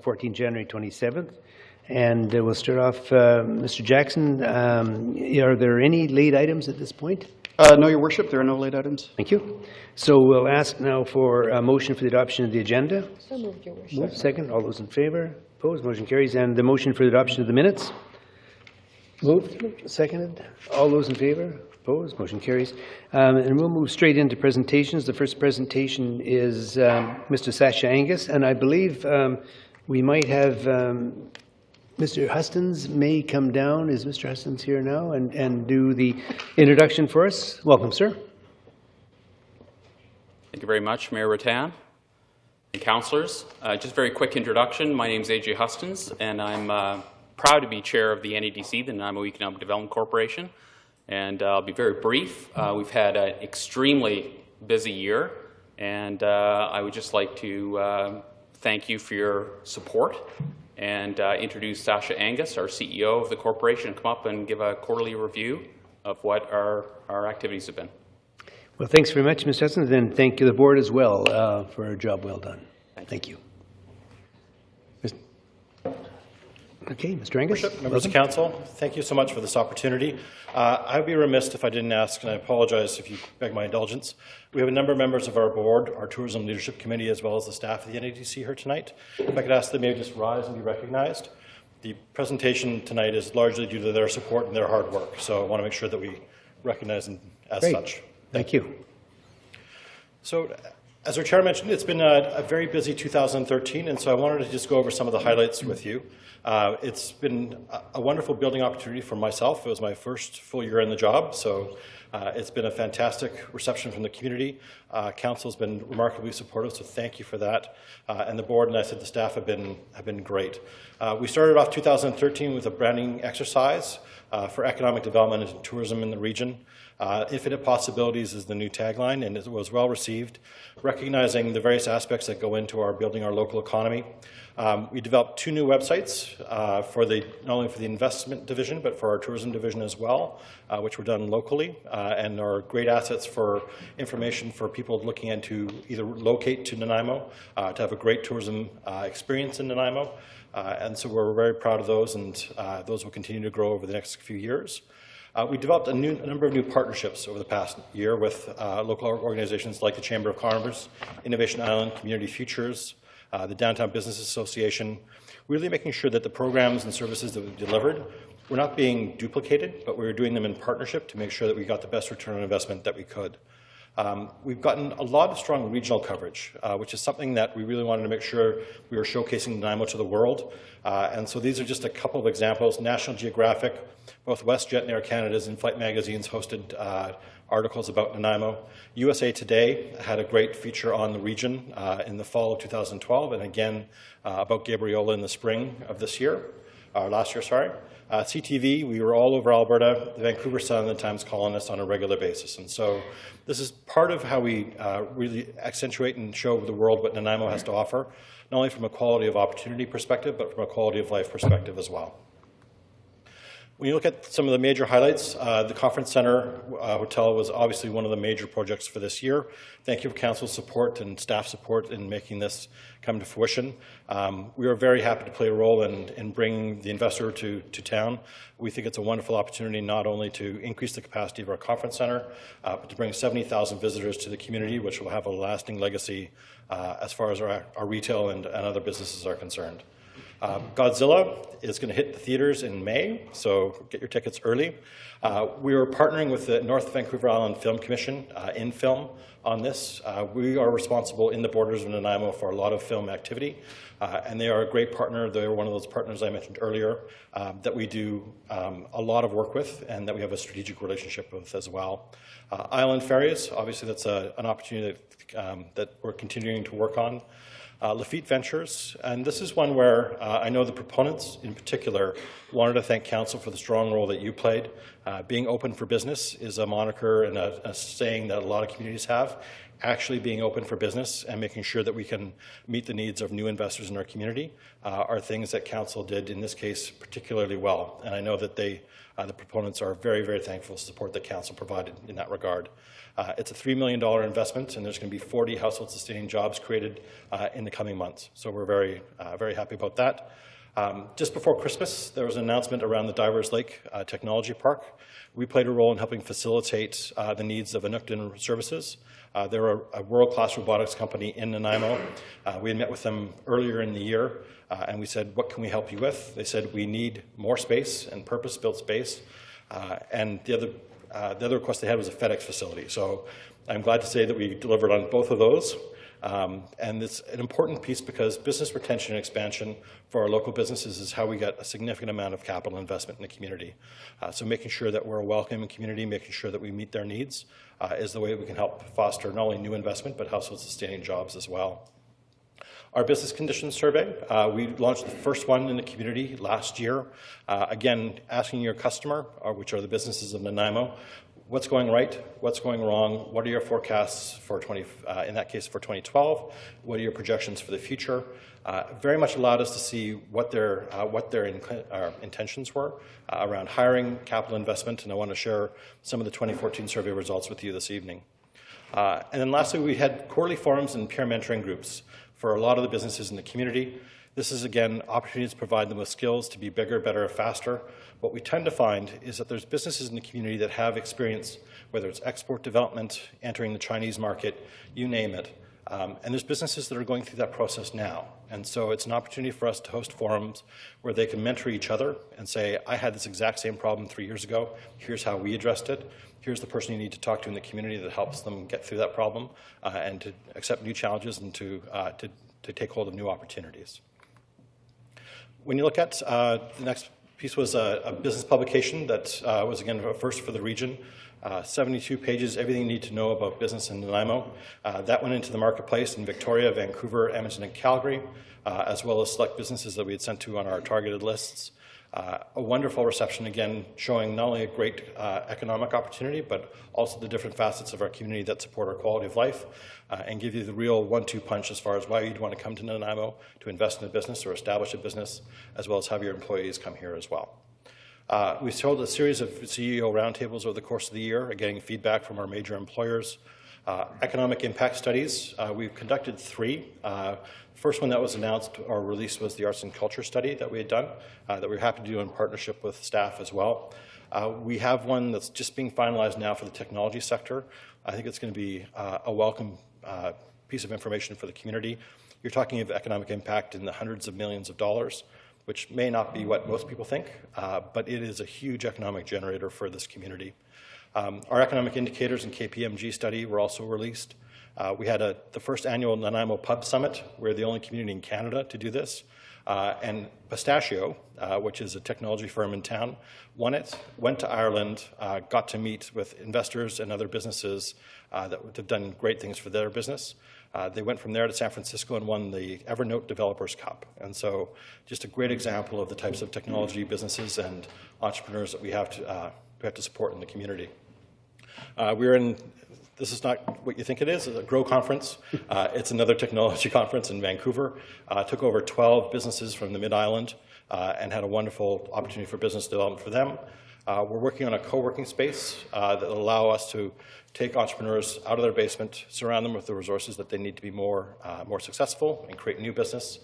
2014, January 27th. And we'll start off, Mr. Jackson, are there any late items at this point? No, Your Worship, there are no late items. Thank you. So we'll ask now for a motion for the adoption of the agenda. So moved, Your Worship. Move. Second. All those in favor? Opposed? Motion carries. And the motion for the adoption of the minutes? Moved. Seconded. All those in favor? Opposed? Motion carries. And we'll move straight into presentations. The first presentation is Mr. Sasha Angus, and I believe we might have Mr. Hustins may come down. Is Mr. Hustins here now and do the introduction for us? Welcome, sir. Thank you very much, Mayor Rattan and councillors. Just a very quick introduction. My name is AJ Hustins, and I'm proud to be chair of the NEDC, the Nanaimo Economic Development Corporation. And I'll be very brief. We've had an extremely busy year, and I would just like to thank you for your support and introduce Sasha Angus, our CEO of the corporation, come up and give a quarterly review of what our activities have been. Well, thanks very much, Mr. Hustins, and thank you, the board, as well, for a job well done. Thank you. Okay, Mr. Angus. Worship, members of council, thank you so much for this opportunity. I would be remiss if I didn't ask, and I apologize if you beg my indulgence. We have a number of members of our board, our Tourism Leadership Committee, as well as the staff of the NEDC here tonight. If I could ask them maybe just rise and be recognized. The presentation tonight is largely due to their support and their hard work, so I want to make sure that we recognize them as Great. such. Thank you. So, as our chair mentioned, it's been a very busy 2013, and so I wanted to just go over some of the highlights with you. It's been a wonderful building opportunity for myself. It was my first full year in the job, so it's been a fantastic reception from the community. Council's been remarkably supportive, so thank you for that. And the board and I said the staff have been great. We started off 2013 with a branding exercise for economic development and tourism in the region. Infinite Possibilities is the new tagline, and it was well received, recognizing the various aspects that go into our building our local economy. We developed 2 new websites not only for the investment division, but for our tourism division as well, which were done locally and are great assets for information for people looking into either locate to Nanaimo, to have a great tourism experience in Nanaimo. And so we're very proud of those, and those will continue to grow over the next few years. We developed a number of new partnerships over the past year with local organizations like the Chamber of Commerce, Innovation Island, Community Futures, the Downtown Business Association, really making sure that the programs and services that we delivered were not being duplicated, but we were doing them in partnership to make sure that we got the best return on investment that we could. We've gotten a lot of strong regional coverage, which is something that we really wanted to make sure we were showcasing Nanaimo to the world. And so these are just a couple of examples. National Geographic, both WestJet and Air Canada's in-flight magazines hosted articles about Nanaimo. USA Today had a great feature on the region in the fall of 2012, and again about Gabriola in the spring of this year, last year, sorry. CTV, we were all over Alberta, the Vancouver Sun, and the Times Colonist on a regular basis. And so this is part of how we really accentuate and show the world what Nanaimo has to offer, not only from a quality of opportunity perspective, but from a quality of life perspective as well. When you look at some of the major highlights, the Conference Centre Hotel was obviously one of the major projects for this year. Thank you for Council's support and staff support in making this come to fruition. We are very happy to play a role in bringing the investor to town. We think it's a wonderful opportunity not only to increase the capacity of our Conference Centre, but to bring 70,000 visitors to the community, which will have a lasting legacy as far as our retail and other businesses are concerned. Godzilla is going to hit the theaters in May, so get your tickets early. We are partnering with the North Vancouver Island Film Commission in film on this. We are responsible in the borders of Nanaimo for a lot of film activity, and they are a great partner. They're one of those partners I mentioned earlier that we do a lot of work with and that we have a strategic relationship with as well. Island Ferries, obviously that's an opportunity that we're continuing to work on. Lafitte Ventures, and this is one where I know the proponents in particular wanted to thank Council for the strong role that you played Being open for business is a moniker and a saying that a lot of communities have. Actually being open for business and making sure that we can meet the needs of new investors in our community are things that Council did in this case particularly well. And I know that the proponents are very, very thankful for the support that Council provided in that regard. It's a $3 million investment, and there's going to be 40 household-sustaining jobs created in the coming months. So we're very, very happy about that. Just before Christmas, there was an announcement around the Divers Lake Technology Park. We played a role in helping facilitate the needs of Inukden Services. They're a world-class robotics company in Nanaimo. We had met with them earlier in the year, and we said, what can we help you with? They said, we need more space and purpose-built space. And the other request they had was a FedEx facility. So I'm glad to say that we delivered on both of those. And it's an important piece because business retention and expansion for our local businesses is how we get a significant amount of capital investment in the community. So making sure that we're a welcoming community, making sure that we meet their needs is the way we can help foster not only new investment, but household sustaining jobs as well. Our business conditions survey, we launched the first one in the community last year. Again, asking your customer, which are the businesses of Nanaimo, what's going right, what's going wrong, what are your forecasts for in that case for 2012, what are your projections for the future. Very much allowed us to see what their intentions were around hiring, capital investment, and I want to share some of the 2014 survey results with you this evening. And then lastly, we had quarterly forums and peer mentoring groups for a lot of the businesses in the community. This is, again, opportunities to provide them with skills to be bigger, better, faster. What we tend to find is that there's businesses in the community that have experience, whether it's export development, entering the Chinese market, you name it. And there's businesses that are going through that process now. And so it's an opportunity for us to host forums where they can mentor each other and say, I had this exact same problem 3 years ago. Here's how we addressed it. Here's the person you need to talk to in the community that helps them get through that problem and to accept new challenges and to take hold of new opportunities. When you look at the next piece was a business publication that was, again, a first for the region. 72 pages, everything you need to know about business in Nanaimo. That went into the marketplace in Victoria, Vancouver, Edmonton, and Calgary, as well as select businesses that we had sent to on our targeted lists. A wonderful reception, again, showing not only a great economic opportunity, but also the different facets of our community that support our quality of life and give you the real 1-2 punch as far as why you'd want to come to Nanaimo to invest in a business or establish a business, as well as have your employees come here as well. We've held a series of CEO roundtables over the course of the year, getting feedback from our major employers. Economic impact studies, we've conducted 3. First one that was announced or released was the arts and culture study that we had done, that we're happy to do in partnership with staff as well. We have one that's just being finalized now for the technology sector. I think it's going to be a welcome piece of information for the community. You're talking of economic impact in the hundreds of millions of dollars, which may not be what most people think, but it is a huge economic generator for this community. Our economic indicators and KPMG study were also released. We had the first annual Nanaimo Pub Summit. We're the only community in Canada to do this. And Pistachio, which is a technology firm in town, won it, went to Ireland, got to meet with investors and other businesses that have done great things for their business. They went from there to San Francisco and won the Evernote Developers Cup. And so just a great example of the types of technology businesses and entrepreneurs that we have to support in the community. This is not what you think it is. It's a GROW conference. It's another technology conference in Vancouver. Took over 12 businesses from the Mid-Island and had a wonderful opportunity for business development for them. We're working on a co-working space that will allow us to take entrepreneurs out of their basement, surround them with the resources that they need to be more successful and create new business.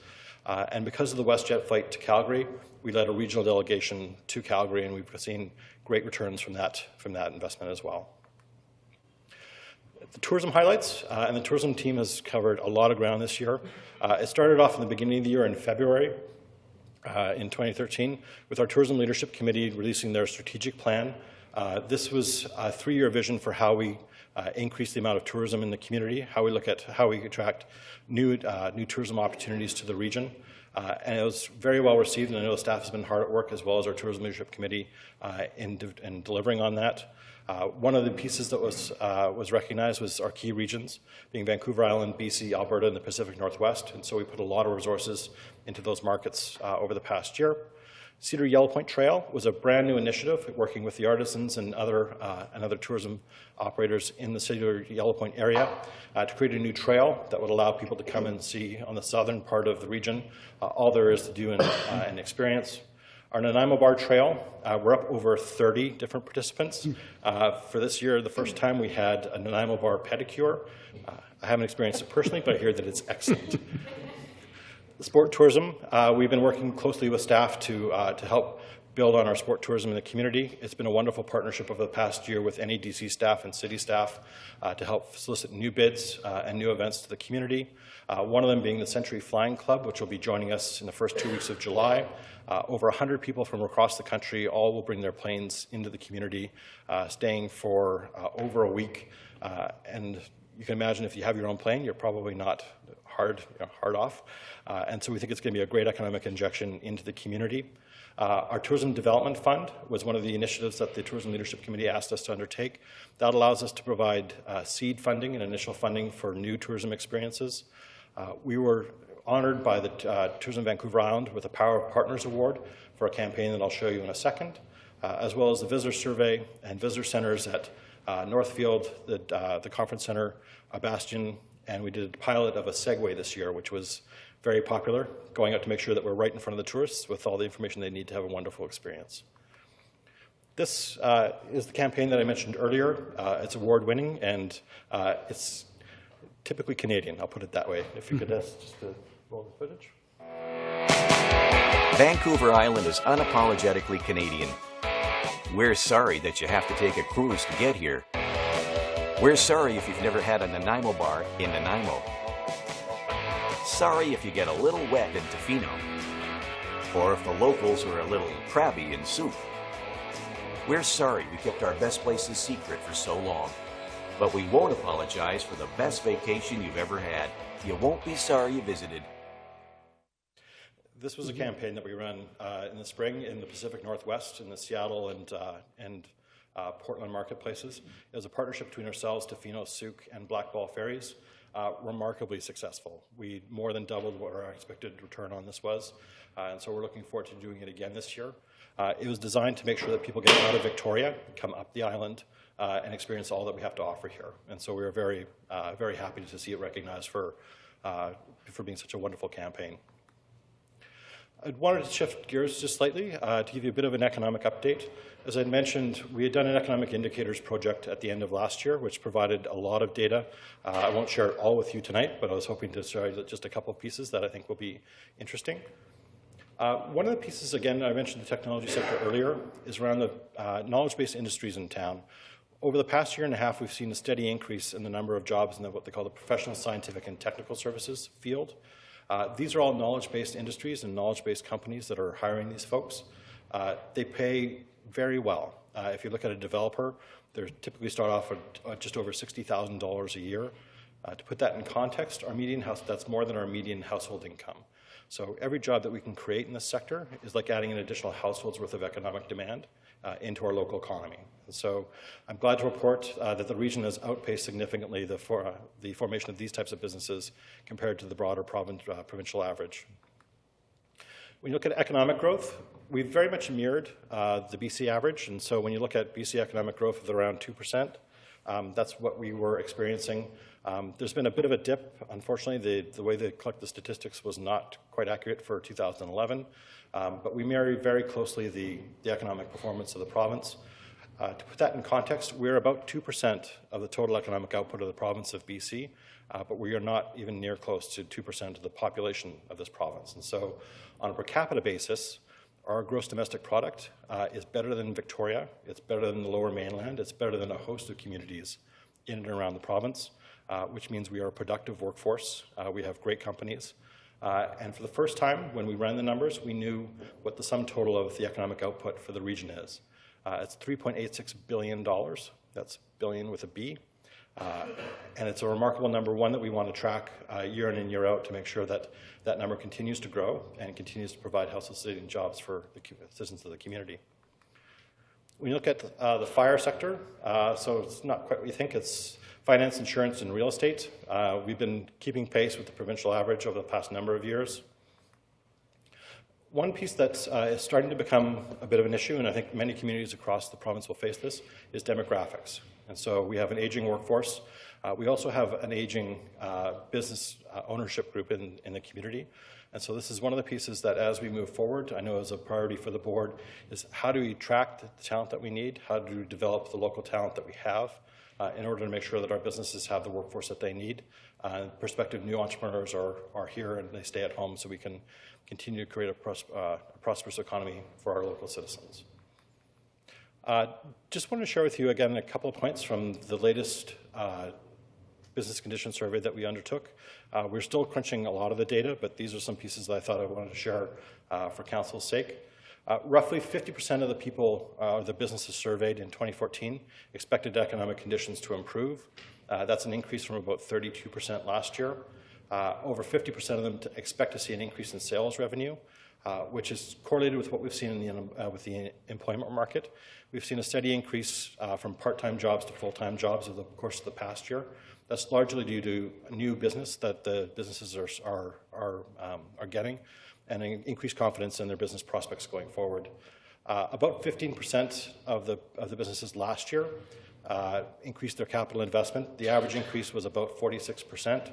And because of the WestJet flight to Calgary, we led a regional delegation to Calgary, and we've seen great returns from that investment as well. The tourism highlights, and the tourism team has covered a lot of ground this year. It started off in the beginning of the year in February in 2013 with our Tourism Leadership Committee releasing their strategic plan. This was a 3-year vision for how we increase the amount of tourism in the community, how we look at how we attract new tourism opportunities to the region. And it was very well received, and I know the staff has been hard at work, as well as our Tourism Leadership Committee, in delivering on that. One of the pieces that was recognized was our key regions, being Vancouver Island, BC, Alberta, and the Pacific Northwest. And so we put a lot of resources into those markets over the past year. Cedar Yellow Point Trail was a brand new initiative working with the artisans and other tourism operators in the Cedar Yellow Point area to create a new trail that would allow people to come and see on the southern part of the region all there is to do and experience. Our Nanaimo Bar Trail, we're up over 30 different participants. For this year, the first time we had a Nanaimo Bar pedicure. I haven't experienced it personally, but I hear that it's excellent. The sport tourism, we've been working closely with staff to help build on our sport tourism in the community. It's been a wonderful partnership over the past year with NEDC staff and city staff to help solicit new bids and new events to the community. One of them being the Century Flying Club, which will be joining us in the first 2 weeks of July. Over 100 people from across the country all will bring their planes into the community, staying for over a week. And you can imagine if you have your own plane, you're probably not hard off. And so we think it's going to be a great economic injection into the community. Our Tourism Development Fund was one of the initiatives that the Tourism Leadership Committee asked us to undertake. That allows us to provide seed funding and initial funding for new tourism experiences. We were honored by the Tourism Vancouver Island with a Power of Partners Award for a campaign that I'll show you in a second, as well as the visitor survey and visitor centers at Northfield, the conference center, Bastion, and we did a pilot of a Segway this year, which was very popular, going out to make sure that we're right in front of the tourists with all the information they need to have a wonderful experience. This is the campaign that I mentioned earlier. It's award-winning, and it's typically Canadian, I'll put it that way. If you could ask just to roll the footage. Vancouver Island is unapologetically Canadian. We're sorry that you have to take a cruise to get here. We're sorry if you've never had a Nanaimo bar in Nanaimo. Sorry if you get a little wet in Tofino, or if the locals are a little crabby in soup. We're sorry we kept our best places secret for so long, but we won't apologize for the best vacation you've ever had. You won't be sorry you visited. This was a campaign that we ran in the spring in the Pacific Northwest, in the Seattle and Portland marketplaces. It was a partnership between ourselves, Tofino, Souk, and Blackball Ferries. Remarkably successful. We more than doubled what our expected return on this was, and so we're looking forward to doing it again this year. It was designed to make sure that people get out of Victoria, come up the island, and experience all that we have to offer here. And so we are very, very happy to see it recognized for being such a wonderful campaign. I wanted to shift gears just slightly to give you a bit of an economic update. As I mentioned, we had done an economic indicators project at the end of last year, which provided a lot of data. I won't share it all with you tonight, but I was hoping to share just a couple of pieces that I think will be interesting. One of the pieces, again, I mentioned the technology sector earlier, is around the knowledge-based industries in town. Over the past year and a half, we've seen a steady increase in the number of jobs in what they call the professional, scientific, and technical services field. These are all knowledge-based industries and knowledge-based companies that are hiring these folks. They pay very well. If you look at a developer, they typically start off at just over $60,000 a year. To put that in context, our median that's more than our median household income. So every job that we can create in this sector is like adding an additional household's worth of economic demand into our local economy. And so I'm glad to report that the region has outpaced significantly the formation of these types of businesses compared to the broader provincial average. When you look at economic growth, we've very much mirrored the BC average. And so when you look at BC economic growth of around 2%, that's what we were experiencing. There's been a bit of a dip. Unfortunately, the way they collect the statistics was not quite accurate for 2011. But we marry very closely the economic performance of the province. To put that in context, we're about 2% of the total economic output of the province of BC, but we are not even near close to 2% of the population of this province. And so on a per capita basis, our gross domestic product is better than Victoria, it's better than the Lower Mainland, it's better than a host of communities in and around the province, which means we are a productive workforce, we have great companies, and for the first time, when we ran the numbers, we knew what the sum total of the economic output for the region is. It's $3.86 billion. That's billion with a B. And it's a remarkable number, one that we want to track year in and year out to make sure that that number continues to grow and continues to provide household-sustaining jobs for the citizens of the community. When you look at the fire sector, so it's not quite what you think. It's finance, insurance, and real estate. We've been keeping pace with the provincial average over the past number of years. One piece that is starting to become a bit of an issue, and I think many communities across the province will face this, is demographics. And so we have an aging workforce. We also have an aging business ownership group in the community. And so this is one of the pieces that as we move forward, I know is a priority for the board, is how do we attract the talent that we need? How do we develop the local talent that we have in order to make sure that our businesses have the workforce that they need? Prospective new entrepreneurs are here and they stay at home so we can continue to create a prosperous economy for our local citizens. Just want to share with you again a couple of points from the latest business condition survey that we undertook. We're still crunching a lot of the data, but these are some pieces that I thought I wanted to share for council's sake. Roughly 50% of the people, the businesses surveyed in 2014, expected economic conditions to improve. That's an increase from about 32% last year. Over 50% of them expect to see an increase in sales revenue, which is correlated with what we've seen in with the employment market. We've seen a steady increase from part-time jobs to full-time jobs over the course of the past year. That's largely due to new business that the businesses are getting and an increased confidence in their business prospects going forward. About 15% of the businesses last year increased their capital investment. The average increase was about 46%.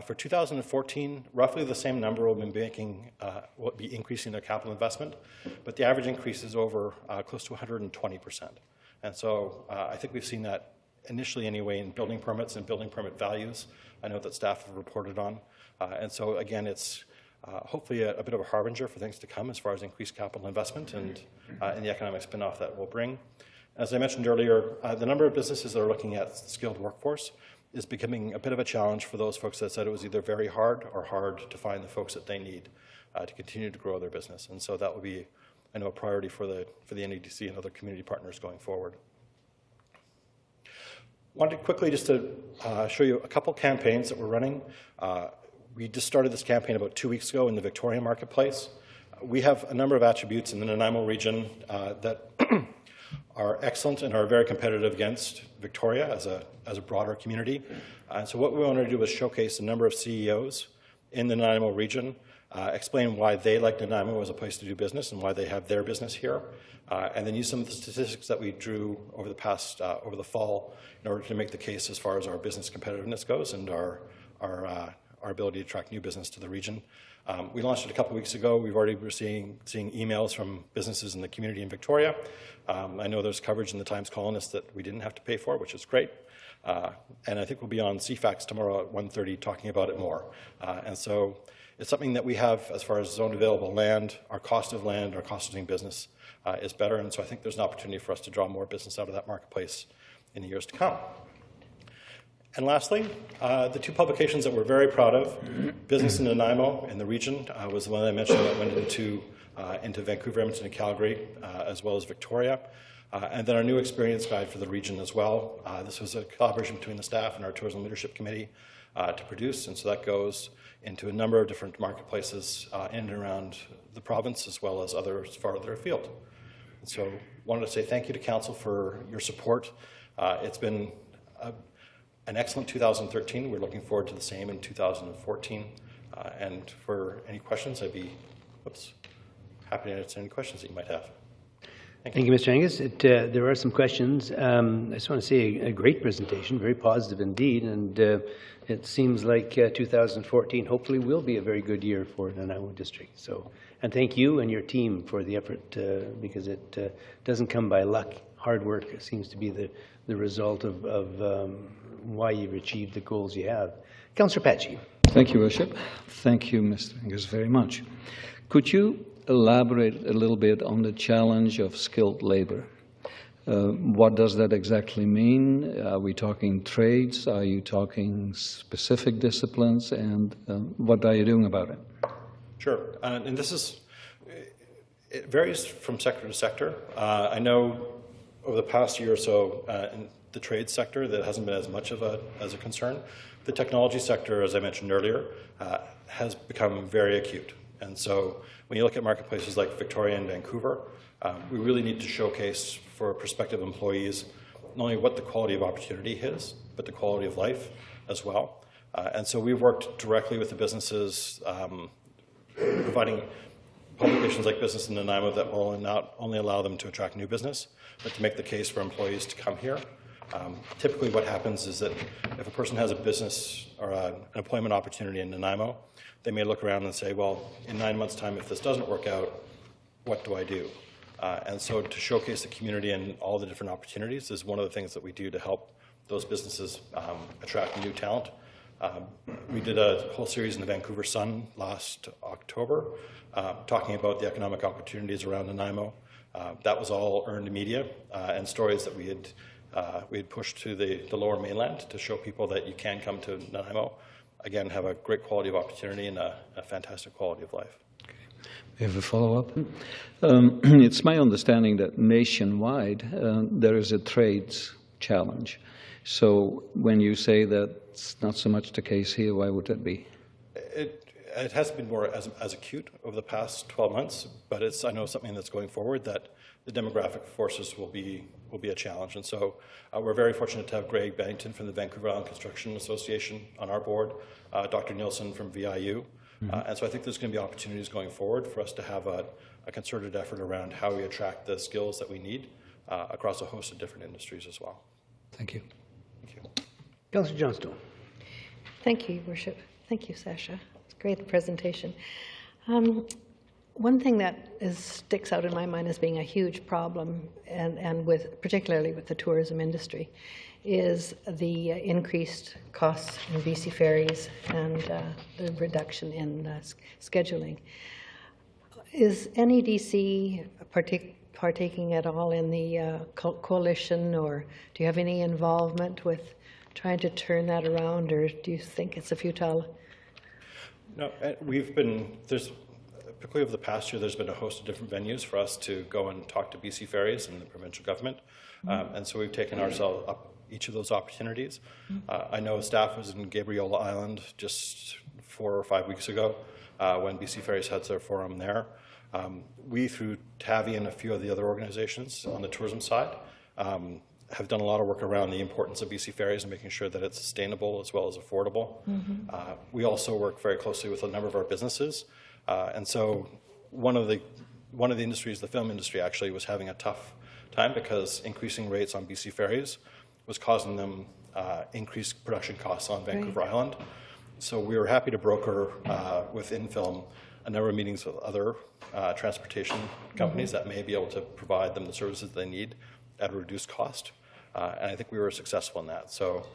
For 2014, roughly the same number will be increasing their capital investment, but the average increase is over close to 120%. And so I think we've seen that initially anyway in building permits and building permit values. I know that staff have reported on. And so again, it's hopefully a bit of a harbinger for things to come as far as increased capital investment and the economic spin-off that will bring. As I mentioned earlier, the number of businesses that are looking at skilled workforce is becoming a bit of a challenge for those folks that said it was either very hard or hard to find the folks that they need to continue to grow their business. And so that will be, I know, a priority for the NEDC and other community partners going forward. Wanted quickly just to show you a couple campaigns that we're running. We just started this campaign about 2 weeks ago in the Victoria marketplace. We have a number of attributes in the Nanaimo region that are excellent and are very competitive against Victoria as a broader community. And so what we wanted to do was showcase a number of CEOs in the Nanaimo region, explain why they like Nanaimo as a place to do business and why they have their business here, and then use some of the statistics that we drew over the fall in order to make the case as far as our business competitiveness goes and our ability to attract new business to the region. We launched it a couple weeks ago. We've already been seeing emails from businesses in the community in Victoria. I know there's coverage in the Times Colonist that we didn't have to pay for, which is great. And I think we'll be on CFAX tomorrow at 1:30 talking about it more. And so it's something that we have as far as zone available land, our cost of doing business is better. And so I think there's an opportunity for us to draw more business out of that marketplace in the years to come. And lastly, the two publications that we're very proud of, Business in Nanaimo in the region was the one that I mentioned that went into Vancouver, Edmonton, and Calgary, as well as Victoria. And then our new experience guide for the region as well. This was a collaboration between the staff and our Tourism Leadership Committee to produce, and so that goes into a number of different marketplaces in and around the province as well as others farther afield. And so wanted to say thank you to Council for your support. It's been an excellent 2013. We're looking forward to the same in 2014. And for any questions, I'd be happy to answer any questions that you might have. Thank you, Mr. Angus. There are some questions. I just want to say a great presentation, very positive indeed, and it seems like 2014 hopefully will be a very good year for Nanaimo District. So, and thank you and your team for the effort because it doesn't come by luck. Hard work seems to be the result of why you've achieved the goals you have. Councillor Patchy. Thank you, Worship. Thank you, Mr. Angus, very much. Could you elaborate a little bit on the challenge of skilled labor? What does that exactly mean? Are we talking trades? Are you talking specific disciplines? And what are you doing about it? Sure. And this is, it varies from sector to sector. I know over the past year or so in the trade sector that hasn't been as much of a concern. The technology sector, as I mentioned earlier, has become very acute. And so when you look at marketplaces like Victoria and Vancouver, we really need to showcase for prospective employees not only what the quality of opportunity is, but the quality of life as well. And so we've worked directly with the businesses, providing publications like Business in Nanaimo that will not only allow them to attract new business, but to make the case for employees to come here. Typically what happens is that if a person has a business or an employment opportunity in Nanaimo, they may look around and say, well, in 9 months' time, if this doesn't work out, what do I do? And so to showcase the community and all the different opportunities is one of the things that we do to help those businesses attract new talent. We did a whole series in the Vancouver Sun last October talking about the economic opportunities around Nanaimo. That was all earned media and stories that we had pushed to the lower mainland to show people that you can come to Nanaimo, again, have a great quality of opportunity and a fantastic quality of life. We have a follow-up. It's my understanding that nationwide there is a trades challenge. So when you say that's not so much the case here, why would that be? It has been more as acute over the past 12 months, but it's, I know, something that's going forward that the demographic forces will be a challenge. And so we're very fortunate to have Greg Bennington from the Vancouver Island Construction Association on our board, Dr. Nielsen from VIU. And so I think there's going to be opportunities going forward for us to have a concerted effort around how we attract the skills that we need across a host of different industries as well. Thank you. Thank you. Councillor Johnstone. Thank you, Your Worship. Thank you, Sasha. It's a great presentation. One thing that sticks out in my mind as being a huge problem, and particularly with the tourism industry, is the increased costs in BC Ferries and the reduction in scheduling. Is NEDC partaking at all in the coalition, or do you have any involvement with trying to turn that around, or do you think it's a futile? No, particularly over the past year, there's been a host of different venues for us to go and talk to BC Ferries and the provincial government. And so we've taken ourselves up each of those opportunities. I know staff was in Gabriola Island just 4 or 5 weeks ago when BC Ferries had their forum there. We, through TAVI and a few of the other organizations on the tourism side, have done a lot of work around the importance of BC Ferries and making sure that it's sustainable as well as affordable. We also work very closely with a number of our businesses. And so one of the industries, the film industry actually, was having a tough time because increasing rates on BC Ferries was causing them increased production costs on Vancouver Island. So we were happy to broker with InFilm a number of meetings with other transportation companies that may be able to provide them the services they need at a reduced cost. And I think we were successful in that. So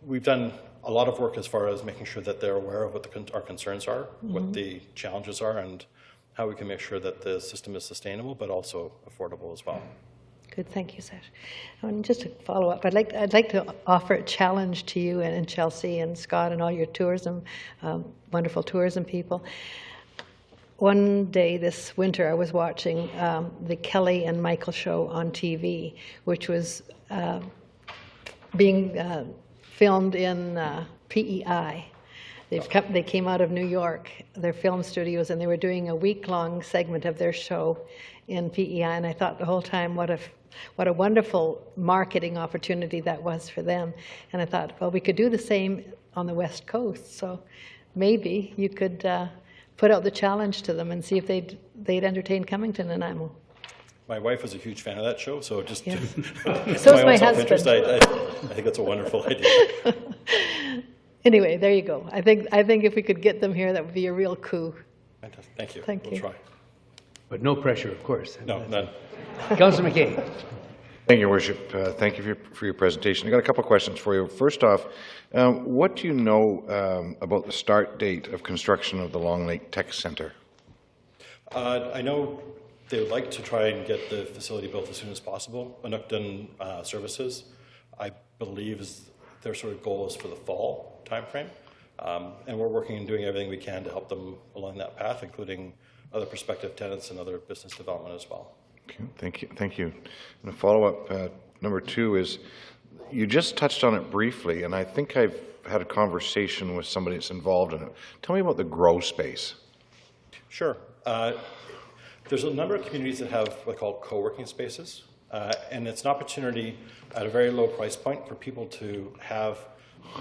we've done a lot of work as far as making sure that they're aware of what our concerns are, what the challenges are, and how we can make sure that the system is sustainable but also affordable as well. Good, thank you, Sash. And just to follow up, I'd like to offer a challenge to you and Chelsea and Scott and all your tourism, wonderful tourism people. One day this winter, I was watching the Kelly and Michael show on TV, which was being filmed in PEI. They came out of New York, their film studios, and they were doing a week-long segment of their show in PEI. And I thought the whole time, what a wonderful marketing opportunity that was for them. And I thought, well, we could do the same on the West Coast. So maybe you could put out the challenge to them and see if they'd entertain coming to Nanaimo. My wife was a huge fan of that show, so just Yeah. to So is my self-interest, husband. I think that's a wonderful idea. Anyway, there you go. I think if we could get them here, that would be a real coup. Fantastic. Thank you. Thank We'll you. try. But no pressure, of course. No, none. Councillor McKay. Thank you, Your Worship. Thank you for your presentation. I've got a couple of questions for you. First off, what do you know about the start date of construction of the Long Lake Tech Centre? I know they would like to try and get the facility built as soon as possible. Inukden Services, I believe, their sort of goal is for the fall timeframe. And we're working and doing everything we can to help them along that path, including other prospective tenants and other business development as well. Okay, thank you. Thank you. And a follow-up, number two is, you just touched on it briefly, and I think I've had a conversation with somebody that's involved in it. Tell me about the grow space. Sure. There's a number of communities that have what are called co-working spaces, and it's an opportunity at a very low price point for people to have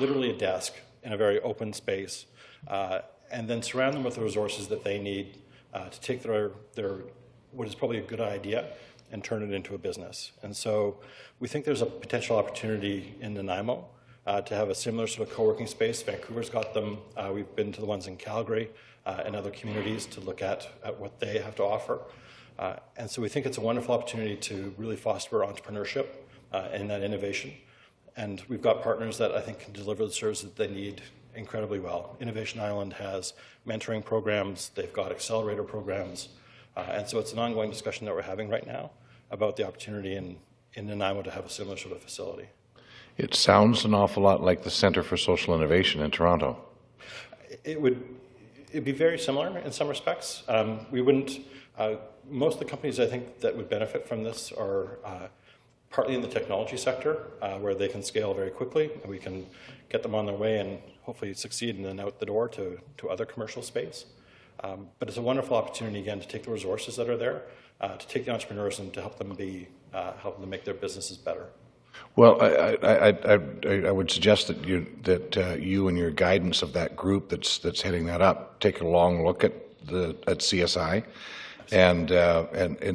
literally a desk in a very open space, and then surround them with the resources that they need to take their what is probably a good idea and turn it into a business. And so we think there's a potential opportunity in Nanaimo to have a similar sort of co-working space. Vancouver's got them. We've been to the ones in Calgary and other communities to look at what they have to offer. And so we think it's a wonderful opportunity to really foster entrepreneurship and that innovation. And we've got partners that I think can deliver the services that they need incredibly well. Innovation Island has mentoring programs. They've got accelerator programs. And so it's an ongoing discussion that we're having right now about the opportunity in Nanaimo to have a similar sort of facility. It sounds an awful lot like the Centre for Social Innovation in Toronto. It'd be very similar in some respects. We wouldn't, most of the companies I think that would benefit from this are partly in the technology sector, where they can scale very quickly, and we can get them on their way and hopefully succeed and then out the door to other commercial space. But it's a wonderful opportunity, again, to take the resources that are there, to take the entrepreneurs and to help them make their businesses better. Well, I would suggest that you and your guidance of that group that's heading that up take a long look at CSI, and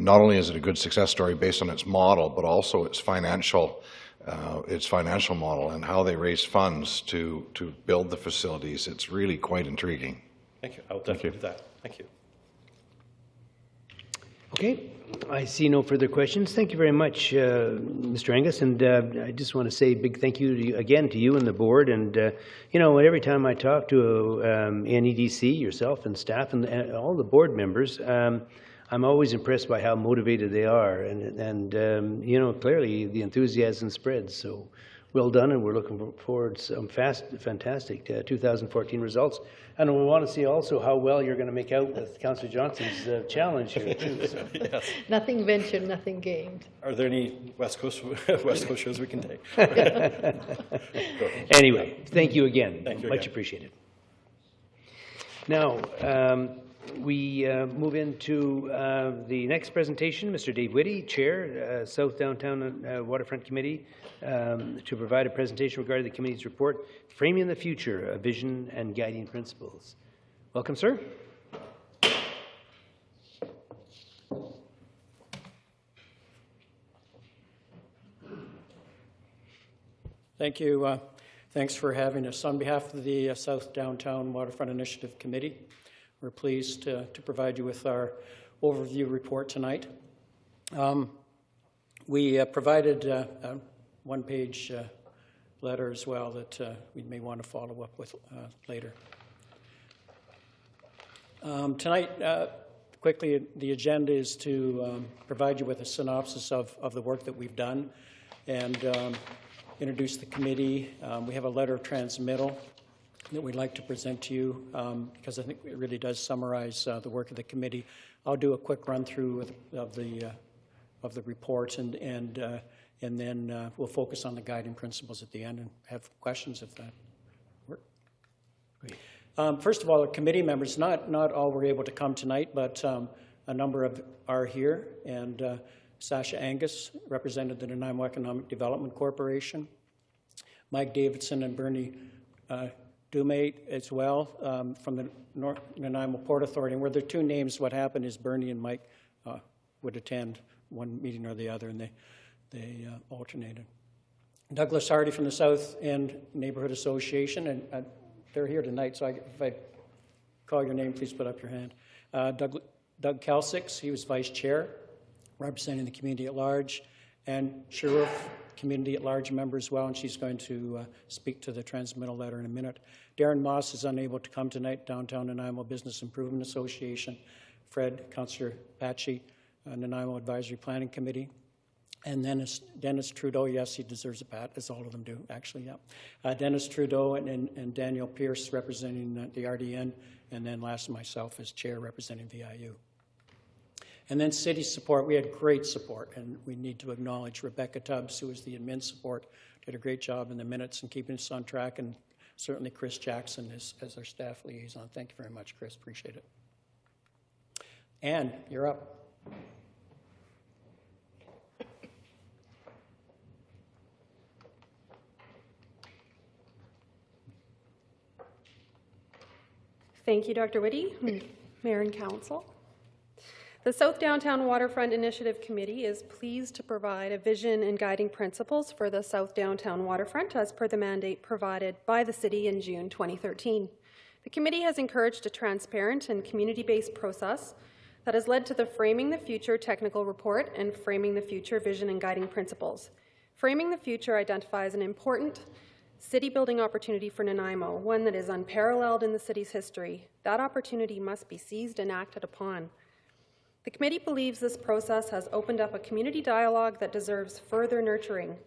not only is it a good success story based on its model, but also its financial model and how they raise funds to build the facilities. It's really quite intriguing. Thank you. I'll definitely do that. Thank you. Okay, I see no further questions. Thank you very much, Mr. Angus, and I just want to say a big thank you again to you and the board. And every time I talk to NEDC, yourself and staff and all the board members, I'm always impressed by how motivated they are, and clearly the enthusiasm spreads. So well done, and we're looking forward to some fantastic 2014 results. And we want to see also how well you're going to make out with Councillor Johnson's challenge here too. So. Yes. Nothing ventured, nothing gained. Are there any West Coast shows we can take? Anyway, thank you again. Thank you Much again. appreciated. Now, we move into the next presentation. Mr. Dave Whitty, Chair, South Downtown Waterfront Committee, to provide a presentation regarding the committee's report, Framing the Future, a Vision and Guiding Principles. Welcome, sir. Thank you. Thanks for having us. On behalf of the South Downtown Waterfront Initiative Committee, we're pleased to provide you with our overview report tonight. We provided a one-page letter as well that we may want to follow up with later. Tonight, quickly, the agenda is to provide you with a synopsis of the work that we've done and introduce the committee. We have a letter of transmittal that we'd like to present to you because I think it really does summarize the work of the committee. I'll do a quick run through of the report and then we'll focus on the guiding principles at the end and have questions if that works. Great. First of all, the committee members, not all were able to come tonight, but a number are here, and Sasha Angus represented the Nanaimo Economic Development Corporation, Mike Davidson and Bernie Dumate as well from the Nanaimo Port Authority. And where there are two names, what happened is Bernie and Mike would attend one meeting or the other, and they alternated. Douglas Hardy from the South End Neighborhood Association, and they're here tonight, so if I call your name, please put up your hand. Doug Kelsix, he was vice chair, representing the community at large, and Sharuf, community at large member as well, and she's going to speak to the transmittal letter in a minute. Darren Moss is unable to come tonight, Downtown Nanaimo Business Improvement Association. Fred, Councillor Patchy, Nanaimo Advisory Planning Committee. And then Dennis Trudeau, yes, he deserves a pat, as all of them do, actually, yeah. Dennis Trudeau and Daniel Pierce representing the RDN, and then last myself as chair representing VIU. And then city support, we had great support, and we need to acknowledge Rebecca Tubbs, who was the admin support, did a great job in the minutes and keeping us on track, and certainly Chris Jackson as our staff liaison. Thank you very much, Chris, appreciate it. Anne, you're up. Thank you, Dr. Whitty, Mayor and Council. The South Downtown Waterfront Initiative Committee is pleased to provide a vision and guiding principles for the South Downtown Waterfront as per the mandate provided by the City in June 2013. The committee has encouraged a transparent and community-based process that has led to the Framing the Future technical report and Framing the Future vision and guiding principles. Framing the Future identifies an important city-building opportunity for Nanaimo, one that is unparalleled in the city's history. That opportunity must be seized and acted upon. The committee believes this process has opened up a community dialogue that deserves further nurturing.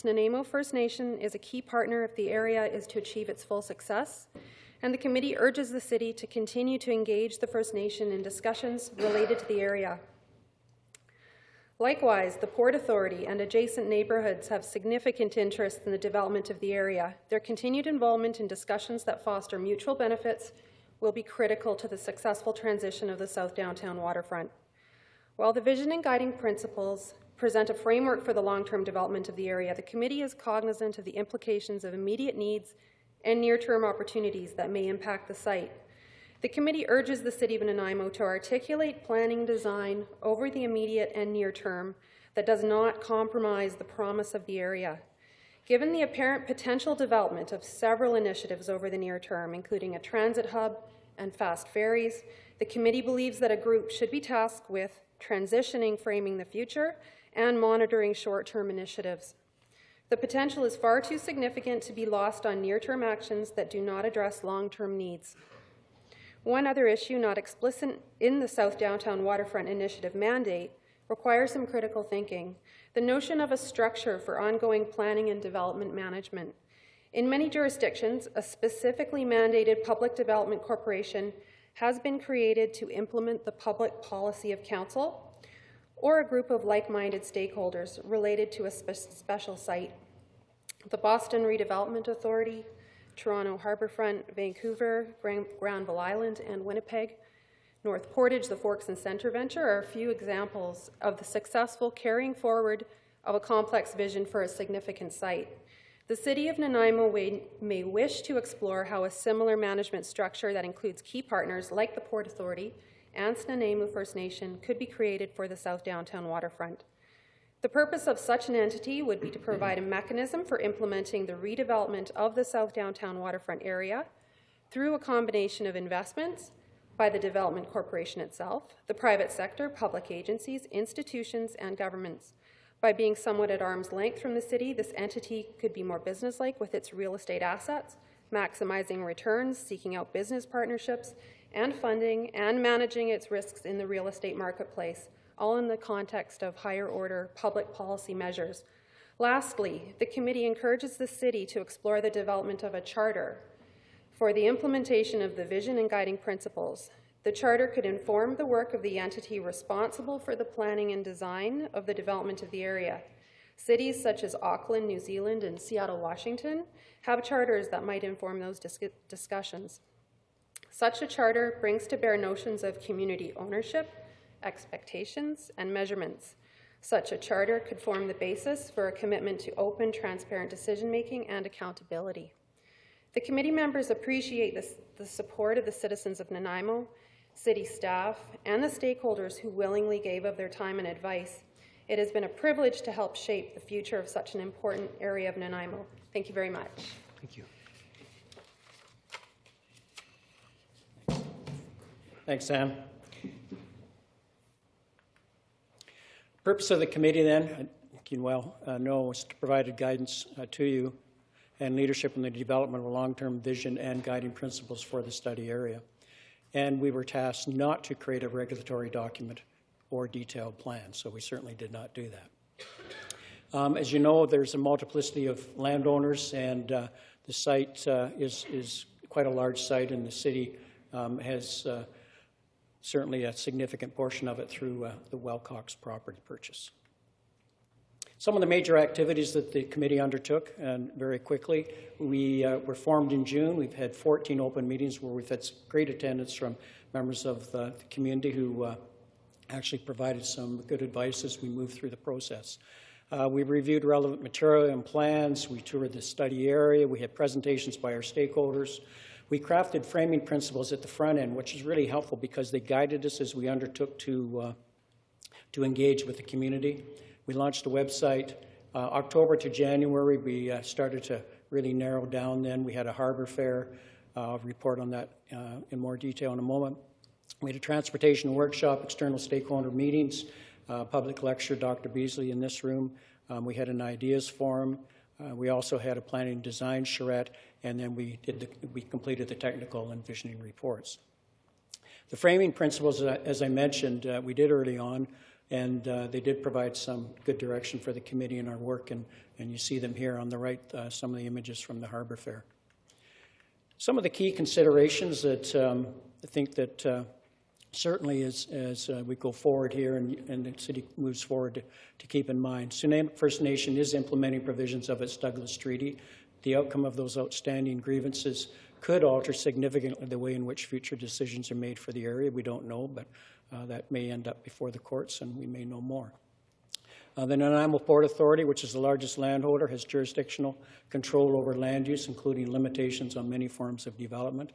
Nanaimo First Nation is a key partner if the area is to achieve its full success, and the committee urges the city to continue to engage the First Nation in discussions related to the area. Likewise, the Port Authority and adjacent neighbourhoods have significant interest in the development of the area. Their continued involvement in discussions that foster mutual benefits will be critical to the successful transition of the South Downtown Waterfront. While the vision and guiding principles present a framework for the long-term development of the area, the committee is cognizant of the implications of immediate needs and near-term opportunities that may impact the site. The committee urges the City of Nanaimo to articulate planning design over the immediate and near term that does not compromise the promise of the area. Given the apparent potential development of several initiatives over the near term, including a transit hub and fast ferries, the committee believes that a group should be tasked with transitioning Framing the Future and monitoring short-term initiatives. The potential is far too significant to be lost on near-term actions that do not address long-term needs. One other issue not explicit in the South Downtown Waterfront Initiative mandate requires some critical thinking: the notion of a structure for ongoing planning and development management. In many jurisdictions, a specifically mandated public development corporation has been created to implement the public policy of council or a group of like-minded stakeholders related to a special site. The Boston Redevelopment Authority, Toronto Harbourfront, Vancouver, Granville Island, and Winnipeg, North Portage, the Forks and Centre Venture are a few examples of the successful carrying forward of a complex vision for a significant site. The City of Nanaimo may wish to explore how a similar management structure that includes key partners like the Port Authority and Nanaimo First Nation could be created for the South Downtown Waterfront. The purpose of such an entity would be to provide a mechanism for implementing the redevelopment of the South Downtown Waterfront area through a combination of investments by the Development Corporation itself, the private sector, public agencies, institutions, and governments. By being somewhat at arm's length from the city, this entity could be more businesslike with its real estate assets, maximizing returns, seeking out business partnerships and funding, and managing its risks in the real estate marketplace, all in the context of higher order public policy measures. Lastly, the committee encourages the city to explore the development of a charter for the implementation of the vision and guiding principles. The charter could inform the work of the entity responsible for the planning and design of the development of the area. Cities such as Auckland, New Zealand, and Seattle, Washington have charters that might inform those discussions. Such a charter brings to bear notions of community ownership, expectations, and measurements. Such a charter could form the basis for a commitment to open, transparent decision-making and accountability. The committee members appreciate the support of the citizens of Nanaimo, city staff, and the stakeholders who willingly gave of their time and advice. It has been a privilege to help shape the future of such an important area of Nanaimo. Thank you very much. Thank you. Thanks, Sam. The purpose of the committee then, you well know, is to provide guidance to you and leadership in the development of a long-term vision and guiding principles for the study area. And we were tasked not to create a regulatory document or detailed plan, so we certainly did not do that. As you know, there's a multiplicity of landowners, and the site is quite a large site, and the city has certainly a significant portion of it through the Wilcox property purchase. Some of the major activities that the committee undertook, and very quickly, we were formed in June. We've had 14 open meetings where we've had great attendance from members of the community who actually provided some good advice as we moved through the process. We reviewed relevant material and plans. We toured the study area. We had presentations by our stakeholders. We crafted framing principles at the front end, which is really helpful because they guided us as we undertook to engage with the community. We launched a website. October to January, we started to really narrow down then. We had a harbor fair. I'll report on that in more detail in a moment. We had a transportation workshop, external stakeholder meetings, public lecture, Dr. Beasley in this room. We had an ideas forum. We also had a planning design charrette, and then we completed the technical and visioning reports. The framing principles, as I mentioned, we did early on, and they did provide some good direction for the committee in our work, and you see them here on the right, some of the images from the Harbor Fair. Some of the key considerations that I think that certainly as we go forward here and the city moves forward to keep in mind. Tsunami First Nation is implementing provisions of its Douglas Treaty. The outcome of those outstanding grievances could alter significantly the way in which future decisions are made for the area. We don't know, but that may end up before the courts and we may know more. The Nanaimo Port Authority, which is the largest landholder, has jurisdictional control over land use, including limitations on many forms of development.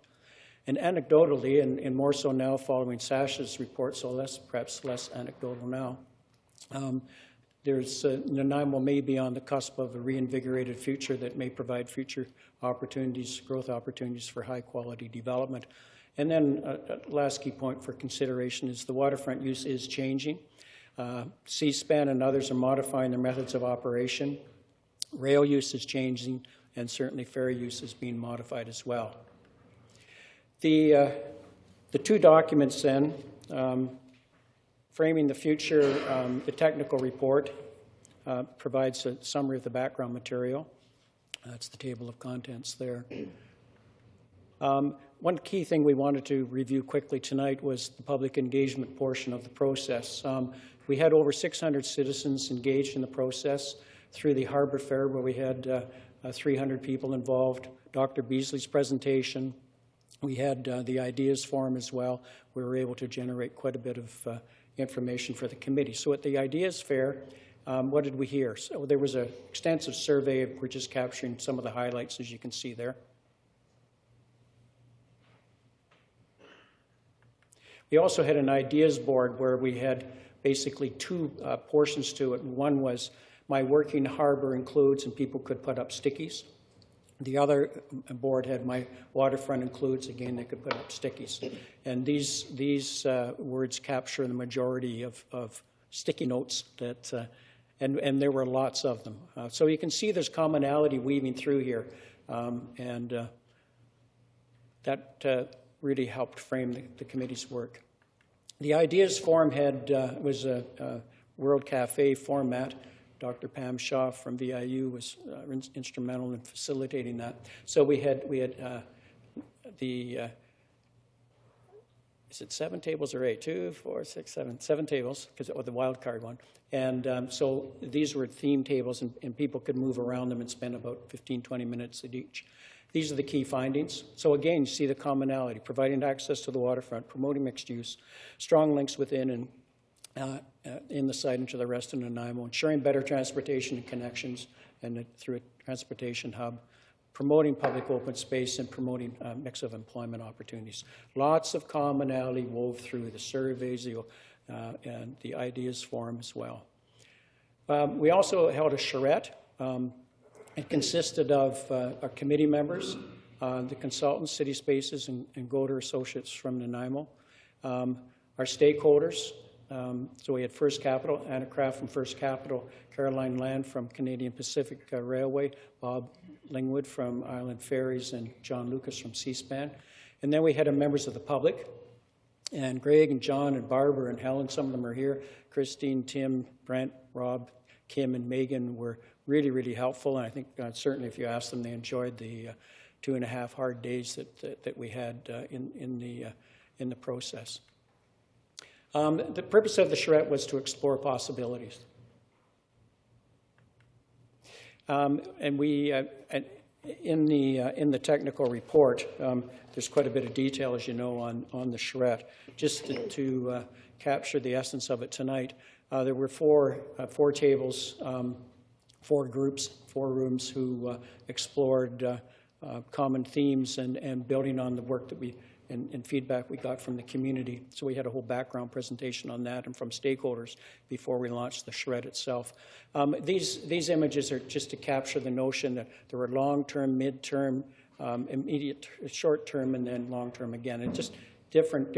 And anecdotally, and more so now following Sasha's report, so perhaps less anecdotal now, Nanaimo may be on the cusp of a reinvigorated future that may provide future opportunities, growth opportunities for high-quality development. And then last key point for consideration is the waterfront use is changing. C-SPAN and others are modifying their methods of operation. Rail use is changing, and certainly ferry use is being modified as well. The two documents then, Framing the Future, the technical report provides a summary of the background material. That's the table of contents there. One key thing we wanted to review quickly tonight was the public engagement portion of the process. We had over 600 citizens engaged in the process through the Harbor Fair, where we had 300 people involved, Dr. Beasley's presentation. We had the ideas forum as well. We were able to generate quite a bit of information for the committee. So at the ideas fair, what did we hear? So there was an extensive survey. We're just capturing some of the highlights, as you can see there. We also had an ideas board where we had basically two portions to it. One was my working harbor includes, and people could put up stickies. The other board had my waterfront includes, again, they could put up stickies. And these words capture the majority of sticky notes that, and there were lots of them. So you can see there's commonality weaving through here, and that really helped frame the committee's work. The Ideas Forum was a World Cafe format. Dr. Pam Shaw from VIU was instrumental in facilitating that. So we had is it 7 tables or 8? 2, 4, 6, 7. 7 tables, because the wild card one. And so these were theme tables, and people could move around them and spend about 15, 20 minutes at each. These are the key findings. So again, you see the commonality: providing access to the waterfront, promoting mixed use, strong links within and in the site and to the rest of Nanaimo, ensuring better transportation and connections and through a transportation hub, promoting public open space, and promoting a mix of employment opportunities. Lots of commonality wove through the surveys and the ideas forum as well. We also held a charrette. It consisted of our committee members, the consultants, City Spaces, and Goder Associates from Nanaimo, our stakeholders. So we had First Capital, Anna Kraft from First Capital, Caroline Land from Canadian Pacific Railway, Bob Lingwood from Island Ferries, and John Lucas from C-SPAN. And then we had members of the public, and Greg and John and Barbara and Helen, some of them are here, Christine, Tim, Brent, Rob, Kim, and Megan were really, really helpful. And I think certainly if you ask them, they enjoyed the 2.5 hard days that we had in the process. The purpose of the charrette was to explore possibilities. And we, in the technical report, there's quite a bit of detail, as you know, on the charrette. Just to capture the essence of it tonight, there were four tables, 4 groups, 4 rooms who explored common themes and building on the work that and feedback we got from the community. So we had a whole background presentation on that and from stakeholders before we launched the charrette itself. These images are just to capture the notion that there were long-term, mid-term, immediate, short-term, and then long-term again, and just different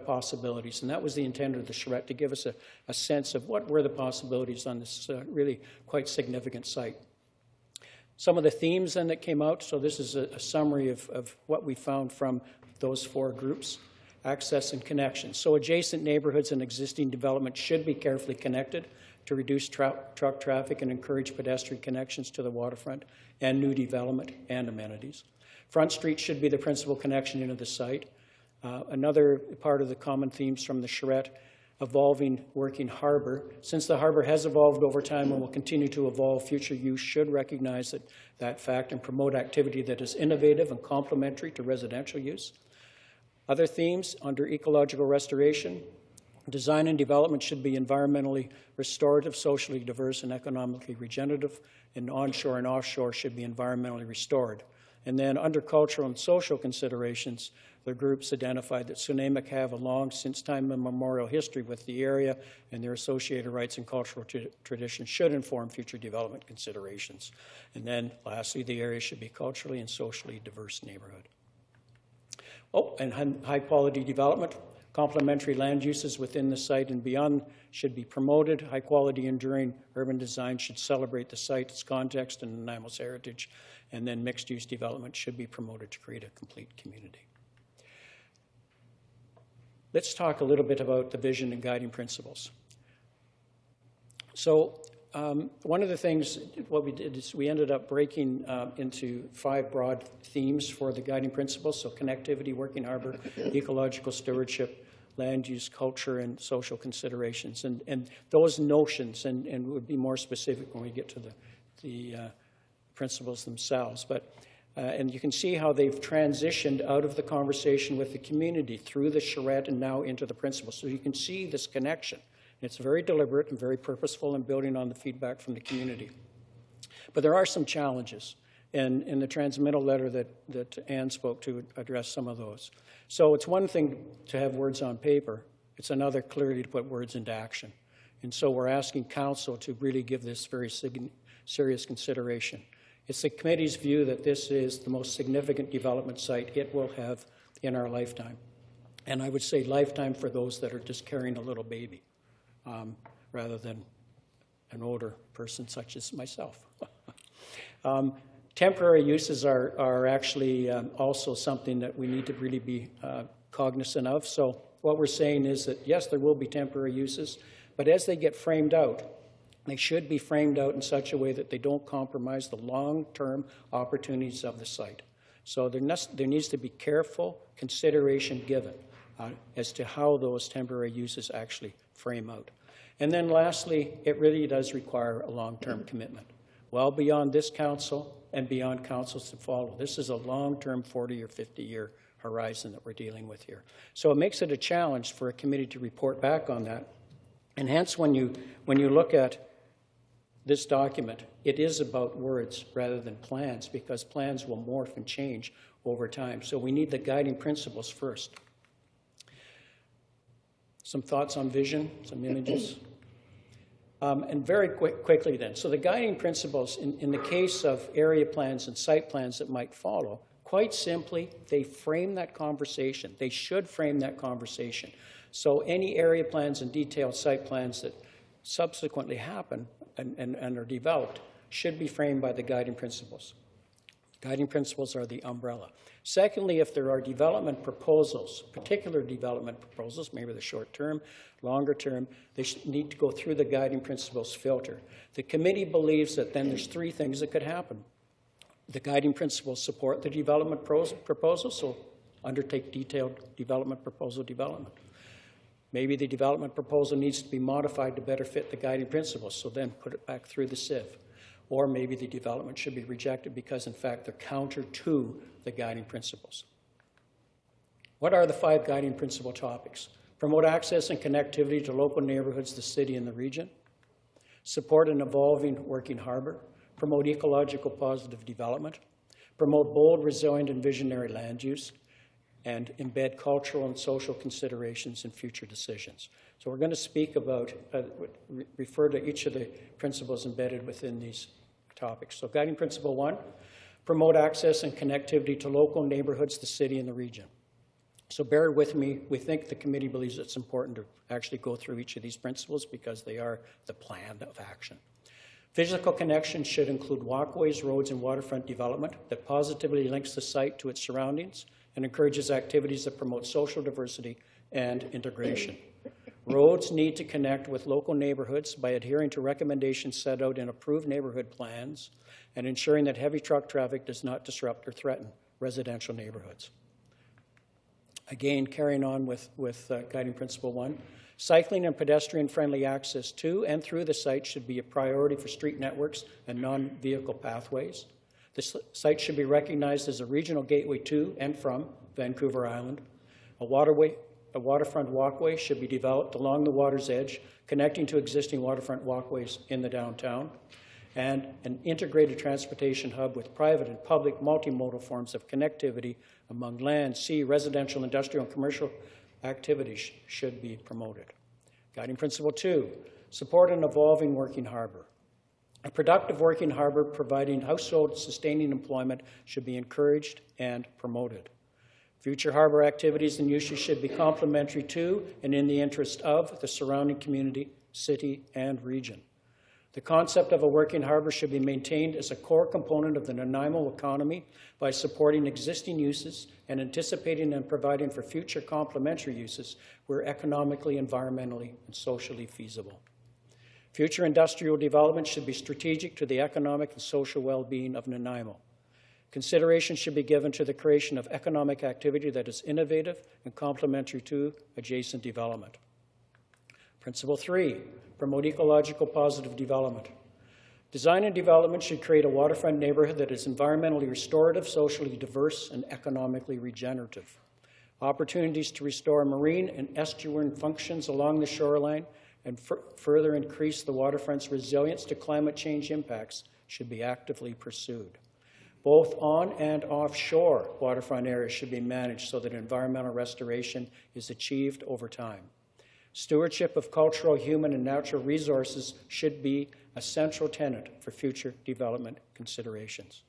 possibilities. And that was the intent of the charrette, to give us a sense of what were the possibilities on this really quite significant site. Some of the themes then that came out, so this is a summary of what we found from those 4 groups: access and connection. So adjacent neighborhoods and existing development should be carefully connected to reduce truck traffic and encourage pedestrian connections to the waterfront and new development and amenities. Front Street should be the principal connection into the site. Another part of the common themes from the charrette: evolving working harbor. Since the harbor has evolved over time and will continue to evolve, future use should recognize that fact and promote activity that is innovative and complementary to residential use. Other themes under ecological restoration: design and development should be environmentally restorative, socially diverse, and economically regenerative, and onshore and offshore should be environmentally restored. And then under cultural and social considerations, the groups identified that Sunamic have a long, since time immemorial history with the area, and their associated rights and cultural traditions should inform future development considerations. And then lastly, the area should be culturally and socially diverse neighborhood. Oh, and high-quality development. Complementary land uses within the site and beyond should be promoted. High-quality, enduring urban design should celebrate the site, its context, and Nanaimo's heritage. And then mixed-use development should be promoted to create a complete community. Let's talk a little bit about the vision and guiding principles. So one of the things, what we did is we ended up breaking into 5 broad themes for the guiding principles. So connectivity, working harbor, ecological stewardship, land use, culture, and social considerations. And those notions, and would be more specific when we get to the principles themselves. But and you can see how they've transitioned out of the conversation with the community through the charrette and now into the principles. So you can see this connection. It's very deliberate and very purposeful in building on the feedback from the community. But there are some challenges. And in the transmittal letter that Anne spoke to address some of those. So it's one thing to have words on paper. It's another clearly to put words into action. And so we're asking council to really give this very serious consideration. It's the committee's view that this is the most significant development site it will have in our lifetime. And I would say lifetime for those that are just carrying a little baby, rather than an older person such as myself. Temporary uses are actually also something that we need to really be cognizant of. So what we're saying is that, yes, there will be temporary uses, but as they get framed out, they should be framed out in such a way that they don't compromise the long-term opportunities of the site. So there needs to be careful consideration given as to how those temporary uses actually frame out. And then lastly, it really does require a long-term commitment, well beyond this council and beyond councils to follow. This is a long-term 40 or 50-year horizon that we're dealing with here. So it makes it a challenge for a committee to report back on that. And hence, when you look at this document, it is about words rather than plans, because plans will morph and change over time. So we need the guiding principles first. Some thoughts on vision, some images. And very quickly then, so the guiding principles in the case of area plans and site plans that might follow, quite simply, they frame that conversation. They should frame that conversation. So any area plans and detailed site plans that subsequently happen and are developed should be framed by the guiding principles. Guiding principles are the umbrella. Secondly, if there are development proposals, particular development proposals, maybe the short term, longer term, they need to go through the guiding principles filter. The committee believes that then there's 3 things that could happen. The guiding principles support the development proposal, so undertake detailed development proposal development. Maybe the development proposal needs to be modified to better fit the guiding principles, so then put it back through the sieve. Or maybe the development should be rejected because, in fact, they're counter to the guiding principles. What are the 5 guiding principle topics? Promote access and connectivity to local neighborhoods, the city, and the region. Support an evolving working harbor. Promote ecological positive development. promote bold, resilient, and visionary land use, and embed cultural and social considerations in future decisions. So we're going to speak about, refer to each of the principles embedded within these topics. So guiding principle 1, promote access and connectivity to local neighborhoods, the city, and the region. So bear with me. We think the committee believes it's important to actually go through each of these principles because they are the plan of action. Physical connection should include walkways, roads, and waterfront development that positively links the site to its surroundings and encourages activities that promote social diversity and integration. Roads need to connect with local neighborhoods by adhering to recommendations set out in approved neighborhood plans and ensuring that heavy truck traffic does not disrupt or threaten residential neighborhoods. Again, carrying on with guiding principle 1, cycling and pedestrian-friendly access to and through the site should be a priority for street networks and non-vehicle pathways. The site should be recognized as a regional gateway to and from Vancouver Island. A waterfront walkway should be developed along the water's edge, connecting to existing waterfront walkways in the downtown. And an integrated transportation hub with private and public multimodal forms of connectivity among land, sea, residential, industrial, and commercial activities should be promoted. Guiding principle 2, support an evolving working harbor. A productive working harbor providing household sustaining employment should be encouraged and promoted. Future harbor activities and uses should be complementary to and in the interest of the surrounding community, city, and region. The concept of a working harbor should be maintained as a core component of the Nanaimo economy by supporting existing uses and anticipating and providing for future complementary uses where economically, environmentally, and socially feasible. Future industrial development should be strategic to the economic and social well-being of Nanaimo. Consideration should be given to the creation of economic activity that is innovative and complementary to adjacent development. Principle 3, promote ecological positive development. Design and development should create a waterfront neighborhood that is environmentally restorative, socially diverse, and economically regenerative. Opportunities to restore marine and estuarine functions along the shoreline and further increase the waterfront's resilience to climate change impacts should be actively pursued. Both on and offshore waterfront areas should be managed so that environmental restoration is achieved over time. Stewardship of cultural, human, and natural resources should be a central tenet for future development considerations.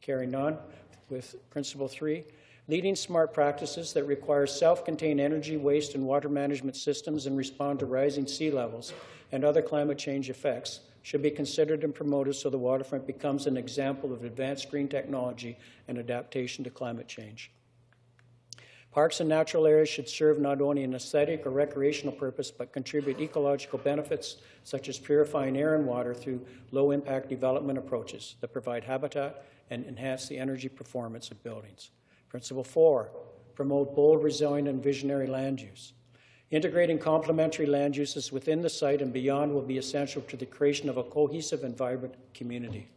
Carrying on with principle 3, leading smart practices that require self-contained energy, waste, and water management systems and respond to rising sea levels and other climate change effects should be considered and promoted so the waterfront becomes an example of advanced green technology and adaptation to climate change. Parks and natural areas should serve not only an aesthetic or recreational purpose, but contribute ecological benefits such as purifying air and water through low-impact development approaches that provide habitat and enhance the energy performance of buildings. Principle 4, promote bold, resilient, and visionary land use. Integrating complementary land uses within the site and beyond will be essential to the creation of a cohesive and vibrant community.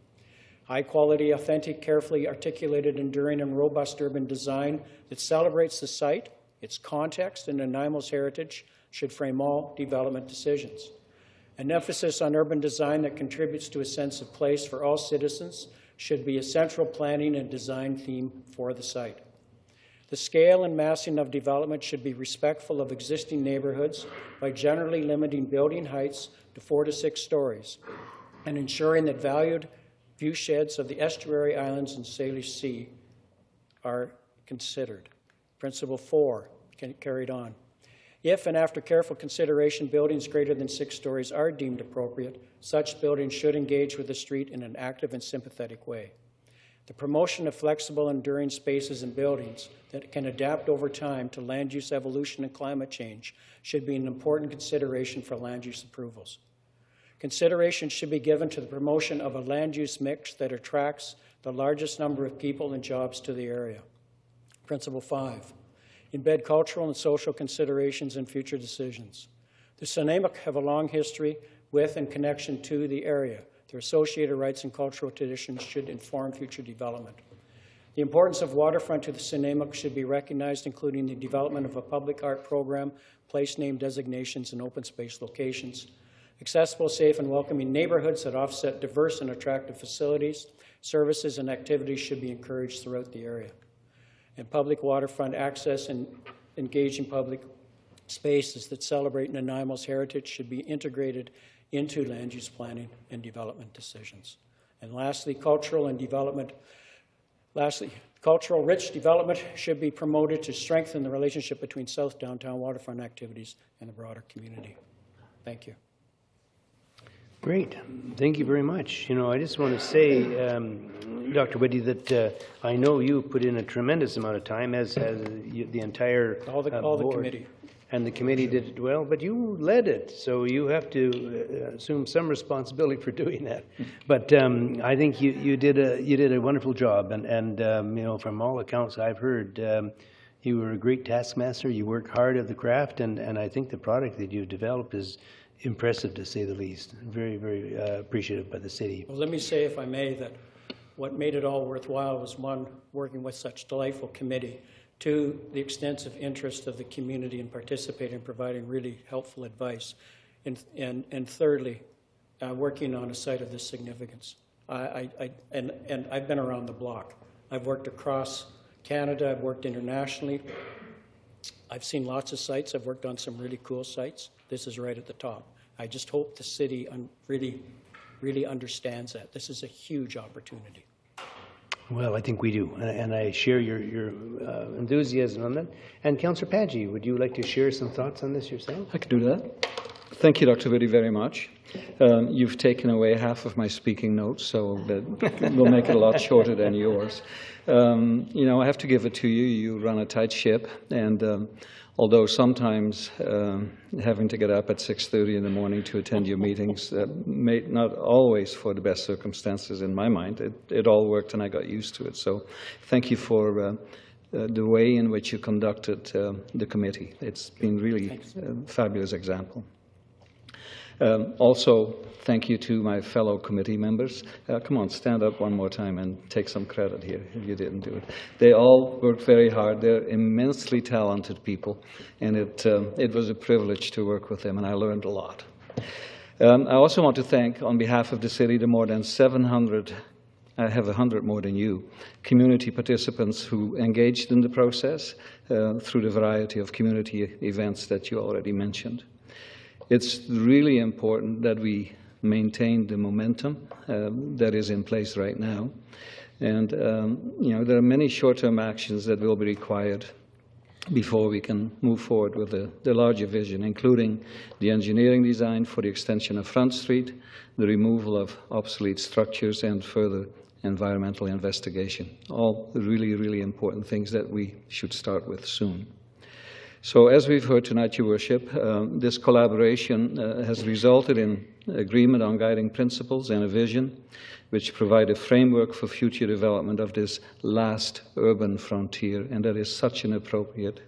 High-quality, authentic, carefully articulated, enduring, and robust urban design that celebrates the site, its context, and Nanaimo's heritage should frame all development decisions. An emphasis on urban design that contributes to a sense of place for all citizens should be a central planning and design theme for the site. The scale and massing of development should be respectful of existing neighborhoods by generally limiting building heights to 4 to 6 stories and ensuring that valued view sheds of the estuary islands and Salish Sea are considered. Principle 4, carried on. If and after careful consideration buildings greater than 6 stories are deemed appropriate, such buildings should engage with the street in an active and sympathetic way. The promotion of flexible, enduring spaces and buildings that can adapt over time to land use evolution and climate change should be an important consideration for land use approvals. Consideration should be given to the promotion of a land use mix that attracts the largest number of people and jobs to the area. Principle 5, embed cultural and social considerations in future decisions. The Snuneymuxw have a long history with and connection to the area. Their associated rights and cultural traditions should inform future development. The importance of waterfront to the Snuneymuxw should be recognized, including the development of a public art program, place name designations, and open space locations. Accessible, safe, and welcoming neighborhoods that offset diverse and attractive facilities, services, and activities should be encouraged throughout the area. And public waterfront access and engaging public spaces that celebrate Nanaimo's heritage should be integrated into land use planning and development decisions. And lastly, cultural rich development should be promoted to strengthen the relationship between South Downtown waterfront activities and the broader community. Thank you. Great. Thank you very much. You know, I just want to say, Dr. Whitty, that I know you put in a tremendous amount of time, as the entire All the board. committee. And the committee did it well, but you led it, so you have to assume some responsibility for doing that. But I think you did a wonderful job, and you know, from all accounts I've heard, you were a great taskmaster. You worked hard at the craft, and I think the product that you've developed is impressive, to say the least. Very, very appreciative by the city. Well, let me say, if I may, that what made it all worthwhile was, one, working with such delightful committee, two, the extensive interest of the community in participating and providing really helpful advice, and thirdly, working on a site of this significance. And I've been around the block. I've worked across Canada, I've worked internationally. I've seen lots of sites. I've worked on some really cool sites. This is right at the top. I just hope the city really understands that. This is a huge opportunity. Well, I think we do, and I share your enthusiasm on that. And Councillor Paggi, would you like to share some thoughts on this yourself? I can do that. Thank you, Dr. Whitty, very much. You've taken away half of my speaking notes, so that will make it a lot shorter than yours. You know, I have to give it to you. You run a tight ship, and although sometimes having to get up at 6:30 in the morning to attend your meetings, not always for the best circumstances in my mind, it all worked and I got used to it. So thank you for the way in which you conducted the committee. It's been really a fabulous example. Also, thank you to my fellow committee members. Come on, stand up one more time and take some credit here if you didn't do it. They all worked very hard. They're immensely talented people, and it was a privilege to work with them, and I learned a lot. I also want to thank, on behalf of the city, the more than 700, I have 100 more than you, community participants who engaged in the process through the variety of community events that you already mentioned. It's really important that we maintain the momentum that is in place right now. And, you know, there are many short-term actions that will be required before we can move forward with the larger vision, including the engineering design for the extension of Front Street, the removal of obsolete structures, and further environmental investigation. All really, really important things that we should start with soon. So as we've heard tonight, Your Worship, this collaboration has resulted in agreement on guiding principles and a vision which provide a framework for future development of this last urban frontier, and that is such an appropriate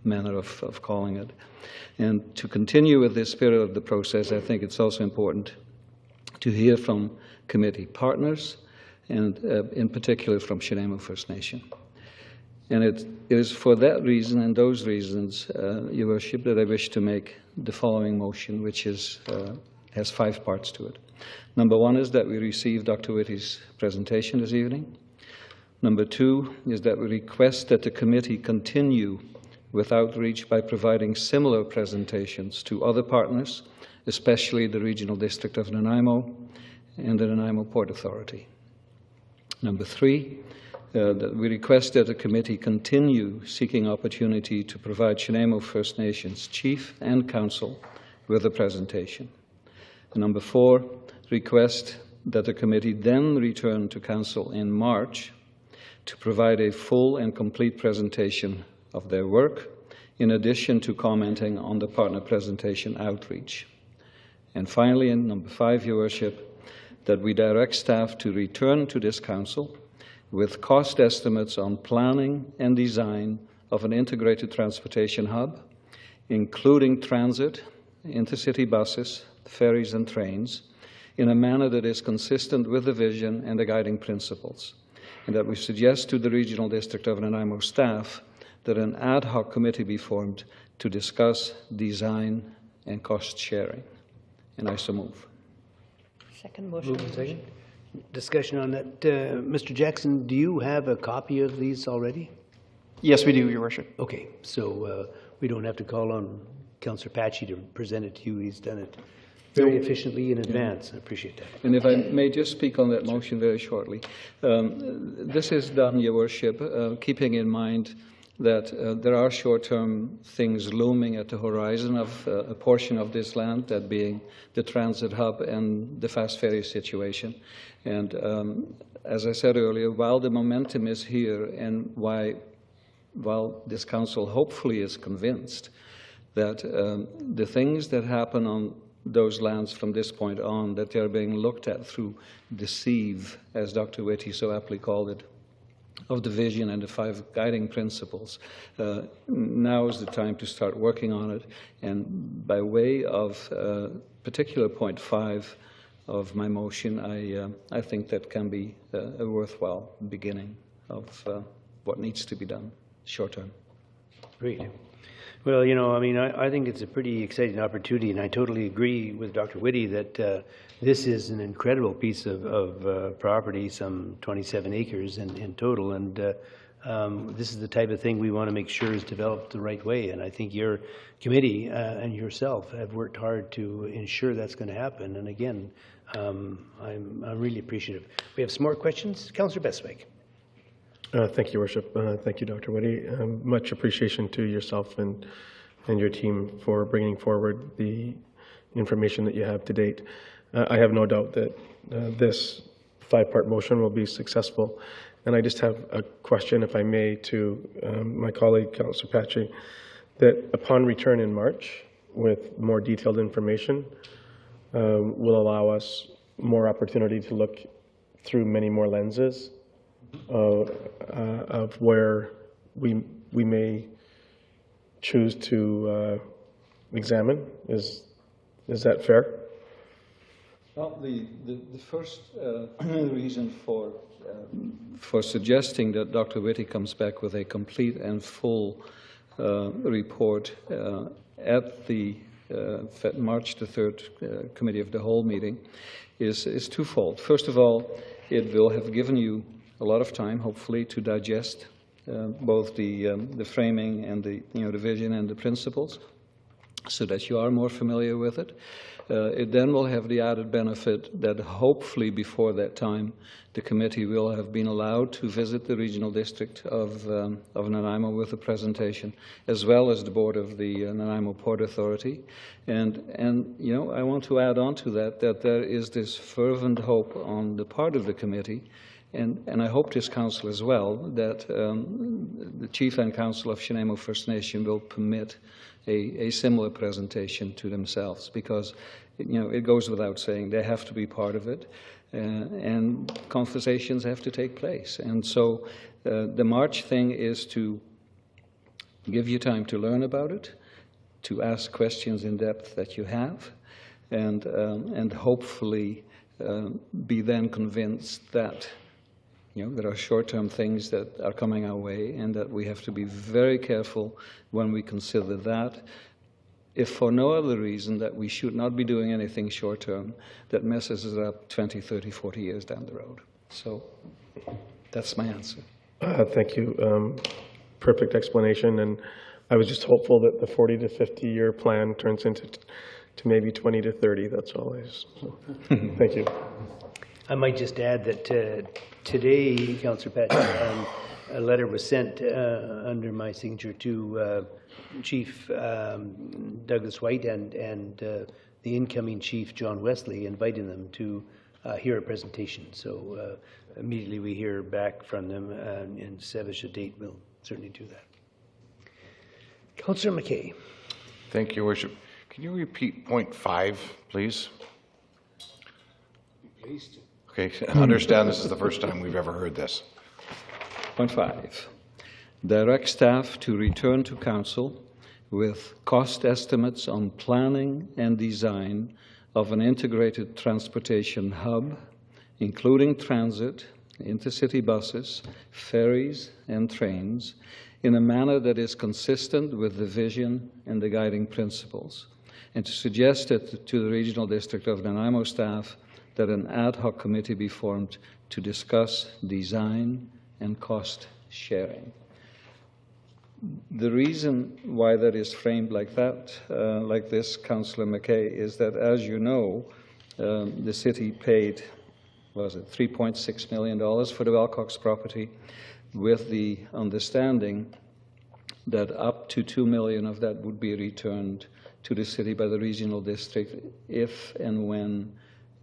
manner of calling it. And to continue with this spirit of the process, I think it's also important to hear from committee partners, and in particular from Chenemo First Nation. And it is for that reason and those reasons, Your Worship, that I wish to make the following motion, which has 5 parts to it. Number 1 is that we receive Dr. Whitty's presentation this evening. Number 2 is that we request that the committee continue with outreach by providing similar presentations to other partners, especially the Regional District of Nanaimo and the Nanaimo Port Authority. Number 3, that we request that the committee continue seeking opportunity to provide Chenemo First Nations Chief and Council with a presentation. And number 4, request that the committee then return to Council in March to provide a full and complete presentation of their work, in addition to commenting on the partner presentation outreach. And finally, in number 5, Your Worship, that we direct staff to return to this Council with cost estimates on planning and design of an integrated transportation hub, including transit, intercity buses, ferries and trains, in a manner that is consistent with the vision and the guiding principles, and that we suggest to the Regional District of Nanaimo staff that an ad hoc committee be formed to discuss design and cost sharing. and I so move. Second motion. Move and second. Discussion on that. Mr. Jackson, do you have a copy of these already? Yes, we do, Your Worship. Okay, so we don't have to call on Councillor Patchy to present it to you. He's done it very efficiently in advance. I appreciate that. And if I may just speak on that motion very shortly. This is done, Your Worship, keeping in mind that there are short-term things looming at the horizon of a portion of this land, that being the transit hub and the fast ferry situation. And as I said earlier, while the momentum is here and while this council hopefully is convinced that the things that happen on those lands from this point on, that they're being looked at through the sieve, as Dr. Whitty so aptly called it, of the vision and the 5 guiding principles. Now is the time to start working on it. And by way of particular point 5 of my motion, I think that can be a worthwhile beginning of what needs to be done short term. Great. Well, you know, I mean, I think it's a pretty exciting opportunity, and I totally agree with Dr. Whitty that this is an incredible piece of property, some 27 acres in total, and this is the type of thing we want to make sure is developed the right way. And I think your committee and yourself have worked hard to ensure that's going to happen. And again, I'm really appreciative. We have some more questions. Councillor Bestwick. Thank you, Your Worship. Thank you, Dr. Whitty. Much appreciation to yourself and your team for bringing forward the information that you have to date. I have no doubt that this 5-part motion will be successful. And I just have a question, if I may, to my colleague, Councillor Patchy, that upon return in March with more detailed information will allow us more opportunity to look through many more lenses of where we may choose to examine. Is that fair? Well, the first reason for suggesting that Dr. Whitty comes back with a complete and full report at the March the 3rd Committee of the Whole meeting is twofold. First of all, it will have given you a lot of time, hopefully, to digest both the framing and the vision and the principles, so that you are more familiar with it. It then will have the added benefit that hopefully before that time the committee will have been allowed to visit the regional district of Nanaimo with a presentation, as well as the board of the Nanaimo Port Authority. And I want to add on to that there is this fervent hope on the part of the committee, and I hope this council as well, that the Chief and Council of Chenemo First Nation will permit a similar presentation to themselves, because it goes without saying they have to be part of it, and conversations have to take place. And so the March thing is to give you time to learn about it, to ask questions in depth that you have, and hopefully be then convinced that there are short-term things that are coming our way, and that we have to be very careful when we consider that, if for no other reason that we should not be doing anything short-term that messes us up 20, 30, 40 years down the road. So that's my answer. Thank you. Perfect explanation. And I was just hopeful that the 40 to 50-year plan turns into maybe 20 to 30. That's all I just. Thank you. I might just add that today, Councillor Patchy, a letter was sent under my signature to Chief Douglas White and the incoming Chief John Wesley, inviting them to hear a presentation. So immediately we hear back from them and establish a date, we'll certainly do that. Councillor McKay. Thank you, Your Worship. Can you repeat point 5, please? Please. Okay, I understand this is the first time we've ever heard this. Point 5, direct staff to return to Council with cost estimates on planning and design of an integrated transportation hub, including transit, intercity buses, ferries, and trains, in a manner that is consistent with the vision and the guiding principles, and to suggest to the Regional District of Nanaimo staff that an ad hoc committee be formed to discuss design and cost sharing. The reason why that is framed like that, like this, Councillor McKay, is that, as you know, the city paid, what was it, $3.6 million for the Wilcox property, with the understanding that up to $2 million of that would be returned to the city by the regional district if and when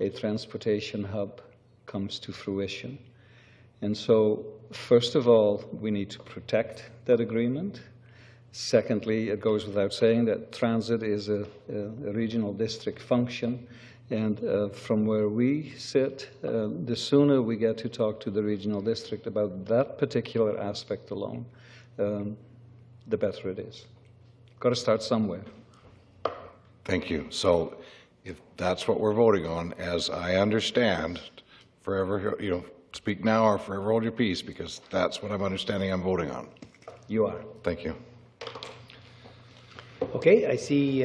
a transportation hub comes to fruition. And so, first of all, we need to protect that agreement. Secondly, it goes without saying that transit is a regional district function. And from where we sit, the sooner we get to talk to the regional district about that particular aspect alone, the better it is. Got to start somewhere. Thank you. So if that's what we're voting on, as I understand, forever, speak now or forever hold your peace, because that's what I'm understanding I'm voting on. You are. Thank you. Okay, I see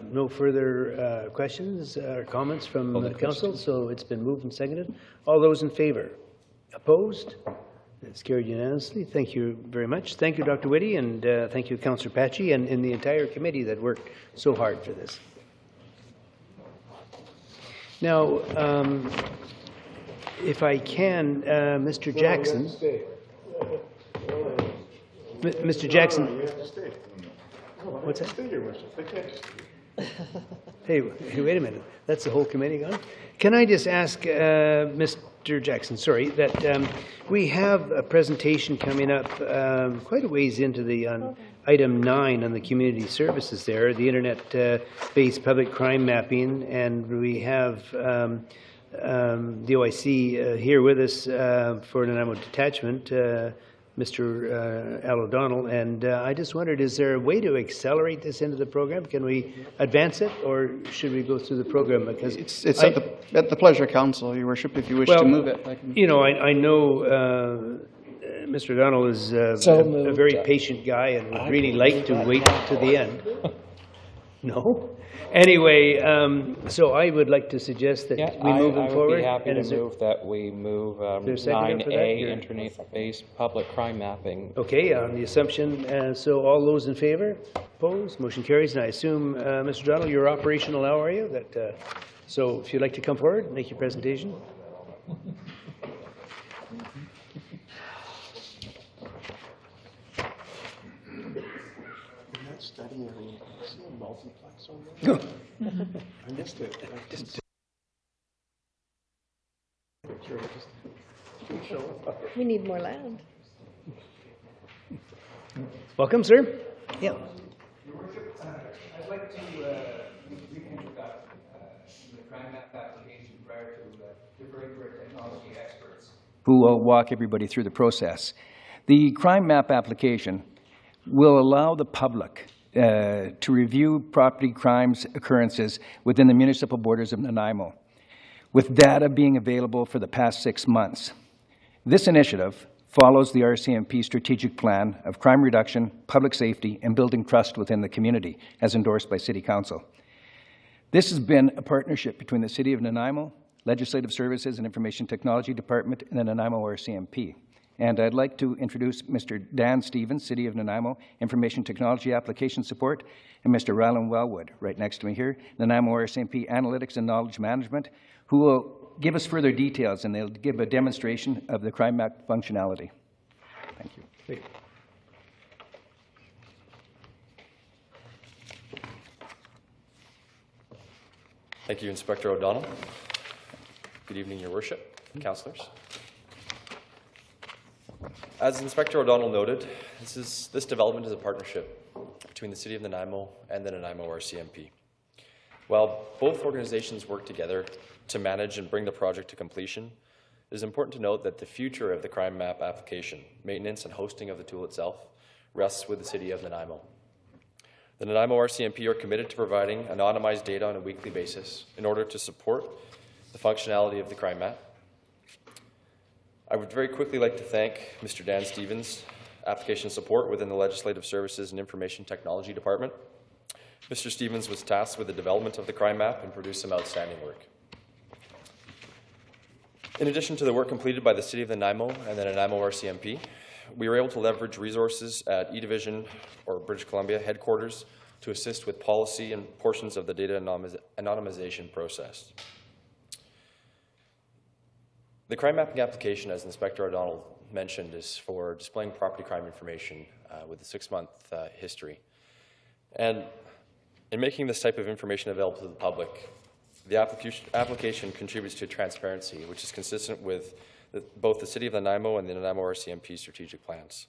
no further questions or comments from the council, so it's been moved and seconded. All those in favor? Opposed? It's carried unanimously. Thank you very much. Thank you, Dr. Whitty, and thank you, Councillor Patchy, and the entire committee that worked so hard for this. Now, if I can, Mr. Jackson. Mr. Jackson. What's that? Hey, wait a minute. That's the whole committee gone? Can I just ask Mr. Jackson, sorry, that we have a presentation coming up quite a ways into the item 9 on the community services there, the internet-based public crime mapping, and we have the OIC here with us for Nanaimo Detachment, Mr. Al O'Donnell, and I just wondered, is there a way to accelerate this into the program? Can we advance it, or should we go through the program? Because It's at the pleasure of council, Your Worship, if you wish to move it. I know Mr. O'Donnell is a very patient guy and would really like to wait to the end. No? Anyway, so I would like to suggest that we move it forward. I would be happy to move that we move 9A, internet-based public crime mapping. Okay, on the assumption, so all those in favor? Opposed? Motion carries. And I assume, Mr. O'Donnell, you're operational now, are you? So if you'd like to come forward and make your presentation. Studying everything. See a multiplex on there? I missed it. We need more land. Welcome, sir. Yeah. Your Worship, I'd like to reintroduce the crime map application prior to deferring to our technology experts, who will walk everybody through the process. The crime map application will allow the public to review property crimes occurrences within the municipal borders of Nanaimo, with data being available for the past 6 months. This initiative follows the RCMP strategic plan of crime reduction, public safety, and building trust within the community, as endorsed by City Council. This has been a partnership between the City of Nanaimo, Legislative Services and Information Technology Department, and the Nanaimo RCMP. And I'd like to introduce Mr. Dan Stevens, City of Nanaimo, Information Technology Application Support, and Mr. Rylan Wellwood, right next to me here, Nanaimo RCMP Analytics and Knowledge Management, who will give us further details, and they'll give a demonstration of the crime map functionality. Thank you. Great. Thank you, Inspector O'Donnell. Good evening, Your Worship, councillors. As Inspector O'Donnell noted, this development is a partnership between the City of Nanaimo and the Nanaimo RCMP. While both organizations work together to manage and bring the project to completion, it is important to note that the future of the crime map application, maintenance and hosting of the tool itself, rests with the City of Nanaimo. The Nanaimo RCMP are committed to providing anonymized data on a weekly basis in order to support the functionality of the crime map. I would very quickly like to thank Mr. Dan Stevens, Application Support within the Legislative Services and Information Technology Department, Mr. Stevens was tasked with the development of the crime map and produced some outstanding work. In addition to the work completed by the City of Nanaimo and the Nanaimo RCMP, we were able to leverage resources at E-Division, or British Columbia, headquarters to assist with policy and portions of the data anonymization process. The crime mapping application, as Inspector O'Donnell mentioned, is for displaying property crime information with a 6-month history. And in making this type of information available to the public, the application contributes to transparency, which is consistent with both the City of Nanaimo and the Nanaimo RCMP strategic plans.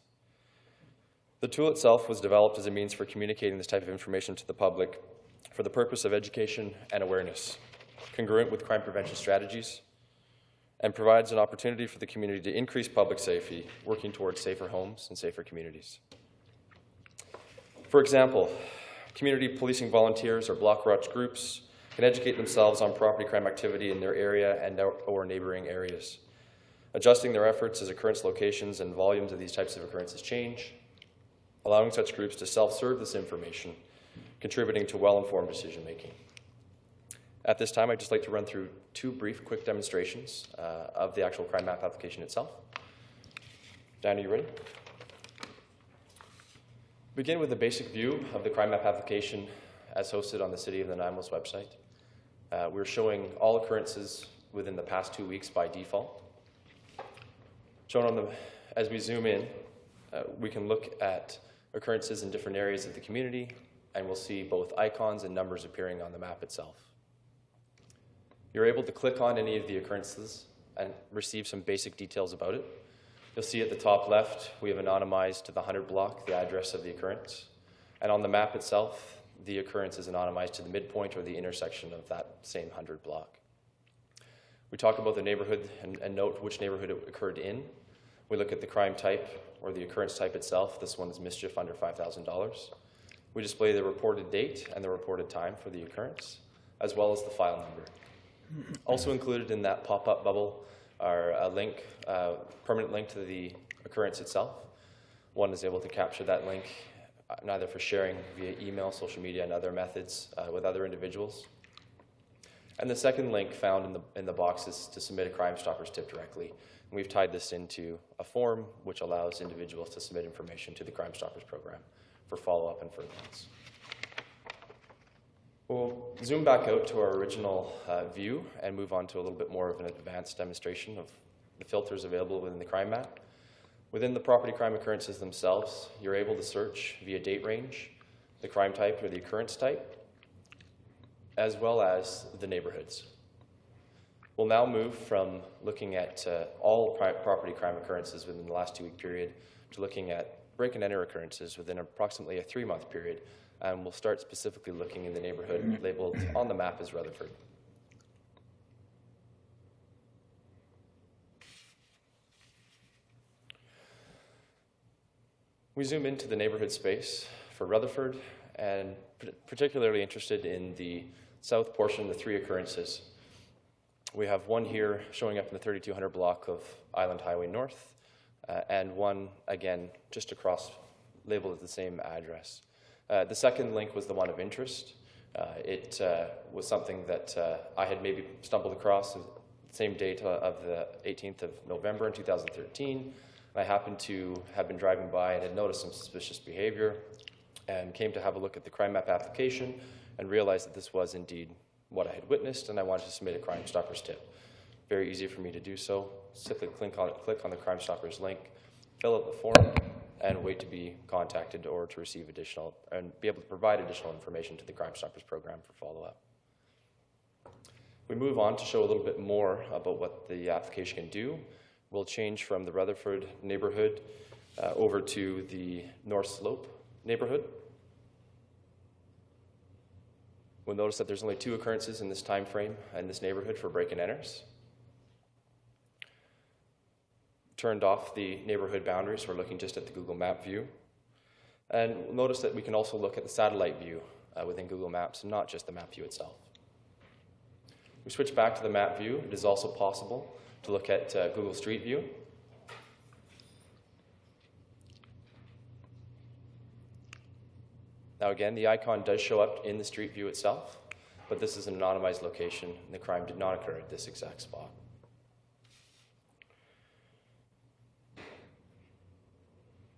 The tool itself was developed as a means for communicating this type of information to the public for the purpose of education and awareness, congruent with crime prevention strategies, and provides an opportunity for the community to increase public safety, working towards safer homes and safer communities. For example, community policing volunteers or block watch groups can educate themselves on property crime activity in their area and or neighboring areas, adjusting their efforts as occurrence locations and volumes of these types of occurrences change, allowing such groups to self-serve this information, contributing to well-informed decision-making. At this time, I'd just like to run through 2 brief, quick demonstrations of the actual crime map application itself. Dan, are you ready? Begin with a basic view of the crime map application as hosted on the City of Nanaimo's website. We're showing all occurrences within the past 2 weeks by default. Shown on as we zoom in, we can look at occurrences in different areas of the community, and we'll see both icons and numbers appearing on the map itself. You're able to click on any of the occurrences and receive some basic details about it. You'll see at the top left, we have anonymized to the 100 block the address of the occurrence. And on the map itself, the occurrence is anonymized to the midpoint or the intersection of that same 100 block. We talk about the neighborhood and note which neighborhood it occurred in. We look at the crime type or the occurrence type itself. This one is mischief under $5,000. We display the reported date and the reported time for the occurrence, as well as the file number. Also included in that pop-up bubble are a link, permanent link to the occurrence itself. One is able to capture that link neither for sharing via email, social media, and other methods with other individuals. And the second link found in the box is to submit a Crime Stoppers tip directly. And we've tied this into a form which allows individuals to submit information to the Crime Stoppers program for follow-up and furtherance. We'll zoom back out to our original view and move on to a little bit more of an advanced demonstration of the filters available within the crime map. Within the property crime occurrences themselves, you're able to search via date range, the crime type or the occurrence type, as well as the neighborhoods. We'll now move from looking at all property crime occurrences within the last 2-week period to looking at break and enter occurrences within approximately a 3-month period. And we'll start specifically looking in the neighborhood labeled on the map as Rutherford. We zoom into the neighborhood space for Rutherford and particularly interested in the south portion, the 3 occurrences. We have one here showing up in the 3200 block of Island Highway North and one, again, just across, labeled at the same address. The second link was the one of interest. It was something that I had maybe stumbled across the same date of the 18th of November in 2013. I happened to have been driving by and had noticed some suspicious behavior and came to have a look at the crime map application and realized that this was indeed what I had witnessed, and I wanted to submit a Crime Stoppers tip. Very easy for me to do so. Simply click on the Crime Stoppers link, fill out the form, and wait to be contacted or to receive additional, and be able to provide additional information to the Crime Stoppers program for follow-up. We move on to show a little bit more about what the application can do. We'll change from the Rutherford neighborhood over to the North Slope neighborhood. We'll notice that there's only 2 occurrences in this time frame in this neighborhood for break and enters. Turned off the neighborhood boundaries. We're looking just at the Google Map view. And notice that we can also look at the satellite view within Google Maps, and not just the map view itself. We switch back to the map view. It is also possible to look at Google Street View. Now again, the icon does show up in the street view itself, but this is an anonymized location, and the crime did not occur at this exact spot.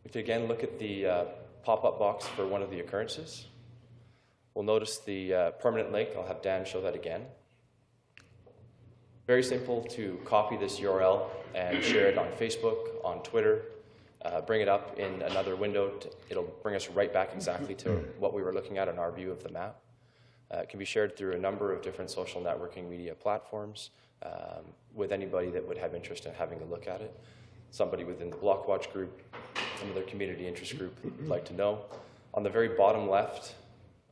If you again look at the pop-up box for one of the occurrences, we'll notice the permanent link. I'll have Dan show that again. Very simple to copy this URL and share it on Facebook, on Twitter, bring it up in another window. It'll bring us right back exactly to what we were looking at in our view of the map. It can be shared through a number of different social networking media platforms with anybody that would have interest in having a look at it. Somebody within the Blockwatch group, some other community interest group would like to know. On the very bottom left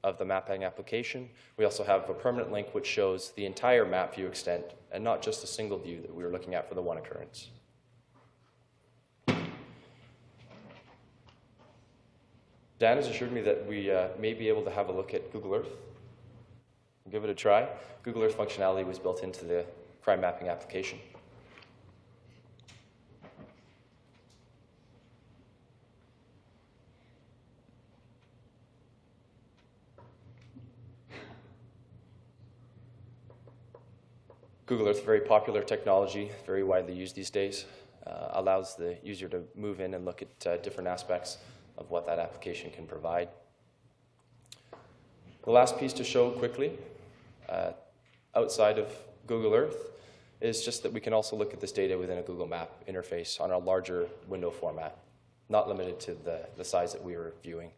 of the mapping application, we also have a permanent link which shows the entire map view extent and not just a single view that we were looking at for the one occurrence. Dan has assured me that we may be able to have a look at Google Earth. We'll give it a try. Google Earth functionality was built into the crime mapping application. Google Earth, very popular technology, very widely used these days, allows the user to move in and look at different aspects of what that application can provide. The last piece to show quickly, outside of Google Earth, is just that we can also look at this data within a Google Map interface on a larger window format, not limited to the size that we were viewing,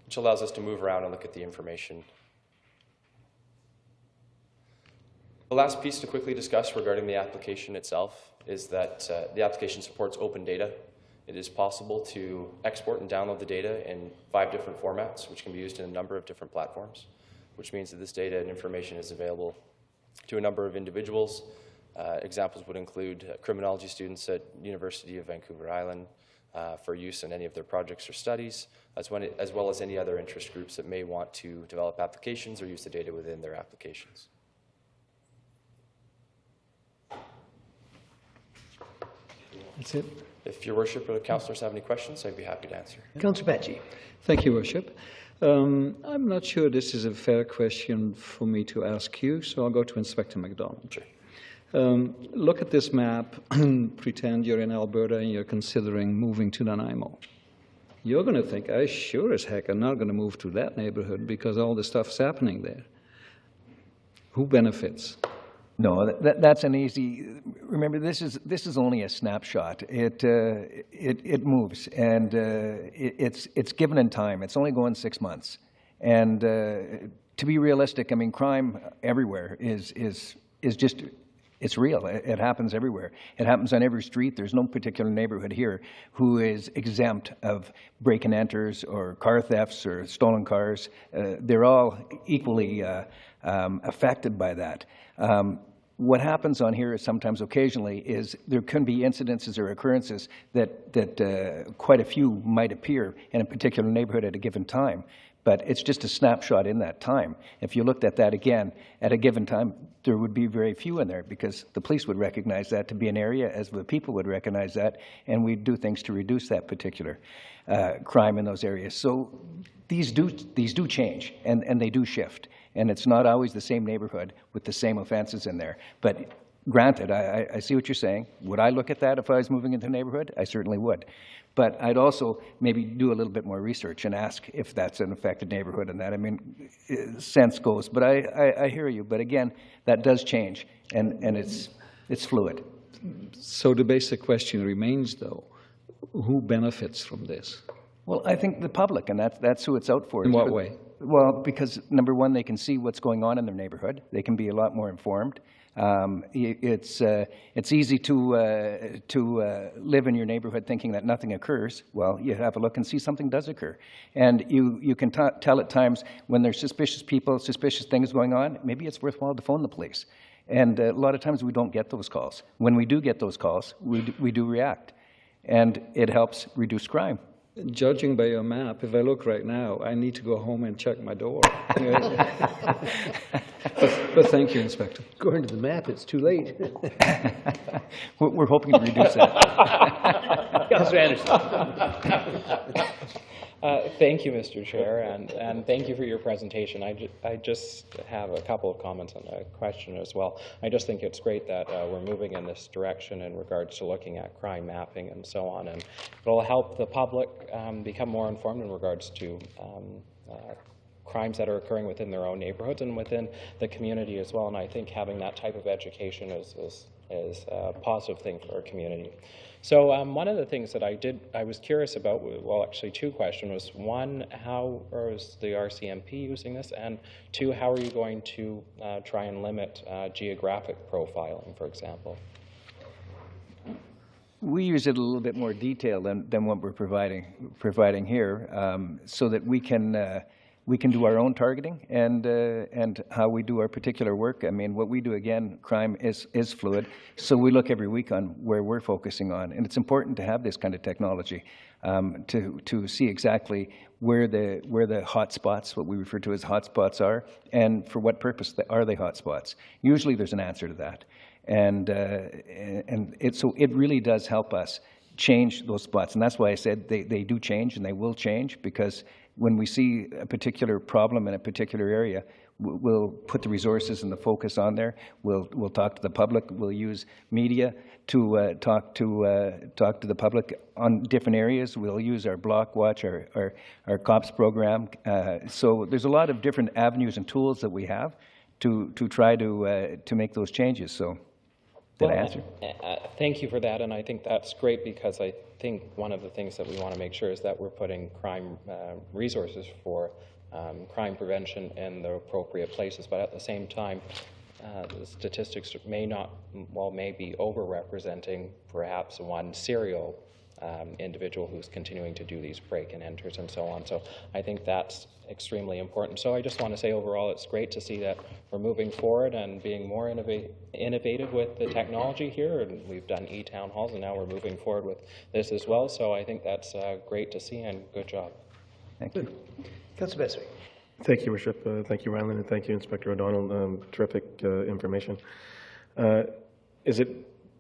which allows us to move around and look at the information. The last piece to quickly discuss regarding the application itself is that the application supports open data. It is possible to export and download the data in 5 different formats, which can be used in a number of different platforms, which means that this data and information is available to a number of individuals. Examples would include criminology students at University of Vancouver Island for use in any of their projects or studies, as well as any other interest groups that may want to develop applications or use the data within their applications. That's it. If Your Worship or the councillors have any questions, I'd be happy to answer. Councillor Batchy. Thank you, Worship. I'm not sure this is a fair question for me to ask you, so I'll go to Inspector McDonald. Sure. Look at this map and pretend you're in Alberta and you're considering moving to Nanaimo. You're going to think, I sure as heck am not going to move to that neighborhood because all the stuff's happening there. Who benefits? No, that's an easy. Remember, this is only a snapshot. It moves, and it's given in time. It's only going 6 months, and to be realistic, I mean, crime everywhere is just. It's real. It happens everywhere. It happens on every street. There's no particular neighborhood here who is exempt of break-and-enters or car thefts or stolen cars. They're all equally affected by that. What happens on here is sometimes occasionally is there can be incidences or occurrences that quite a few might appear in a particular neighborhood at a given time. But it's just a snapshot in that time. If you looked at that again, at a given time, there would be very few in there because the police would recognize that to be an area, as the people would recognize that, and we'd do things to reduce that particular crime in those areas. So these do change, and they do shift. And it's not always the same neighborhood with the same offenses in there. But granted, I see what you're saying. Would I look at that if I was moving into a neighborhood? I certainly would. But I'd also maybe do a little bit more research and ask if that's an affected neighborhood and that. I mean, sense goes. But I hear you. But again, that does change, and it's fluid. So the basic question remains, though, who benefits from this? Well, I think the public, and that's who it's out for. In what way? Well, because number one, they can see what's going on in their neighborhood. They can be a lot more informed. It's easy to live in your neighborhood thinking that nothing occurs. Well, you have a look and see something does occur. And you can tell at times when there's suspicious people, suspicious things going on, maybe it's worthwhile to phone the police. And a lot of times we don't get those calls. When we do get those calls, we do react. And it helps reduce crime. Judging by your map, if I look right now, I need to go home and check my door. But thank you, Inspector. According to the map, it's too late. We're hoping to reduce that. Councillor Anderson. Thank you, Mr. Chair, and thank you for your presentation. I just have a couple of comments and a question as well. I just think it's great that we're moving in this direction in regards to looking at crime mapping and so on, and it'll help the public become more informed in regards to crimes that are occurring within their own neighborhoods and within the community as well. And I think having that type of education is a positive thing for our community. So one of the things that I was curious about, well, actually two questions, was one, how is the RCMP using this? And two, how are you going to try and limit geographic profiling, for example? We use it a little bit more detail than what we're providing here, so that we can do our own targeting and how we do our particular work. I mean, what we do, again, crime is fluid, so we look every week on where we're focusing on, and it's important to have this kind of technology to see exactly where the hot spots, what we refer to as hot spots, are, and for what purpose are they hot spots. Usually, there's an answer to that, and so it really does help us change those spots, and that's why I said they do change and they will change, because when we see a particular problem in a particular area, we'll put the resources and the focus on there. We'll talk to the public. We'll use media to talk to the public on different areas. We'll use our Block Watch, our COPS program. So there's a lot of different avenues and tools that we have to try to make those changes. So. Did I answer? Thank you for that, and I think that's great, because I think one of the things that we want to make sure is that we're putting crime resources for crime prevention in the appropriate places, but at the same time, the statistics may be over-representing perhaps one serial individual who's continuing to do these break-and-enters and so on. So I think that's extremely important. So I just want to say overall it's great to see that we're moving forward and being more innovative with the technology here, and we've done e-town halls and now we're moving forward with this as well. So I think that's great to see, and good job. Thank you. Councillor Bestwick. Thank you, Worship. Thank you, Ryland, and thank you, Inspector O'Donnell. Terrific information. Is it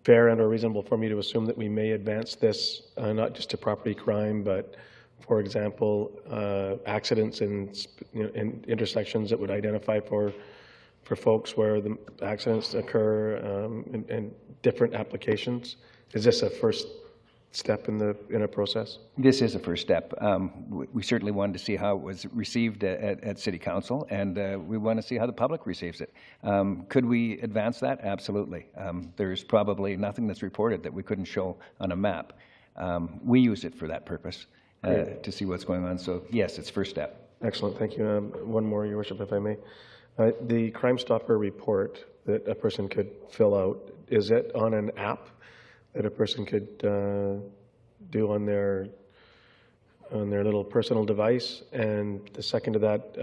fair and or reasonable for me to assume that we may advance this not just to property crime, but, for example, accidents in intersections that would identify for folks where the accidents occur, and different applications? Is this a first step in a process? This is a first step. We certainly wanted to see how it was received at City Council, and we want to see how the public receives it. Could we advance that? Absolutely. There's probably nothing that's reported that we couldn't show on a map. We use it for that purpose, to see what's going on. So yes, it's first step. Excellent. Thank you. One more, Your Worship, if I may. The Crime Stopper report that a person could fill out, is it on an app that a person could do on their little personal device? And the second to that,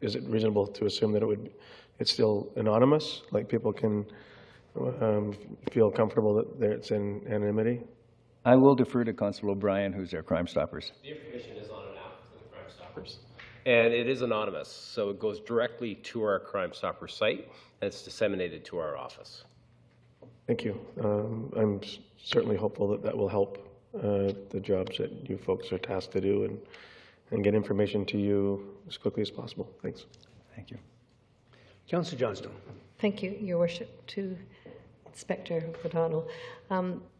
is it reasonable to assume that it's still anonymous, like people can feel comfortable that it's in anonymity? I will defer to Constable O'Brien, who's our Crime Stoppers. The information is on an app for the Crime Stoppers, and it is anonymous, so it goes directly to our Crime Stopper site, and it's disseminated to our office. Thank you. I'm certainly hopeful that will help the jobs that you folks are tasked to do, and get information to you as quickly as possible. Thanks. Thank you. Councillor Johnstone. Thank you, Your Worship, to Inspector O'Donnell.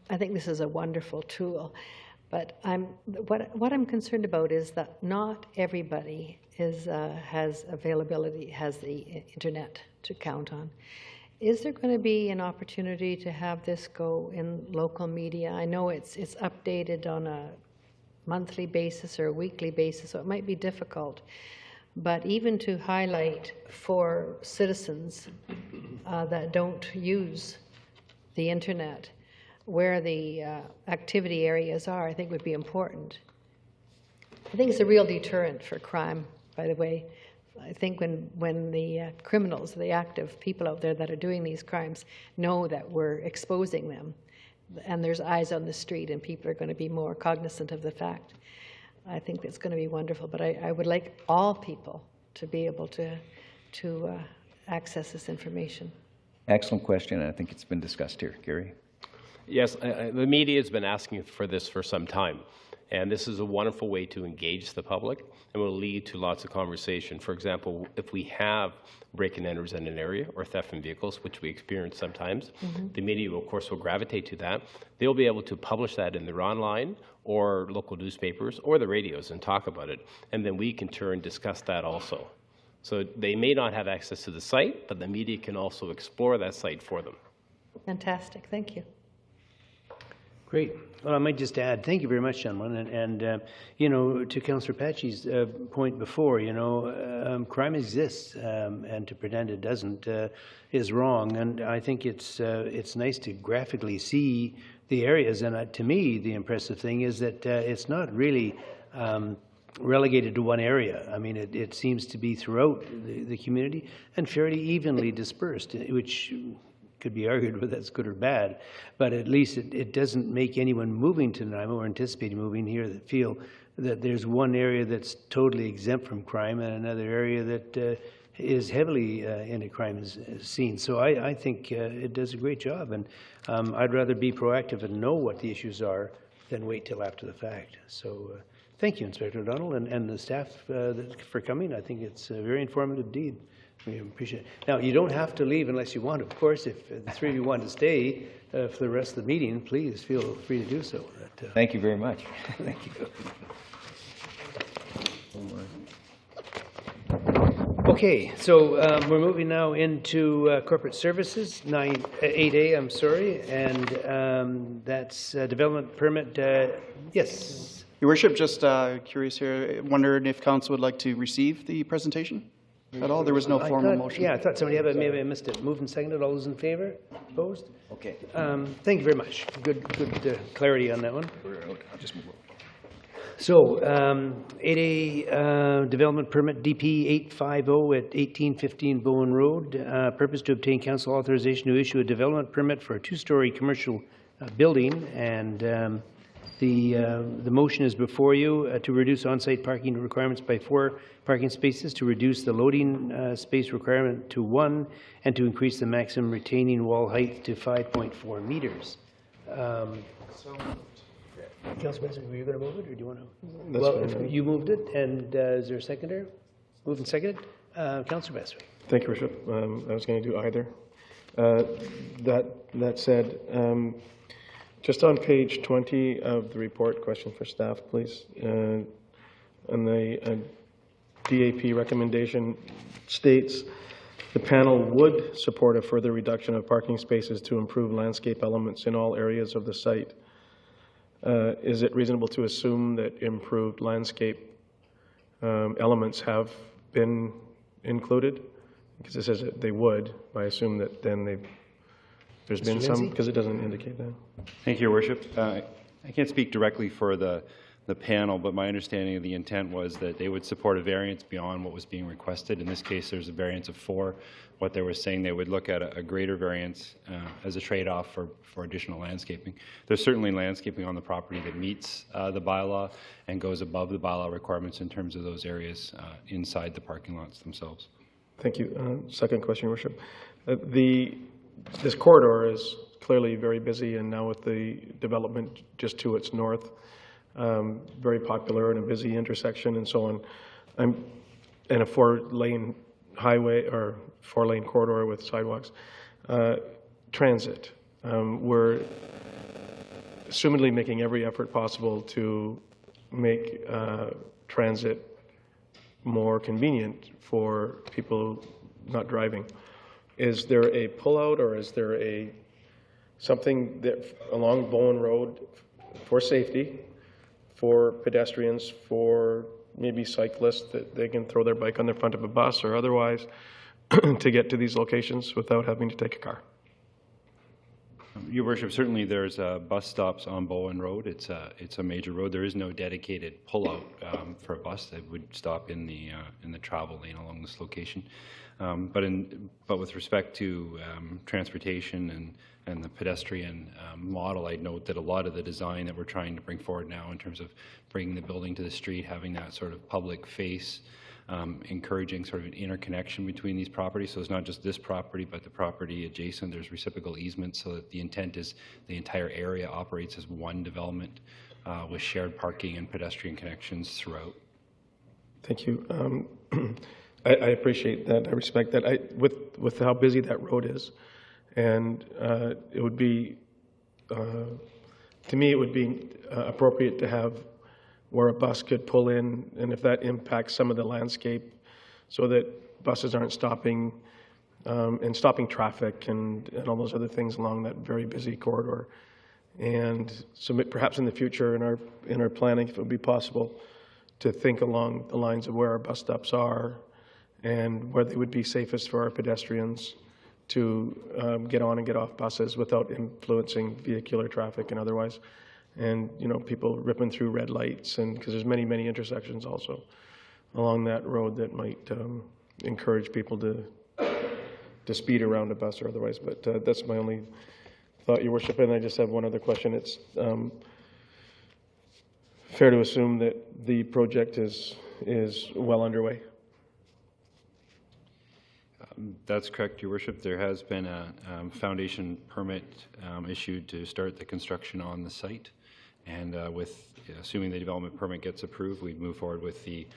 I think this is a wonderful tool, but what I'm concerned about is that not everybody has availability, has the internet to count on. Is there going to be an opportunity to have this go in local media? I know it's updated on a monthly basis or a weekly basis, so it might be difficult. But even to highlight for citizens that don't use the internet where the activity areas are, I think would be important. I think it's a real deterrent for crime, by the way. I think when the criminals, the active people out there that are doing these crimes know that we're exposing them, and there's eyes on the street and people are going to be more cognizant of the fact, I think that's going to be wonderful. But I would like all people to be able to access this information. Excellent question, and I think it's been discussed here. Gary? Yes, the media has been asking for this for some time. And this is a wonderful way to engage the public and will lead to lots of conversation. For example, if we have break-and-enters in an area or theft in vehicles, which we experience sometimes, the media, of course, will gravitate to that. They'll be able to publish that in their online or local newspapers or the radios and talk about it. And then we can turn discuss that also. So they may not have access to the site, but the media can also explore that site for them. Fantastic, thank you. Great. Well, I might just add, thank you very much, gentlemen. And you know, to Councillor Patchy's point before, you know, crime exists, and to pretend it doesn't is wrong. And I think it's nice to graphically see the areas. And to me, the impressive thing is that it's not really relegated to one area. I mean, it seems to be throughout the community and fairly evenly dispersed, which could be argued whether that's good or bad, but at least it doesn't make anyone moving to Nanaimo or anticipating moving here that feel that there's one area that's totally exempt from crime and another area that is heavily in a crime scene. So I think it does a great job, and I'd rather be proactive and know what the issues are than wait till after the fact. So thank you, Inspector O'Donnell, and the staff for coming. I think it's a very informative indeed. We appreciate it. Now, you don't have to leave unless you want to. Of course, if the three of you want to stay for the rest of the meeting, please feel free to do so. Thank you very much. Thank you. Okay, so we're moving now into corporate services, 8A, I'm sorry, and that's development permit. Yes. Your Worship, just curious here, wondering if Council would like to receive the presentation at all? There was no formal motion. Yeah, I thought somebody had, but maybe I missed it. Moved and seconded. All those in favor? Opposed? Okay. Thank you very much. Good clarity on that one. I'll just move over. So, 8A development permit DP 850 at 1815 Bowen Road. Purpose to obtain council authorization to issue a development permit for a two-story commercial building, and the motion is before you to reduce on-site parking requirements by 4 parking spaces, to reduce the loading space requirement to 1, and to increase the maximum retaining wall height to 5.4 meters. Councilor Benson, were you going to move it, or do you want to? Well, if you moved it, and is there a seconder? Moved and seconded. Councilor Besser. Thank you, Worship. I was going to do either. That said, just on page 20 of the report, question for staff, please. And the DAP recommendation states the panel would support a further reduction of parking spaces to improve landscape elements in all areas of the site. Is it reasonable to assume that improved landscape elements have been included? Because it says that they would. I assume that then there's been some, because it doesn't indicate that. Thank you, Your Worship. I can't speak directly for the panel, but my understanding of the intent was that they would support a variance beyond what was being requested. In this case, there's a variance of 4. What they were saying, they would look at a greater variance as a trade-off for additional landscaping. There's certainly landscaping on the property that meets the bylaw and goes above the bylaw requirements in terms of those areas inside the parking lots themselves. Thank you. Second question, Your Worship. This corridor is clearly very busy, and now with the development just to its north, very popular and a busy intersection and so on. And a 4-lane highway or 4-lane corridor with sidewalks. Transit. We're assumedly making every effort possible to make transit more convenient for people not driving. Is there a pullout, or is there something that along Bowen Road for safety, for pedestrians, for maybe cyclists, that they can throw their bike on the front of a bus or otherwise to get to these locations without having to take a car? Your Worship, certainly there's bus stops on Bowen Road. It's a major road. There is no dedicated pullout for a bus that would stop in the travel lane along this location. But with respect to transportation and the pedestrian model, I'd note that a lot of the design that we're trying to bring forward now in terms of bringing the building to the street, having that sort of public face, encouraging sort of an interconnection between these properties. So it's not just this property, but the property adjacent. There's reciprocal easements, so that the intent is the entire area operates as one development with shared parking and pedestrian connections throughout. Thank you. I appreciate that. I respect that. With how busy that road is, and it would be, to me, it would be appropriate to have where a bus could pull in, and if that impacts some of the landscape, so that buses aren't stopping and stopping traffic and all those other things along that very busy corridor. And so perhaps in the future, in our planning, if it would be possible, to think along the lines of where our bus stops are and where they would be safest for our pedestrians to get on and get off buses without influencing vehicular traffic and otherwise. And, you know, people ripping through red lights, and because there's many, many intersections also along that road that might encourage people to speed around a bus or otherwise. But that's my only thought, Your Worship. And I just have one other question. It's fair to assume that the project is well underway? That's correct, Your Worship. There has been a foundation permit issued to start the construction on the site. And assuming the development permit gets approved, we'd move forward with the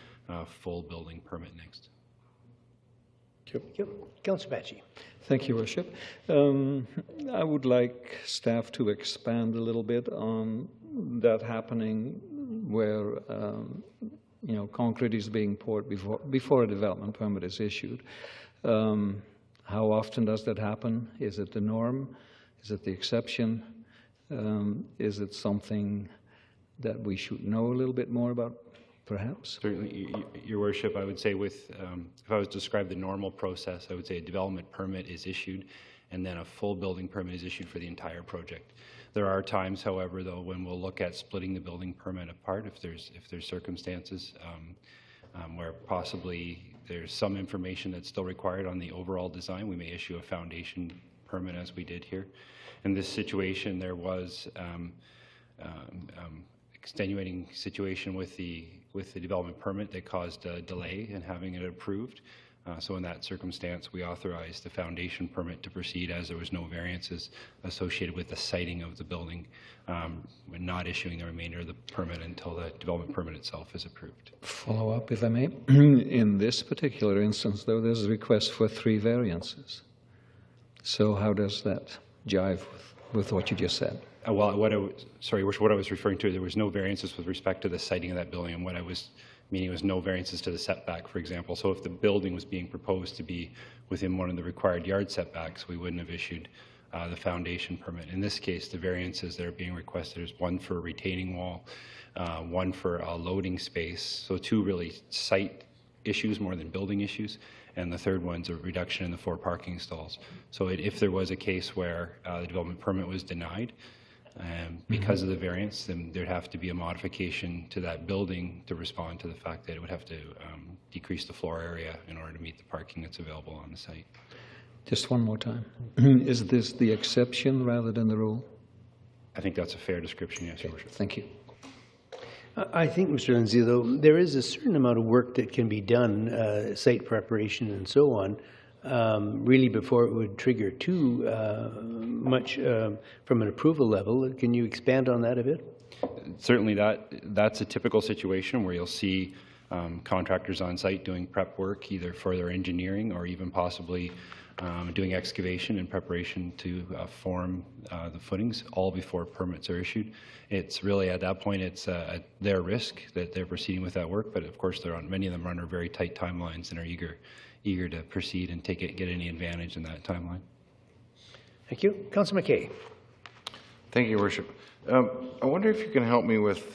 full building permit next. Thank you. Councillor Batchy. Thank you, Worship. I would like staff to expand a little bit on that happening where concrete is being poured before a development permit is issued. How often does that happen? Is it the norm? Is it the exception? Is it something that we should know a little bit more about, perhaps? Certainly, Your Worship, I would say if I was to describe the normal process, I would say a development permit is issued and then a full building permit is issued for the entire project. There are times, however, though, when we'll look at splitting the building permit apart if there's circumstances where possibly there's some information that's still required on the overall design. We may issue a foundation permit as we did here. In this situation, there was extenuating situation with the development permit that caused a delay in having it approved. So in that circumstance, we authorized the foundation permit to proceed as there was no variances associated with the siting of the building, and not issuing the remainder of the permit until the development permit itself is approved. Follow up, if I may. In this particular instance, though, there's a request for 3 variances. So how does that jive with what you just said? Well, what I was referring to, there was no variances with respect to the siting of that building, and what I was meaning was no variances to the setback, for example. So if the building was being proposed to be within one of the required yard setbacks, we wouldn't have issued the foundation permit. In this case, the variances that are being requested is one for a retaining wall, one for a loading space, so 2 really site issues more than building issues, and the third one's a reduction in the 4 parking stalls. So if there was a case where the development permit was denied, because of the variance, then there'd have to be a modification to that building to respond to the fact that it would have to decrease the floor area in order to meet the parking that's available on the site. Just one more time. Is this the exception rather than the rule? I think that's a fair description, yes, Your Worship. Thank you. I think, Mr. Lindsay, though, there is a certain amount of work that can be done, site preparation and so on, really before it would trigger too much from an approval level. Can you expand on that a bit? Certainly that's a typical situation where you'll see contractors on site doing prep work either for their engineering or even possibly doing excavation in preparation to form the footings, all before permits are issued. It's really at that point it's at their risk that they're proceeding with that work, but of course many of them are under very tight timelines and are eager to proceed and get any advantage in that timeline. Thank you. Councillor McKay. Thank you, Your Worship. I wonder if you can help me with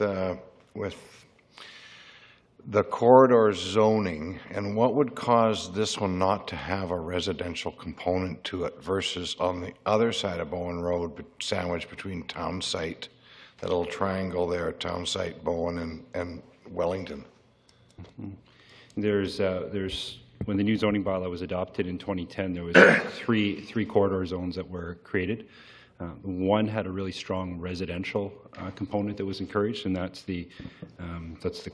the corridor zoning and what would cause this one not to have a residential component to it versus on the other side of Bowen Road, sandwiched between Town Site, that little triangle there, Town Site, Bowen, and Wellington. There's when the new zoning bylaw was adopted in 2010, there was three corridor zones that were created. One had a really strong residential component that was encouraged, and that's the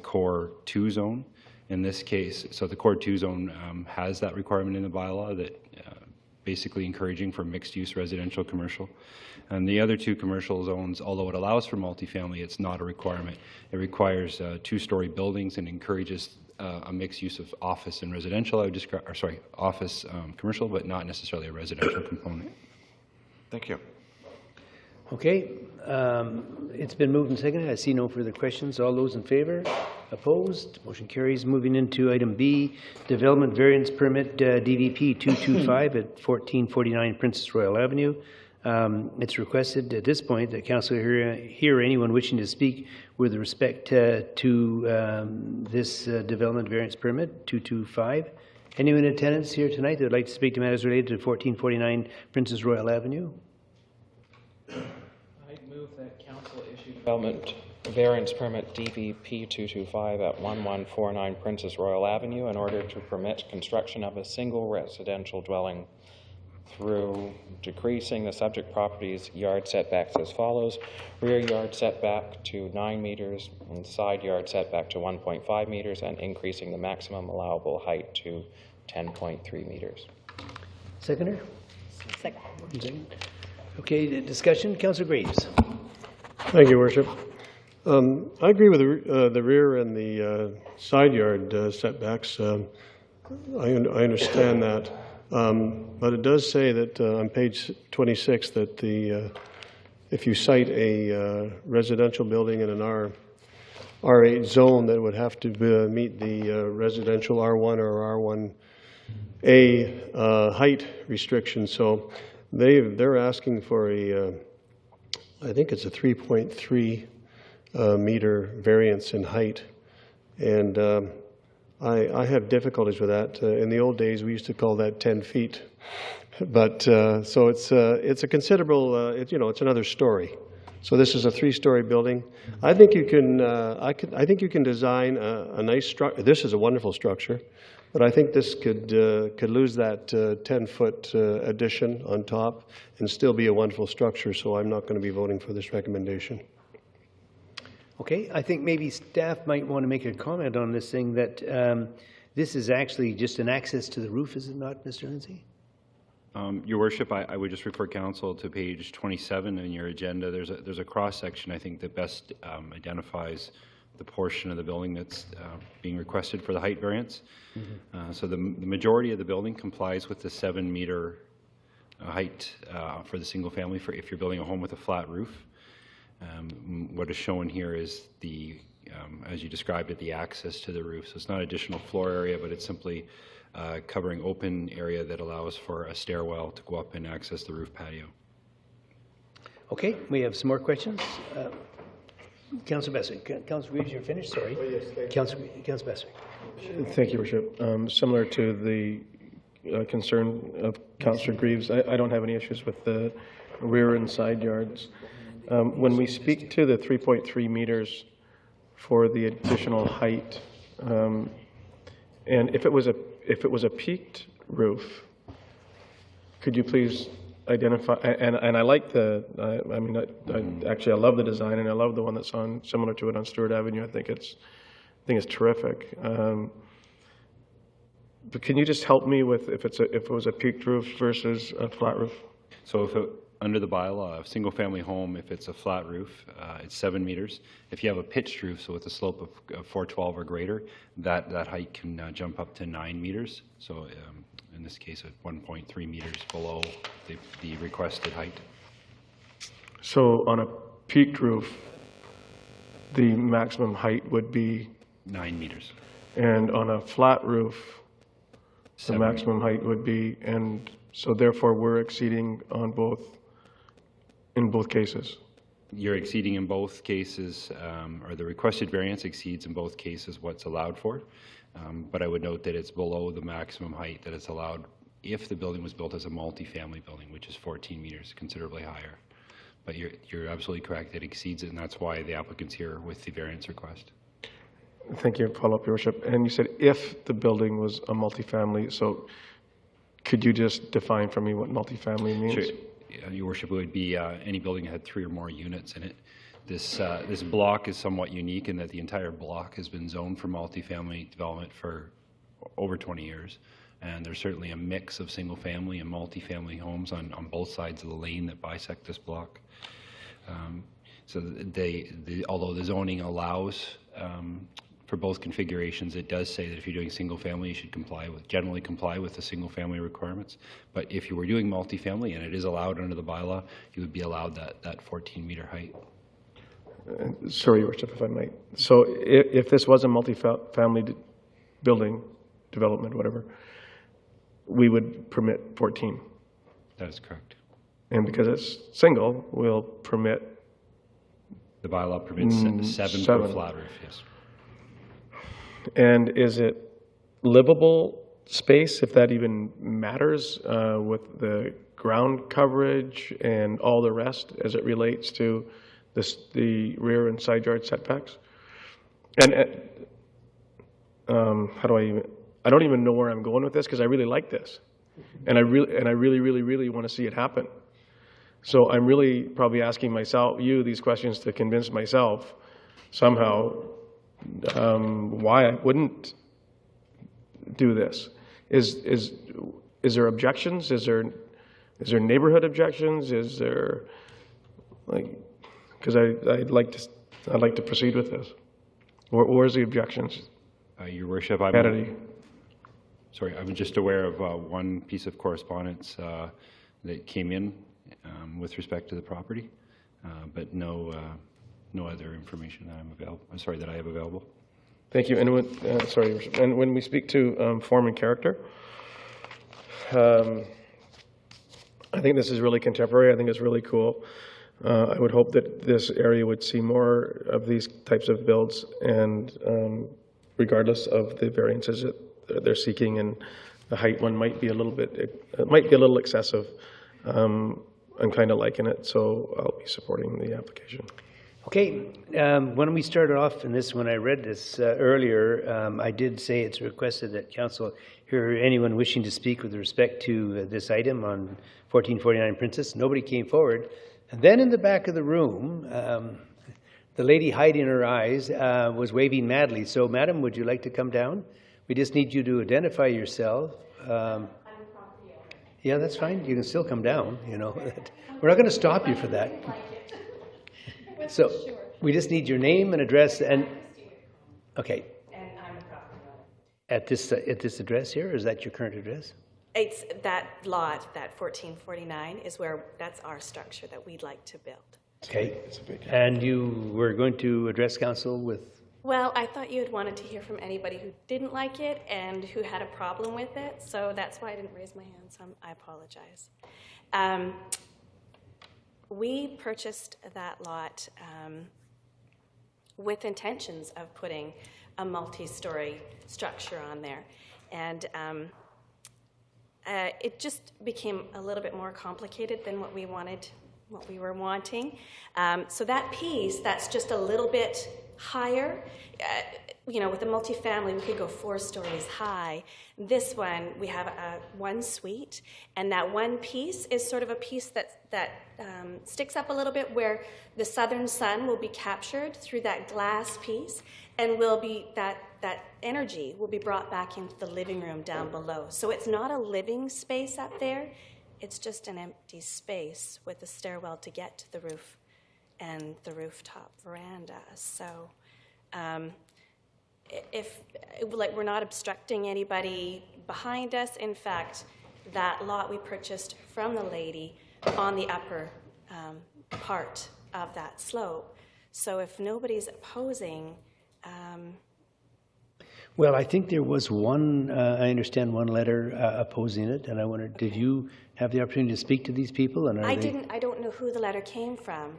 Core 2 zone. In this case, so the Core 2 zone has that requirement in the bylaw that basically encouraging for mixed-use residential commercial. And the other two commercial zones, although it allows for multifamily, it's not a requirement. It requires two-story buildings and encourages a mixed use of office and residential. I would describe, or sorry, office commercial, but not necessarily a residential component. Thank you. Okay, it's been moved and seconded. I see no further questions. All those in favor? Opposed? Motion carries. Moving into item B, Development Variance Permit DVP 225 at 1449 Princess Royal Avenue. It's requested at this point that council hear anyone wishing to speak with respect to this Development Variance Permit 225. Anyone in attendance here tonight that would like to speak to matters related to 1449 Princess Royal Avenue? I move that council issue Development Variance Permit DVP 225 at 1149 Princess Royal Avenue in order to permit construction of a single residential dwelling through decreasing the subject property's yard setbacks as follows: rear yard setback to 9 meters and side yard setback to 1.5 meters, and increasing the maximum allowable height to 10.3 meters. Seconder? Second. Okay, discussion. Councillor Graves. Thank you, Worship. I agree with the rear and the side yard setbacks. I understand that. But it does say that on page 26 that if you cite a residential building in an R8 zone, that would have to meet the residential R1 or R1A height restriction. So they're asking for I think it's a 3.3 meter variance in height, and I have difficulties with that. In the old days, we used to call that 10 feet. But so it's a considerable, it's another story. So this is a 3-story building. I think you can, I think you can design a nice structure. This is a wonderful structure, but I think this could lose that 10-foot addition on top and still be a wonderful structure. So I'm not going to be voting for this recommendation. Okay, I think maybe staff might want to make a comment on this thing that this is actually just an access to the roof, is it not, Mr. Lindsay? Your Worship, I would just refer council to page 27 in your agenda. There's a cross-section, I think, that best identifies the portion of the building that's being requested for the height variance. Mm-hmm. So the majority of the building complies with the 7-meter height for the single family for if you're building a home with a flat roof. What is shown here is the, as you described it, the access to the roof. So it's not additional floor area, but it's simply covering open area that allows for a stairwell to go up and access the roof patio. Okay, we have some more questions. Councillor Beswick. Councillor Reeves, you're finished? Sorry. Oh, yes, Councillor Beswick. Thank you, Worship. Similar to the concern of Councillor Greaves, I don't have any issues with the rear and side yards. When we speak to the 3.3 meters for the additional height, and if it was a peaked roof, could you please identify? And I like I love the design, and I love the one that's on similar to it on Stewart Avenue. I think it's terrific. But can you just help me with if it was a peaked roof versus a flat roof? So under the bylaw, a single-family home, if it's a flat roof, it's 7 meters. If you have a pitched roof, so with a slope of 412 or greater, that height can jump up to 9 meters. So in this case, at 1.3 meters below the requested height. So on a peaked roof, the maximum height would be 9 meters. And on a flat roof, the maximum height would be, and so therefore we're exceeding on in both cases. You're exceeding in both cases, or the requested variance exceeds in both cases what's allowed for. But I would note that it's below the maximum height that is allowed if the building was built as a multi-family building, which is 14 meters, considerably higher. But you're absolutely correct, it exceeds it, and that's why the applicant's here with the variance request. Thank you. Follow up, Your Worship. And you said if the building was a multifamily, so could you just define for me what multifamily means? Sure. Your Worship, it would be any building that had 3 or more units in it. This block is somewhat unique in that the entire block has been zoned for multifamily development for over 20 years. And there's certainly a mix of single-family and multifamily homes on both sides of the lane that bisect this block. So although the zoning allows for both configurations, it does say that if you're doing single-family, you should generally comply with the single-family requirements. But if you were doing multifamily, and it is allowed under the bylaw, you would be allowed that 14-meter height. Sorry, Your Worship, if I might. So if this was a multifamily building, development, whatever, we would permit 14. That is correct. And because it's single, we'll permit... The bylaw permits 7 for a flat roof, yes. And is it livable space, if that even matters, with the ground coverage and all the rest as it relates to the rear and side yard setbacks? And how do I don't even know where I'm going with this, because I really like this. And I really want to see it happen. So I'm really probably asking you these questions to convince myself somehow why I wouldn't do this. Is there objections? Is there neighborhood objections? Is there, like, because I'd like to proceed with this. Where's the objections? Your Worship, I'm just aware of one piece of correspondence that came in with respect to the property, but no other information that I have available. Thank you. And when we speak to form and character, I think this is really contemporary. I think it's really cool. I would hope that this area would see more of these types of builds, and regardless of the variances that they're seeking, and the height one might be a little excessive. I'm kind of liking it, so I'll be supporting the application. Okay, when we started off in this, when I read this earlier, I did say it's requested that council hear anyone wishing to speak with respect to this item on 1449 Princess. Nobody came forward. And then in the back of the room, the lady hiding her eyes was waving madly. So, madam, would you like to come down? We just need you to identify yourself. Yeah, that's fine. You can still come down, you know. We're not going to stop you for that. So we just need your name and address, and okay. And I'm the property owner. At this address here, or is that your current address? It's that lot, that 1449, is where that's our structure that we'd like to build. Okay. And you were going to address council with? Well, I thought you had wanted to hear from anybody who didn't like it and who had a problem with it, so that's why I didn't raise my hand, so I apologize. We purchased that lot with intentions of putting a multi-story structure on there, and it just became a little bit more complicated than what we were wanting. So that piece, that's just a little bit higher. You know, with a multifamily, we could go 4 stories high. This one, we have one suite, and that one piece is sort of a piece that sticks up a little bit, where the southern sun will be captured through that glass piece, and will be that energy will be brought back into the living room down below. So it's not a living space up there. It's just an empty space with a stairwell to get to the roof and the rooftop veranda. So we're not obstructing anybody behind us. In fact, that lot we purchased from the lady on the upper part of that slope. So if nobody's opposing... Well, I think there was one, I understand, one letter opposing it, and I wondered, did you have the opportunity to speak to these people? And I don't know who the letter came from.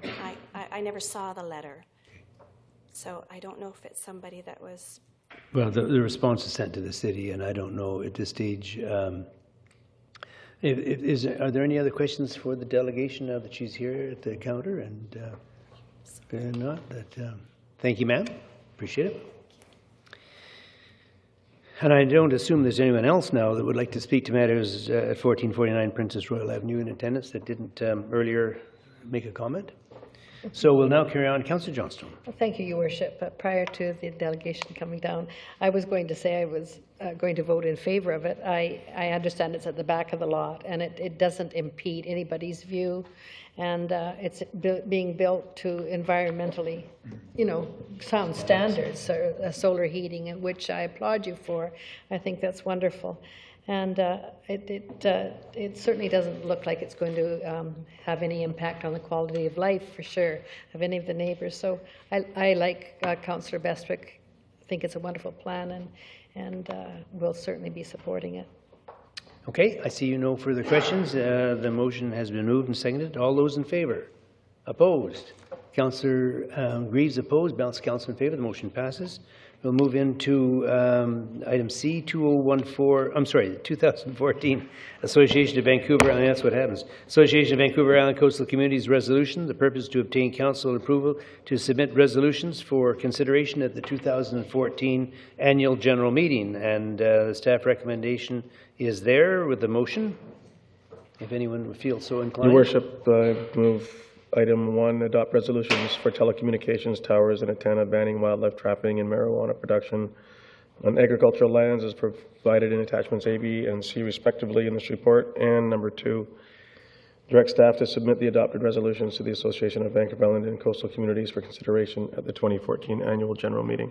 I never saw the letter. So I don't know if it's somebody that was... Well, the response is sent to the city, and I don't know at this stage. Are there any other questions for the delegation now that she's here at the counter? And if not, thank you, ma'am. Appreciate it. And I don't assume there's anyone else now that would like to speak to matters at 1449 Princess Royal Avenue in attendance that didn't earlier make a comment. So we'll now carry on. Councillor Johnstone. Well, thank you, Your Worship. But prior to the delegation coming down, I was going to say I was going to vote in favor of it. I understand it's at the back of the lot, and it doesn't impede anybody's view, and it's being built to environmentally, sound standards, solar heating, which I applaud you for. I think that's wonderful. And it certainly doesn't look like it's going to have any impact on the quality of life, for sure, of any of the neighbors. So I like Councillor Bestwick. I think it's a wonderful plan, and we'll certainly be supporting it. Okay, I see no further questions. The motion has been moved and seconded. All those in favor? Opposed? Councillor Greaves opposed. Balance of council in favor. The motion passes. We'll move into item C, 2014 Association of Vancouver Island. That's what happens. Association of Vancouver Island Coastal Communities Resolution. The purpose is to obtain council approval to submit resolutions for consideration at the 2014 Annual General Meeting. And the staff recommendation is there with the motion. If anyone feels so inclined. Your Worship, I move Item 1, adopt resolutions for telecommunications towers and antenna banning wildlife trapping and marijuana production on agricultural lands as provided in attachments A, B, and C respectively in this report. And number 2, direct staff to submit the adopted resolutions to the Association of Vancouver Island and Coastal Communities for consideration at the 2014 Annual General Meeting.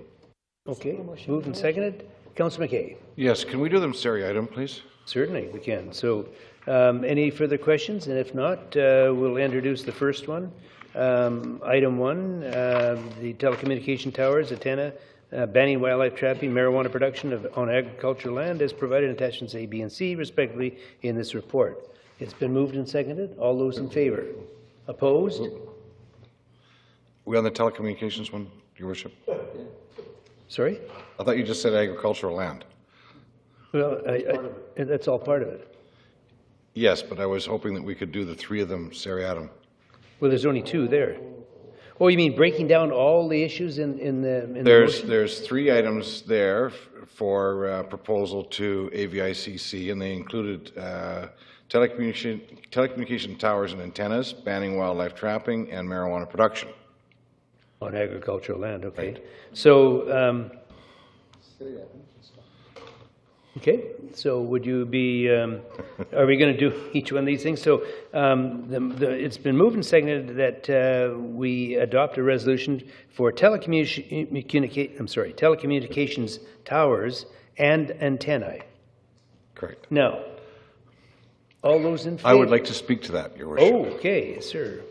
Okay, moved and seconded. Councillor McKay. Yes, can we do them seriatim, please? Certainly, we can. So any further questions? And if not, we'll introduce the first one. Item 1, the telecommunication towers, antenna, banning wildlife trapping, marijuana production on agricultural land as provided in attachments A, B, and C, respectively, in this report. It's been moved and seconded. All those in favor? Opposed? We on the telecommunications one, Your Worship? Sorry? I thought you just said agricultural land. Well, that's all part of it. Yes, but I was hoping that we could do the 3 of them seriatim. Well, there's only 2 there. Oh, you mean breaking down all the issues in the motion? There's 3 items there for proposal to AVICC, and they included telecommunication towers and antennas, banning wildlife trapping, and marijuana production. On agricultural land, okay. Right. So, okay, so would you be, are we going to do each one of these things? So it's been moved and seconded that we adopt a resolution for telecommunications towers and antennae. Correct. Now, all those in favor? I would like to speak to that, Your Worship. Oh, okay, yes, sir.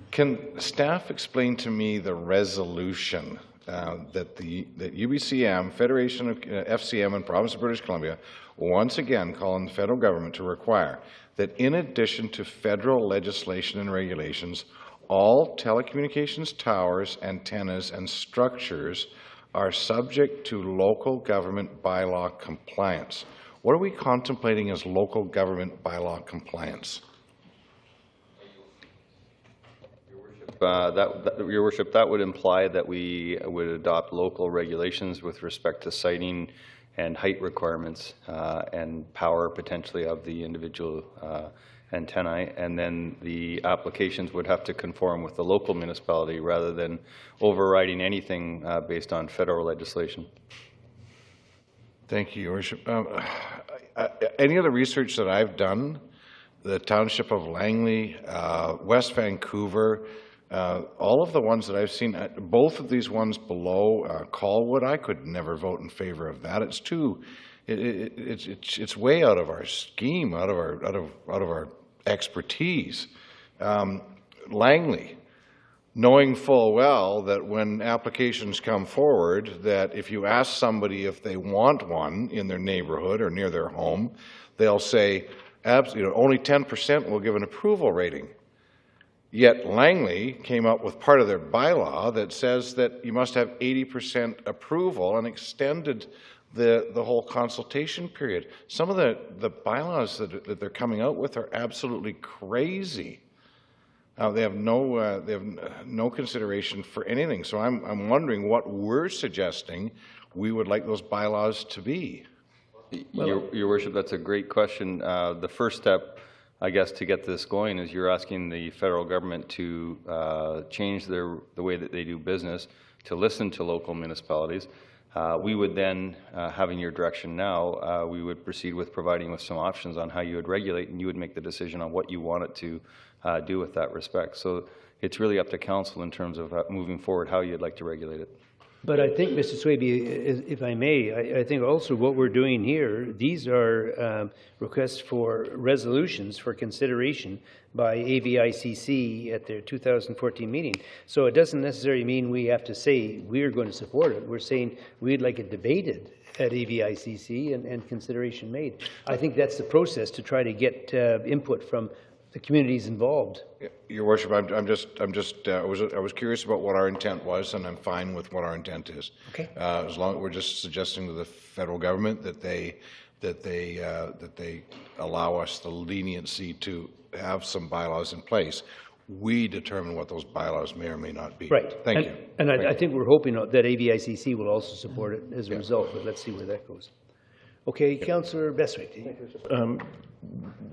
Can staff explain to me the resolution that UBCM, Federation of FCM and Province of British Columbia, once again call on the federal government to require that in addition to federal legislation and regulations, all telecommunications towers, antennas, and structures are subject to local government bylaw compliance. What are we contemplating as local government bylaw compliance? Your Worship, that would imply that we would adopt local regulations with respect to siting and height requirements and power potentially of the individual antennae, and then the applications would have to conform with the local municipality rather than overriding anything based on federal legislation. Thank you, Your Worship. Any of the research that I've done, the Township of Langley, West Vancouver, all of the ones that I've seen, both of these ones below, Colwood, I could never vote in favor of that. It's too, it's way out of our scheme, out of our expertise. Langley, knowing full well that when applications come forward, that if you ask somebody if they want one in their neighborhood or near their home, they'll say, only 10% will give an approval rating. Yet Langley came up with part of their bylaw that says that you must have 80% approval and extended the whole consultation period. Some of the bylaws that they're coming out with are absolutely crazy. They have no consideration for anything. So I'm wondering what we're suggesting we would like those bylaws to be. Your Worship, that's a great question. The first step, I guess, to get this going is you're asking the federal government to change the way that they do business, to listen to local municipalities. We would then, having your direction now, we would proceed with providing with some options on how you would regulate, and you would make the decision on what you wanted to do with that respect. So it's really up to council in terms of moving forward how you'd like to regulate it. But I think, Mr. Swaby, if I may, I think also what we're doing here, these are requests for resolutions for consideration by AVICC at their 2014 meeting. So it doesn't necessarily mean we have to say we're going to support it. We're saying we'd like it debated at AVICC and consideration made. I think that's the process to try to get input from the communities involved. Your Worship, I was curious about what our intent was, and I'm fine with what our intent is. Okay. As long as we're just suggesting to the federal government that they allow us the leniency to have some bylaws in place. We determine what those bylaws may or may not be. Right. Thank you. And I think we're hoping that AVICC will also support it as a result, but let's see where that goes. Okay, Councillor Bestwick.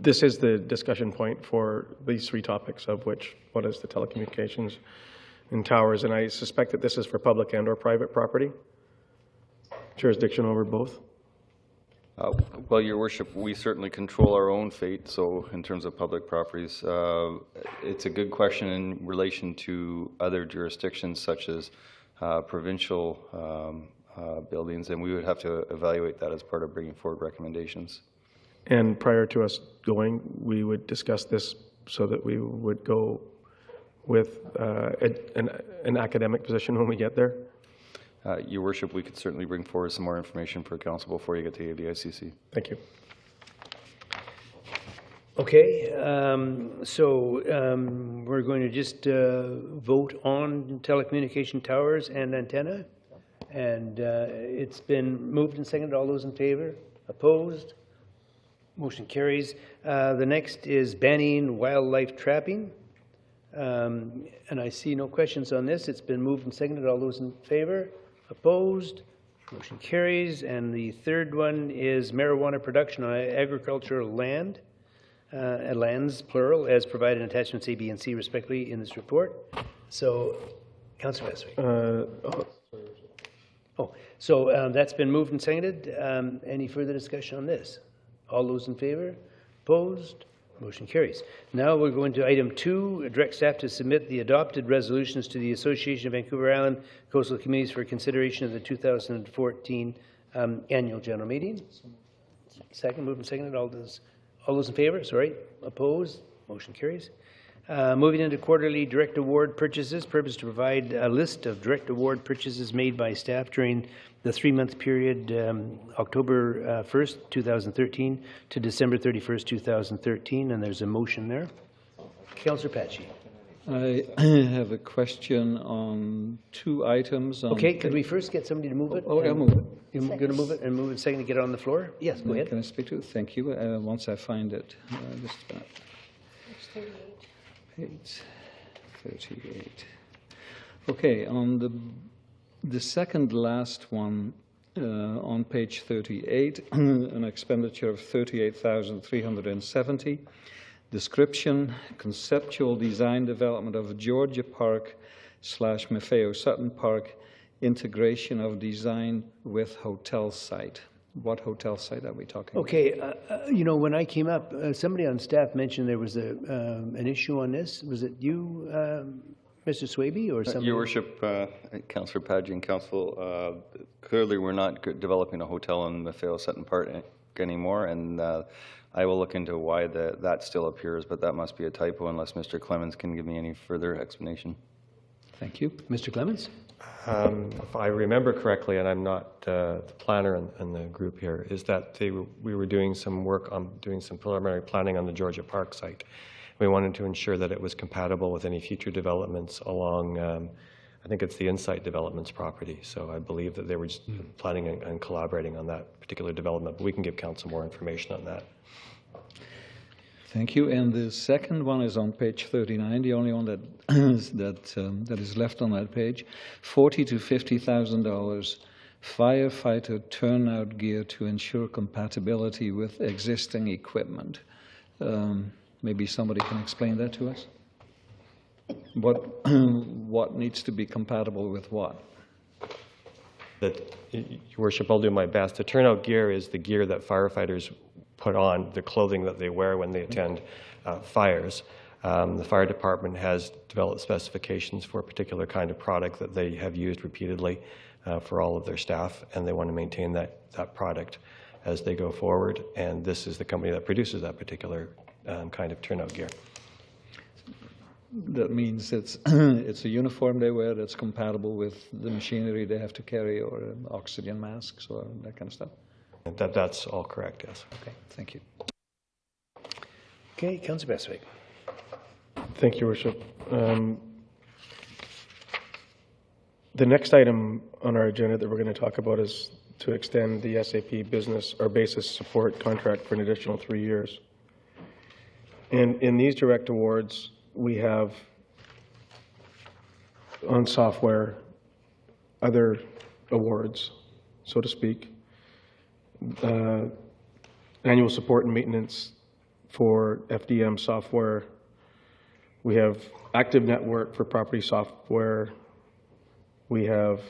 This is the discussion point for these three topics, of which one is the telecommunications and towers, and I suspect that this is for public and or private property? Jurisdiction over both? Well, Your Worship, we certainly control our own fate, so in terms of public properties, it's a good question in relation to other jurisdictions such as provincial buildings, and we would have to evaluate that as part of bringing forward recommendations. And prior to us going, we would discuss this so that we would go with an academic position when we get there? Your Worship, we could certainly bring forward some more information for council before you get to AVICC. Thank you. Okay, so we're going to just vote on telecommunication towers and antenna. And it's been moved and seconded. All those in favor? Opposed? Motion carries. The next is banning wildlife trapping. And I see no questions on this. It's been moved and seconded. All those in favor? Opposed? Motion carries. And the third one is marijuana production on agricultural land, lands, plural, as provided in attachments A, B, and C, respectively, in this report. So, Councillor Bestwick. So that's been moved and seconded. Any further discussion on this? All those in favor? Opposed? Motion carries. Now we're going to item 2, direct staff to submit the adopted resolutions to the Association of Vancouver Island Coastal Communities for consideration of the 2014 annual general meeting. Second, moved and seconded. All those in favor? Sorry. Opposed? Motion carries. Moving into quarterly direct award purchases, purpose to provide a list of direct award purchases made by staff during the 3-month period October 1st, 2013 to December 31st, 2013, and there's a motion there. Councillor Patchy. I have a question on 2 items. Okay, could we first get somebody to move it? Oh, I'll move it. You're going to move it and move it second to get it on the floor? Yes, go ahead. Can I speak to it? Thank you. Once I find it. Page 38. Okay, on the second last one, on page 38, an expenditure of $38,370. Description, conceptual design development of Georgia Park / Maffeo Sutton Park, integration of design with hotel site. What hotel site are we talking about? Okay, you know, when I came up, somebody on staff mentioned there was an issue on this. Was it you, Mr. Swaby, or somebody? Your Worship, Councillor Padgett and Council, clearly we're not developing a hotel in Maffeo Sutton Park anymore, and I will look into why that still appears, but that must be a typo unless Mr. Clemens can give me any further explanation. Thank you. Mr. Clemens? If I remember correctly, and I'm not the planner in the group here, is that we were doing some work on doing some preliminary planning on the Georgia Park site. We wanted to ensure that it was compatible with any future developments along, I think it's the Insight Developments property. So I believe that they were just planning and collaborating on that particular development. But we can give council more information on that. Thank you. And the second one is on page 39, the only one that is left on that page. $40,000 to $50,000 firefighter turnout gear to ensure compatibility with existing equipment. Maybe somebody can explain that to us. What needs to be compatible with what? that, Your Worship, I'll do my best. The turnout gear is the gear that firefighters put on, the clothing that they wear when they attend fires. The fire department has developed specifications for a particular kind of product that they have used repeatedly for all of their staff, and they want to maintain that product as they go forward. And this is the company that produces that particular kind of turnout gear. That means it's it's a uniform they wear that's compatible with the machinery they have to carry, or oxygen masks, or that kind of stuff? That's all correct, yes. Okay, thank you. Okay, Councillor Bestwick. Thank you, Your Worship. The next item on our agenda that we're going to talk about is to extend the SAP business or basis support contract for an additional 3 years. And in these direct awards, we have on software other awards, so to speak. Annual support and maintenance for FDM software. We have Active Network for property software. We have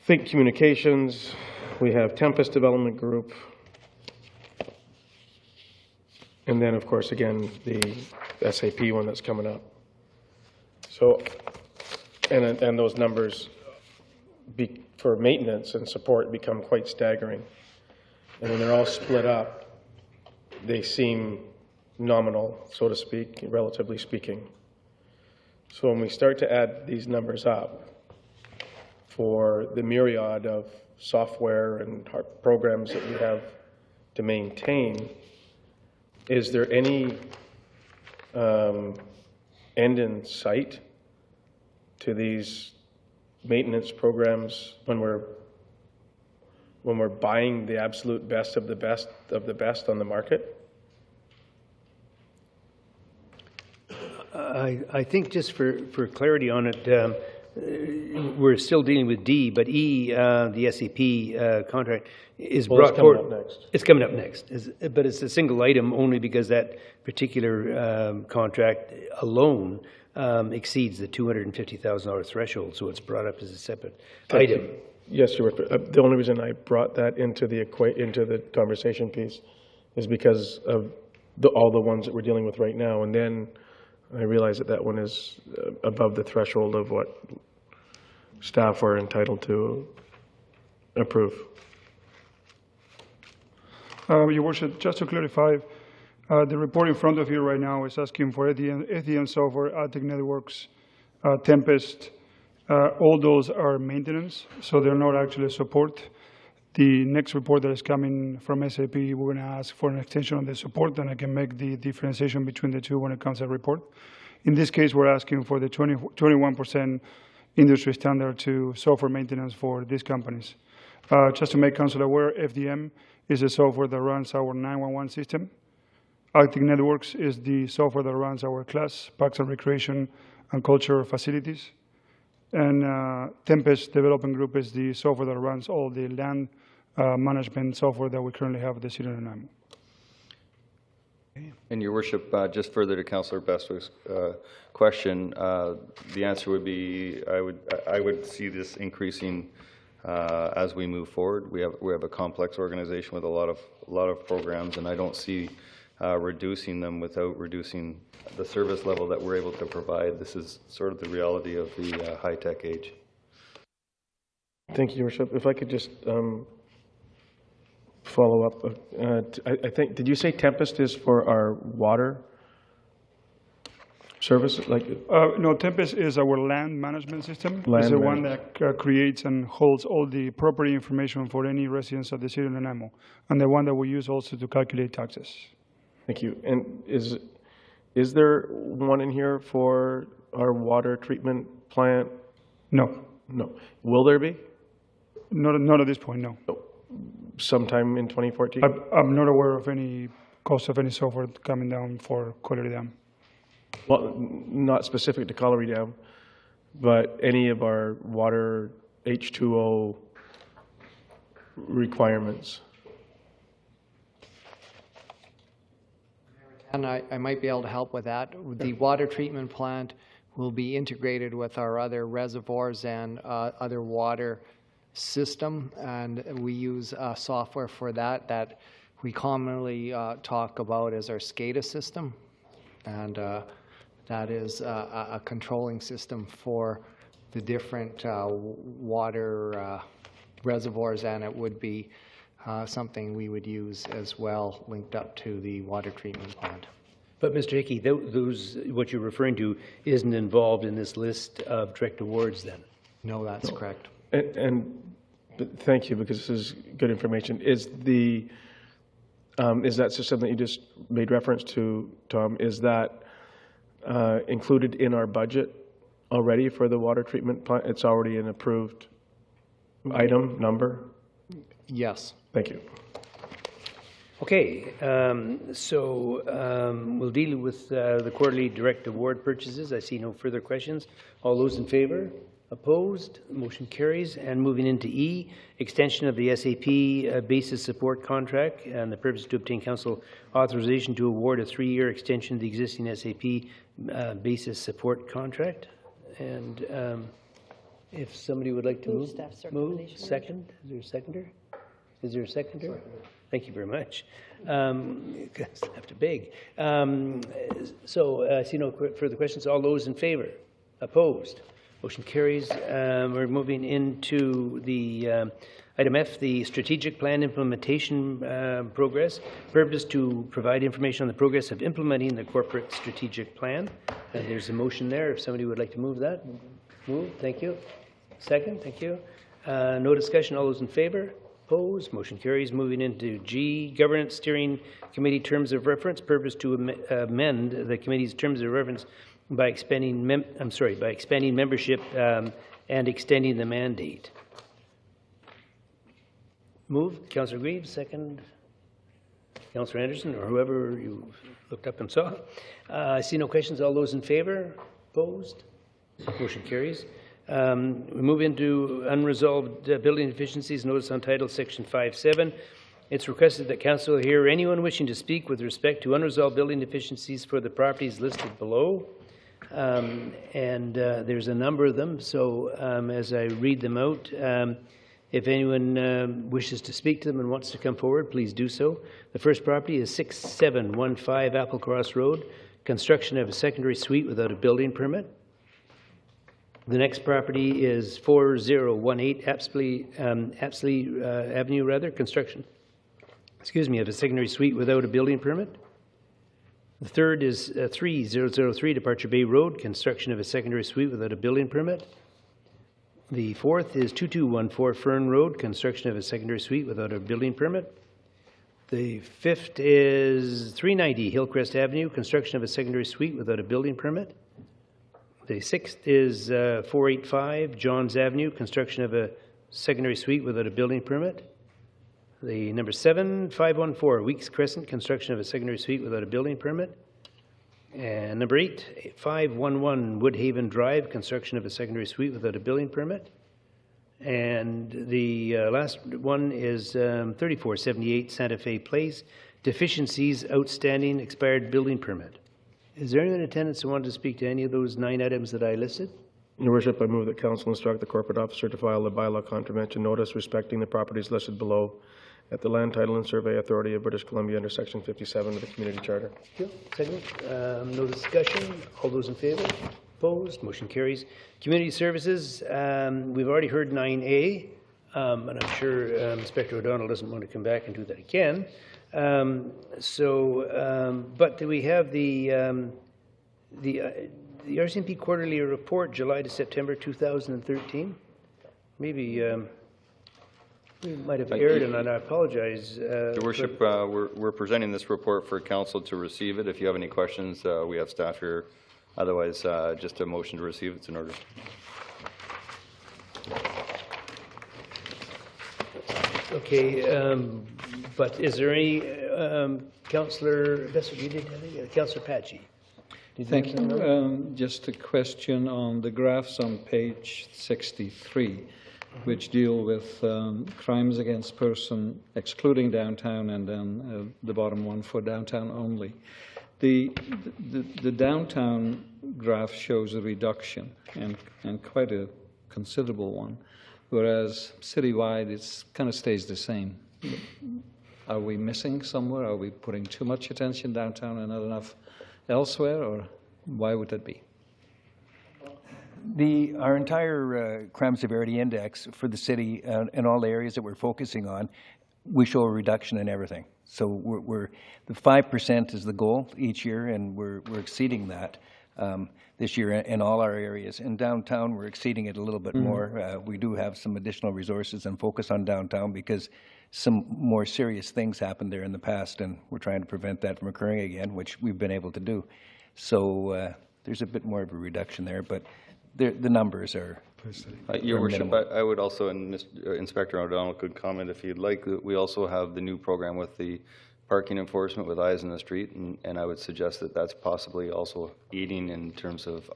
Think Communications. We have Tempest Development Group. And then, of course, again, the SAP one that's coming up. So, and those numbers for maintenance and support become quite staggering. And when they're all split up, they seem nominal, so to speak, relatively speaking. So when we start to add these numbers up for the myriad of software and programs that we have to maintain, is there any end in sight to these maintenance programs when we're buying the absolute best of the best of the best on the market? I think just for clarity on it, we're still dealing with D, but E, the SAP contract, is Well, it's brought coming forward. up next. It's coming up next, but it's a single item only because that particular contract alone exceeds the $250,000 threshold, so it's brought up as a separate item. Yes, Your Worship. The only reason I brought that into the conversation piece is because of all the ones that we're dealing with right now, and then I realize that one is above the threshold of what staff are entitled to approve. Your Worship, just to clarify, the report in front of you right now is asking for ADM software, Attic Networks, Tempest. All those are maintenance, so they're not actually support. The next report that is coming from SAP, we're going to ask for an extension on the support, and I can make the differentiation between the two when it comes to report. In this case, we're asking for the 21% industry standard to software maintenance for these companies. Just to make Council aware, FDM is the software that runs our 911 system. Arctic Networks is the software that runs our class, parks and recreation, and culture facilities. And Tempest Development Group is the software that runs all the land management software that we currently have at the City of Nanaimo. And Your Worship, just further to Councillor Bestwick's question, the answer would be I would see this increasing as we move forward. We have a complex organization with a lot of programs, and I don't see reducing them without reducing the service level that we're able to provide. This is sort of the reality of the high-tech age. Thank you, Your Worship. If I could just follow up. I think, did you say Tempest is for our water service? No, Tempest is our land management system. Land It's the one that creates and holds all the property information for any residents of the City of Nanaimo, and the one that we use also to calculate taxes. Thank you. And is there one in here for our water treatment plant? No. No. Will there be? Not at this point, no. Sometime in 2014? I'm not aware of any cost of any software coming down for Colliery Dam. Well, not specific to Colliery Dam, but any of our water H2O requirements. And I might be able to help with that. The water treatment plant will be integrated with our other reservoirs and other water system, and we use software for that we commonly talk about as our SCADA system, and that is a controlling system for the different water reservoirs, and it would be something we would use as well, linked up to the water treatment plant. But Mr. Hickey, those, what you're referring to isn't involved in this list of direct awards then? No, that's correct. But thank you, because this is good information. Is that system that you just made reference to, Tom, is that included in our budget already for the water treatment plant? It's already an approved item number? Yes. Thank you. Okay, we'll deal with the quarterly direct award purchases. I see no further questions. All those in favor? Opposed? Motion carries. And moving into E, extension of the SAP basis support contract, and the purpose to obtain council authorization to award a 3-year extension of the existing SAP basis support contract. And if somebody would like to move, second. Is there a seconder? Is there a seconder? Thank you very much. I have to beg. I see no further questions. All those in favor? Opposed? Motion carries. We're moving into the item F, the strategic plan implementation progress. Purpose to provide information on the progress of implementing the corporate strategic plan. And there's a motion there. If somebody would like to move that, move. Thank you. Second. Thank you. No discussion. All those in favor? Opposed? Motion carries. Moving into G, Governance Steering Committee Terms of Reference. Purpose to amend the committee's terms of reference by expanding membership and extending the mandate. Move. Councillor Greaves. Second. Councillor Anderson, or whoever you looked up and saw. I see no questions. All those in favor? Opposed? Motion carries. We move into unresolved building deficiencies. Notice on title, section 5.7. It's requested that council hear anyone wishing to speak with respect to unresolved building deficiencies for the properties listed below. There's a number of them, so as I read them out, if anyone wishes to speak to them and wants to come forward, please do so. The first property is 6715 Applecross Road, construction of a secondary suite without a building permit. The next property is 4018 Apsley Avenue, construction, of a secondary suite without a building permit. The third is 3003 Departure Bay Road, construction of a secondary suite without a building permit. The fourth is 2214 Fern Road, construction of a secondary suite without a building permit. The fifth is 390 Hillcrest Avenue, construction of a secondary suite without a building permit. The sixth is 485 Johns Avenue, construction of a secondary suite without a building permit. The number 7, 514 Weeks Crescent, construction of a secondary suite without a building permit. And number 8, 511 Woodhaven Drive, construction of a secondary suite without a building permit. And the last one is 3478 Santa Fe Place, deficiencies, outstanding, expired building permit. Is there anyone in attendance who wanted to speak to any of those 9 items that I listed? Your Worship, I move that council instruct the corporate officer to file a bylaw contravention notice respecting the properties listed below at the Land Title and Survey Authority of British Columbia under Section 57 of the Community Charter. Thank you. Second. No discussion. All those in favor? Opposed? Motion carries. Community Services, we've already heard 9A, and I'm sure Inspector O'Donnell doesn't want to come back and do that again. But we have the RCMP quarterly report, July to September 2013. Maybe we might have erred, and I apologize. Your Worship, we're presenting this report for council to receive it. If you have any questions, we have staff here. Otherwise, just a motion to receive it's in order. Okay, but is there any, Councillor Bessel, you did have any? Councillor Patchy. Thank you. Just a question on the graphs on page 63, which deal with crimes against person, excluding downtown, and then the bottom one for downtown only. The downtown graph shows a reduction, and quite a considerable one, whereas citywide it kind of stays the same. Are we missing somewhere? Are we putting too much attention downtown and not enough elsewhere, or why would that be? Our entire crime severity index for the city and all the areas that we're focusing on, we show a reduction in everything. So we're the 5% is the goal each year, and we're exceeding that this year in all our areas. In downtown, we're exceeding it a little bit more. We do have some additional resources and focus on downtown because some more serious things happened there in the past, and we're trying to prevent that from occurring again, which we've been able to do. So there's a bit more of a reduction there, but the numbers are Your Worship, minimal. I would also, and Inspector O'Donnell could comment if he'd like, we also have the new program with the parking enforcement with Eyes on the Street, and I would suggest that that's possibly also aiding in terms of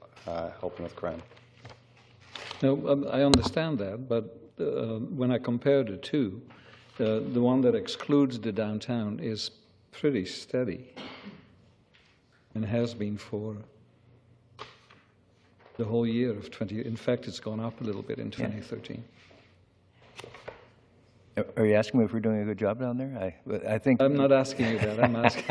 helping with crime. No, I understand that, but when I compare the two, the one that excludes the downtown is pretty steady and has been for the whole year of 20. In fact, it's gone up a little bit in 2013. Are you asking me if we're doing a good job down there? I think I'm not asking you that. I'm asking,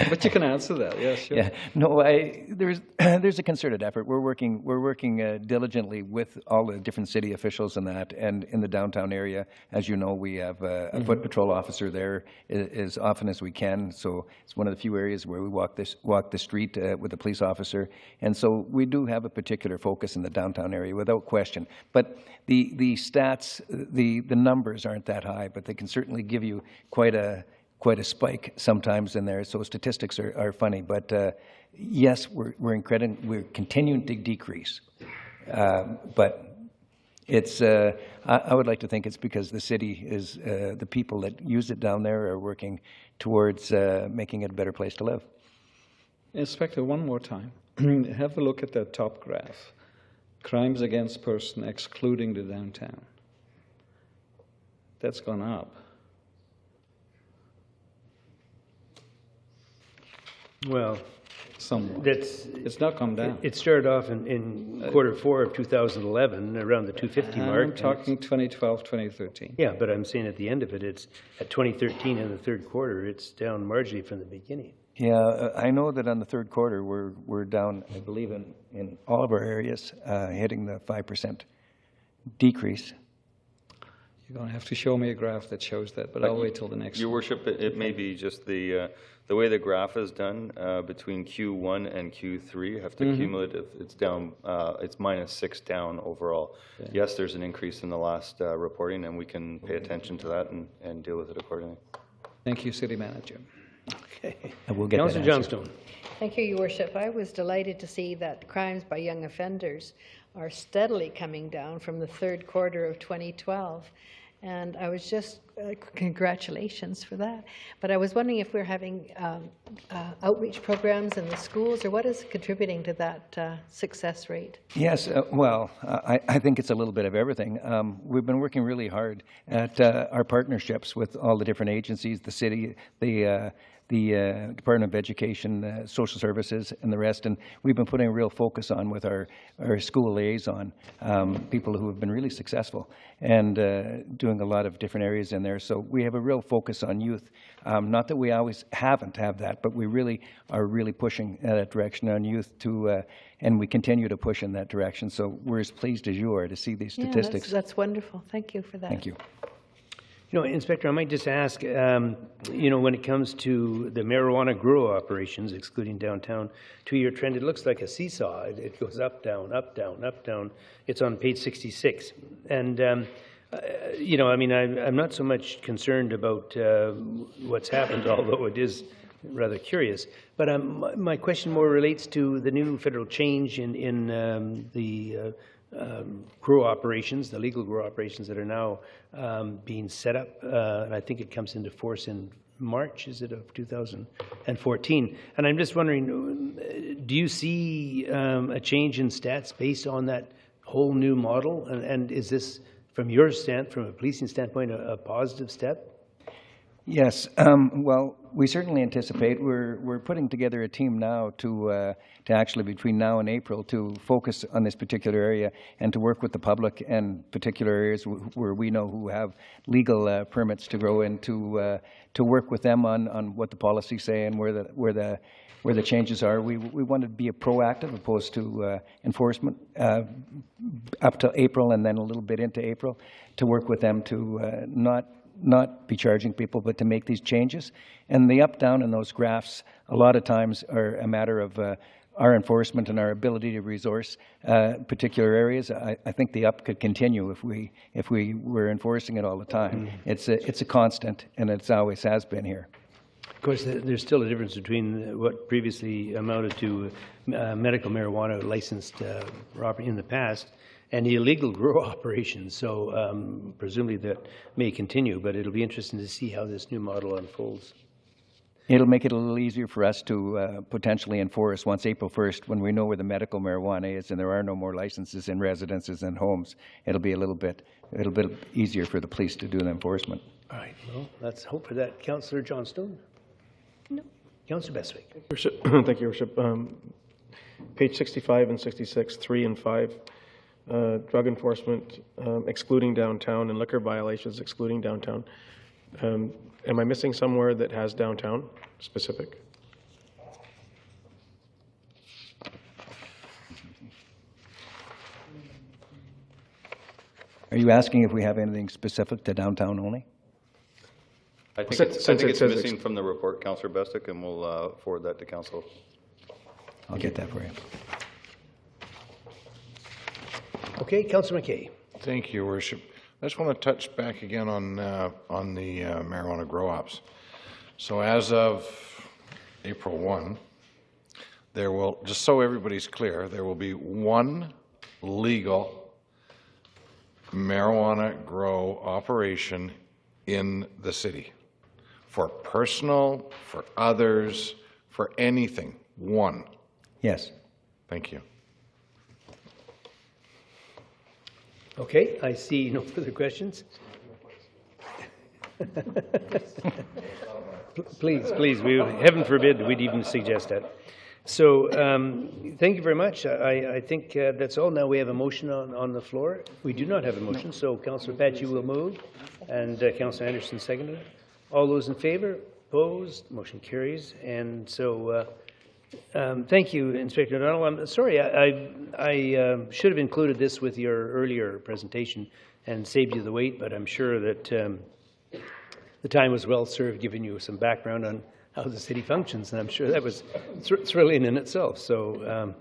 but you can answer that. Yeah, sure. Yeah, no, there's a concerted effort. We're working diligently with all the different city officials and that, and in the downtown area, as you know, we have a foot patrol officer there as often as we can. So it's one of the few areas where we walk the street with a police officer, and so we do have a particular focus in the downtown area without question. But the stats, the numbers aren't that high, but they can certainly give you quite a spike sometimes in there. So statistics are funny, but yes, we're continuing to decrease. But it's I would like to think it's because the city is the people that use it down there are working towards making it a better place to live. Inspector, one more time. Have a look at that top graph. Crimes against person excluding the downtown. That's gone up. Well, somewhat. It's not come down. It started off in Q4 of 2011, around the 250 mark. I'm talking 2012, 2013. Yeah, but I'm saying at the end of it, it's at 2013 in the third quarter, it's down marginally from the beginning. Yeah, I know that on the third quarter, we're down, I believe, in all of our areas, hitting the 5% decrease. You're going to have to show me a graph that shows that, but I'll wait till the next Your Worship, it may be just the way the graph is done between Q1 and Q3. You have to accumulate it. It's down. It's -6 down overall. Yeah. Yes, there's an increase in the last reporting, and we can pay attention to that and deal with it accordingly. Thank you, City Manager. Okay. And we'll get Councillor Johnstone. Thank you, Your Worship. I was delighted to see that crimes by young offenders are steadily coming down from the third quarter of 2012. And I was just, congratulations for that. But I was wondering if we're having outreach programs in the schools, or what is contributing to that success rate? Yes, well, I think it's a little bit of everything. We've been working really hard at our partnerships with all the different agencies, the city, the Department of Education, Social Services, and the rest. And we've been putting a real focus on with our school liaison, people who have been really successful and doing a lot of different areas in there. So we have a real focus on youth. Not that we always haven't had that, but we really are really pushing in that direction on youth to, and we continue to push in that direction. So we're as pleased as you are to see these statistics. Yeah, that's wonderful. Thank you for that. Thank you. You know, Inspector, I might just ask, you know, when it comes to the marijuana grow operations, excluding downtown, 2-year trend, it looks like a seesaw. It goes up, down, up, down, up, down. It's on page 66. And, you know, I mean, I'm not so much concerned about what's happened, although it is rather curious. But my question more relates to the new federal change in the grow operations, the legal grow operations that are now being set up, and I think it comes into force in March, is it, of 2014? And I'm just wondering, do you see a change in stats based on that whole new model? And is this, from your from a policing standpoint, a positive step? Yes, well, we certainly anticipate, we're putting together a team now to actually, between now and April, to focus on this particular area and to work with the public and particular areas where we know who have legal permits to grow in, to work with them on what the policies say and where the changes are. We want to be proactive opposed to enforcement up to April and then a little bit into April, to work with them to not be charging people, but to make these changes. And the up-down in those graphs a lot of times are a matter of our enforcement and our ability to resource particular areas. I think the up could continue if we were enforcing it all the time. It's a constant, and it always has been here. Of course, there's still a difference between what previously amounted to medical marijuana licensed property in the past and illegal grow operations. So presumably that may continue, but it'll be interesting to see how this new model unfolds. It'll make it a little easier for us to potentially enforce once April 1st, when we know where the medical marijuana is and there are no more licenses in residences and homes. It'll be a little bit easier for the police to do the enforcement. All right, well, let's hope for that. Councillor Johnstone? No. Councillor Bestwick? Thank you, Your Worship. Page 65 and 66, 3 and 5, drug enforcement excluding downtown and liquor violations excluding downtown. Am I missing somewhere that has downtown specific? Are you asking if we have anything specific to downtown only? I think it's missing from the report, Councillor Bestick, and we'll forward that to Council. I'll get that for you. Okay, Councillor McKay. Thank you, Your Worship. I just want to touch back again on the marijuana grow ops. So as of April 1, there will, just so everybody's clear, there will be one legal marijuana grow operation in the city. For personal, for others, for anything, one. Yes. Thank you. Okay, I see no further questions. Please, heaven forbid we'd even suggest that. So thank you very much. I think that's all. Now we have a motion on the floor. We do not have a motion, so Councillor Pachi will move and Councillor Anderson seconded. All those in favor? Opposed? Motion carries. And so thank you, Inspector O'Donnell. I'm sorry, I should have included this with your earlier presentation and saved you the wait, but I'm sure that the time was well served giving you some background on how the city functions, and I'm sure that was thrilling in itself. So,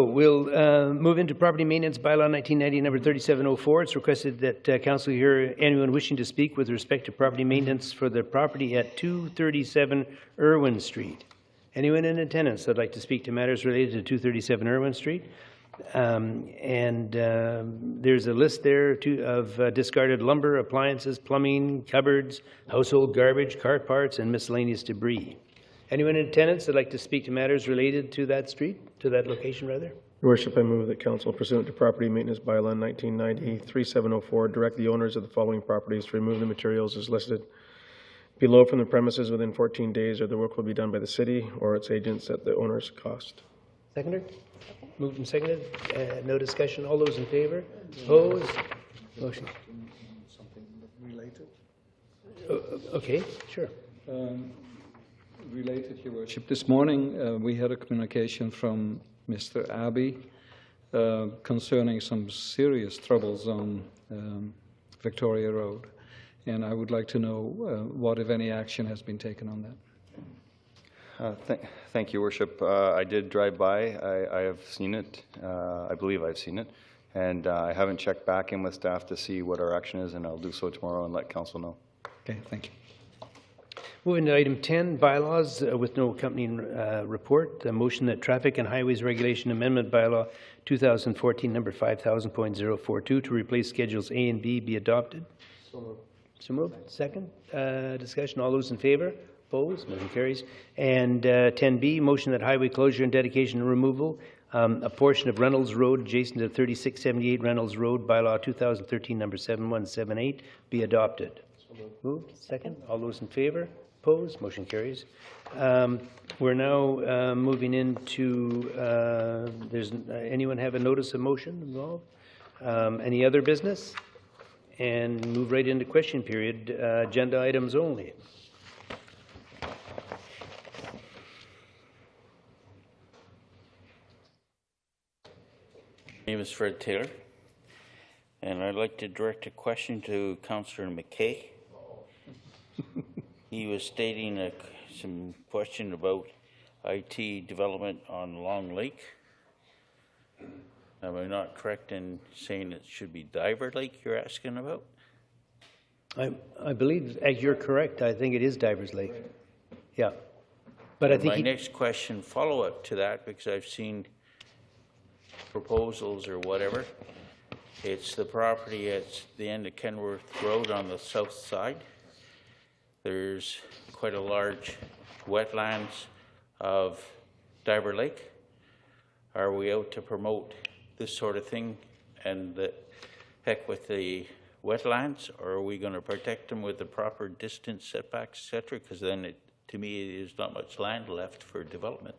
we'll move into Property Maintenance Bylaw 1990, number 3704. It's requested that Council hear anyone wishing to speak with respect to property maintenance for the property at 237 Irwin Street. Anyone in attendance that'd like to speak to matters related to 237 Irwin Street? There's a list there of discarded lumber, appliances, plumbing, cupboards, household garbage, car parts, and miscellaneous debris. Anyone in attendance that'd like to speak to matters related to that street, to that location rather? Your Worship, I move that Council, pursuant to Property Maintenance Bylaw 1990, 3704, direct the owners of the following properties to remove the materials as listed below from the premises within 14 days, or the work will be done by the city or its agents at the owner's cost. Seconder? Moved and seconded. No discussion. All those in favor? Opposed? Motion. Something related? Okay, sure. Related, Your Worship. This morning we had a communication from Mr. Abbey concerning some serious troubles on Victoria Road. And I would like to know what, if any, action has been taken on that. Thank you, Worship. I did drive by. I have seen it. I believe I've seen it. And I haven't checked back in with staff to see what our action is, and I'll do so tomorrow and let Council know. Okay, thank you. Moving to item 10, bylaws with no accompanying report. The motion that Traffic and Highways Regulation Amendment Bylaw 2014 number 5000.042 to replace Schedules A and B be adopted. So moved. So moved. Second. Discussion. All those in favor? Opposed? Motion carries. And 10B, motion that highway closure and dedication and removal, a portion of Reynolds Road adjacent to 3678 Reynolds Road, Bylaw 2013 number 7178, be adopted. So Moved, second. All those in favor? Opposed? Motion carries. We're now moving into, anyone have a notice of motion involved? Any other business? And move right into question period, agenda items only. My name is Fred Taylor, and I'd like to direct a question to Councillor McKay. He was stating some question about IT development on Long Lake. Am I not correct in saying it should be Diver Lake you're asking about? I believe you're correct. I think it is Divers Lake. Yeah. But I think my next question, follow-up to that, because I've seen proposals or whatever. It's the property at the end of Kenworth Road on the south side. There's quite a large wetlands of Diver Lake. Are we out to promote this sort of thing and the heck with the wetlands, or are we going to protect them with the proper distance setbacks, etc.? Because then, to me, there's not much land left for development.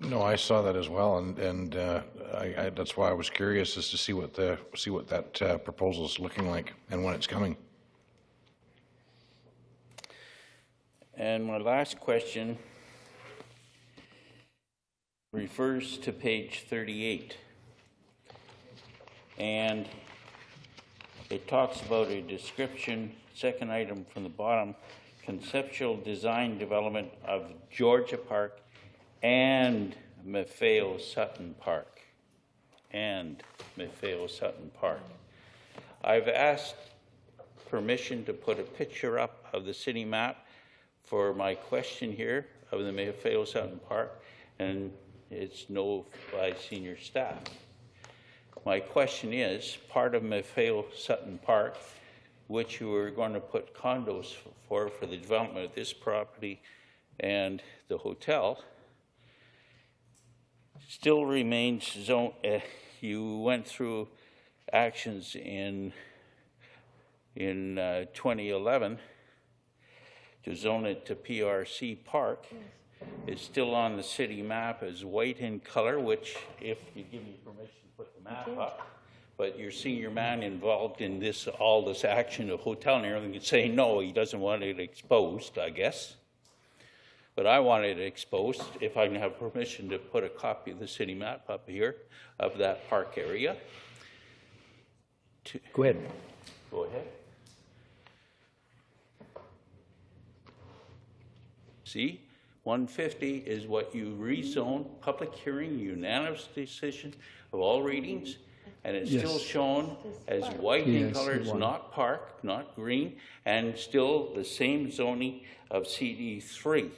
No, I saw that as well, and that's why I was curious as to see what that proposal is looking like and when it's coming. And my last question refers to page 38, and it talks about a description, second item from the bottom, conceptual design development of Georgia Park and Maffeo Sutton Park. I've asked permission to put a picture up of the city map for my question here of the Maffeo Sutton Park, and it's no by senior staff. My question is, part of Maffeo Sutton Park, which you were going to put condos for the development of this property and the hotel, still remains zone. You went through actions in 2011 to zone it to PRC Park. It's still on the city map as white in color, which, if you give me permission to put the map up, but your senior man involved in all this action of hotel and everything could say no, he doesn't want it exposed, I guess. But I want it exposed, if I can have permission to put a copy of the city map up here of that park area. Go ahead. Go ahead. See, 150 is what you rezone, public hearing, unanimous decision of all readings, and it's still shown as white in color, it's not park, not green, and still the same zoning of CD3.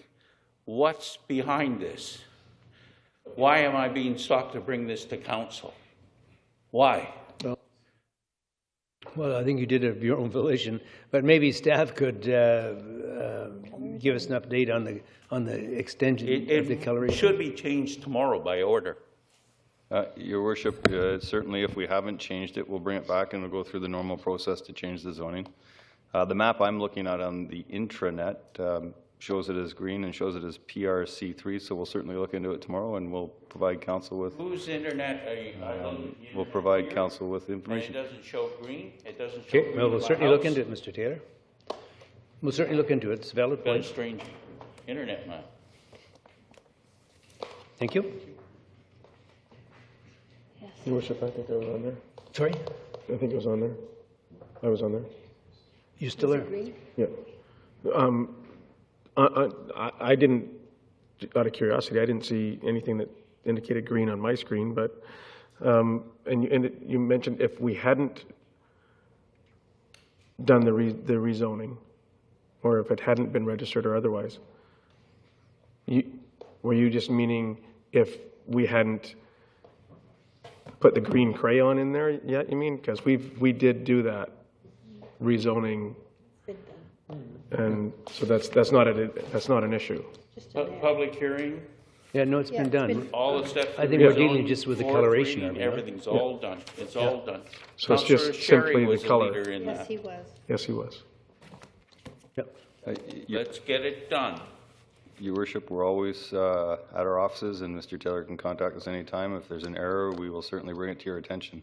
What's behind this? Why am I being sought to bring this to council? Why? Well, I think you did it of your own volition, but maybe staff could give us an update on the extension of the coloration. It should be changed tomorrow by order. Your Worship, certainly if we haven't changed it, we'll bring it back and we'll go through the normal process to change the zoning. The map I'm looking at on the intranet shows it as green and shows it as PRC3, so we'll certainly look into it tomorrow and we'll provide council with... Whose internet are you on? We'll provide council with information. And it doesn't show green? It doesn't show green. Well, we'll certainly look into it, Mr. Taylor. We'll certainly look into it. It's a valid point. Got a strange internet map. Thank you. Your Worship, I think I was on there. Sorry? I think it was on there. I was on there. You still there? Yeah. I didn't, out of curiosity, I didn't see anything that indicated green on my screen, but, and you mentioned if we hadn't done the rezoning, or if it hadn't been registered or otherwise, were you just meaning if we hadn't put the green crayon in there yet, you mean? Because we did do that rezoning. And so that's not an issue. Public hearing, Yeah, no, it's been done. All the stuff. I think we're dealing just with the coloration of it, no? Everything's all done. It's all done. So it's Councillor just Sherry simply the was a color. leader in Yes, that. he was. Yes, he was. Let's get it done. Your worship, we're always at our offices, and Mr. Taylor can contact us anytime. If there's an error, we will certainly bring it to your attention.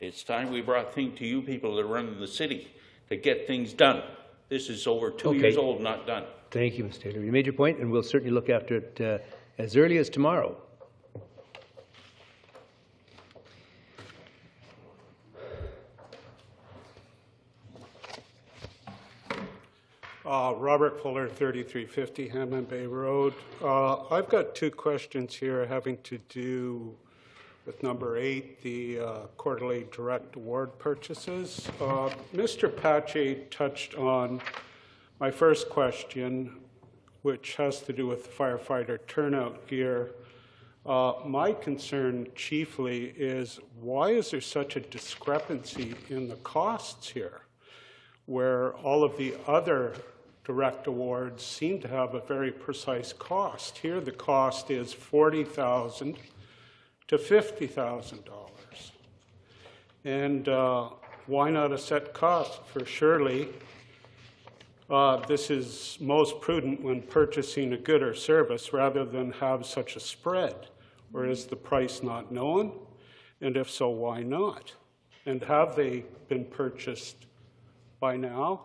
It's time we brought things to you people that run the city to get things done. This is over 2 years old, not done. Thank you, Mr. Taylor. You made your point, and we'll certainly look after it as early as tomorrow. Robert Fuller, 3350 Hammond Bay Road. I've got two questions here having to do with number 8, the quarterly direct award purchases. Mr. Pache touched on my first question, which has to do with firefighter turnout gear. My concern chiefly is, why is there such a discrepancy in the costs here, where all of the other direct awards seem to have a very precise cost? Here the cost is $40,000 to $50,000. And why not a set cost? For surely this is most prudent when purchasing a good or service rather than have such a spread. Or is the price not known? And if so, why not? And have they been purchased by now?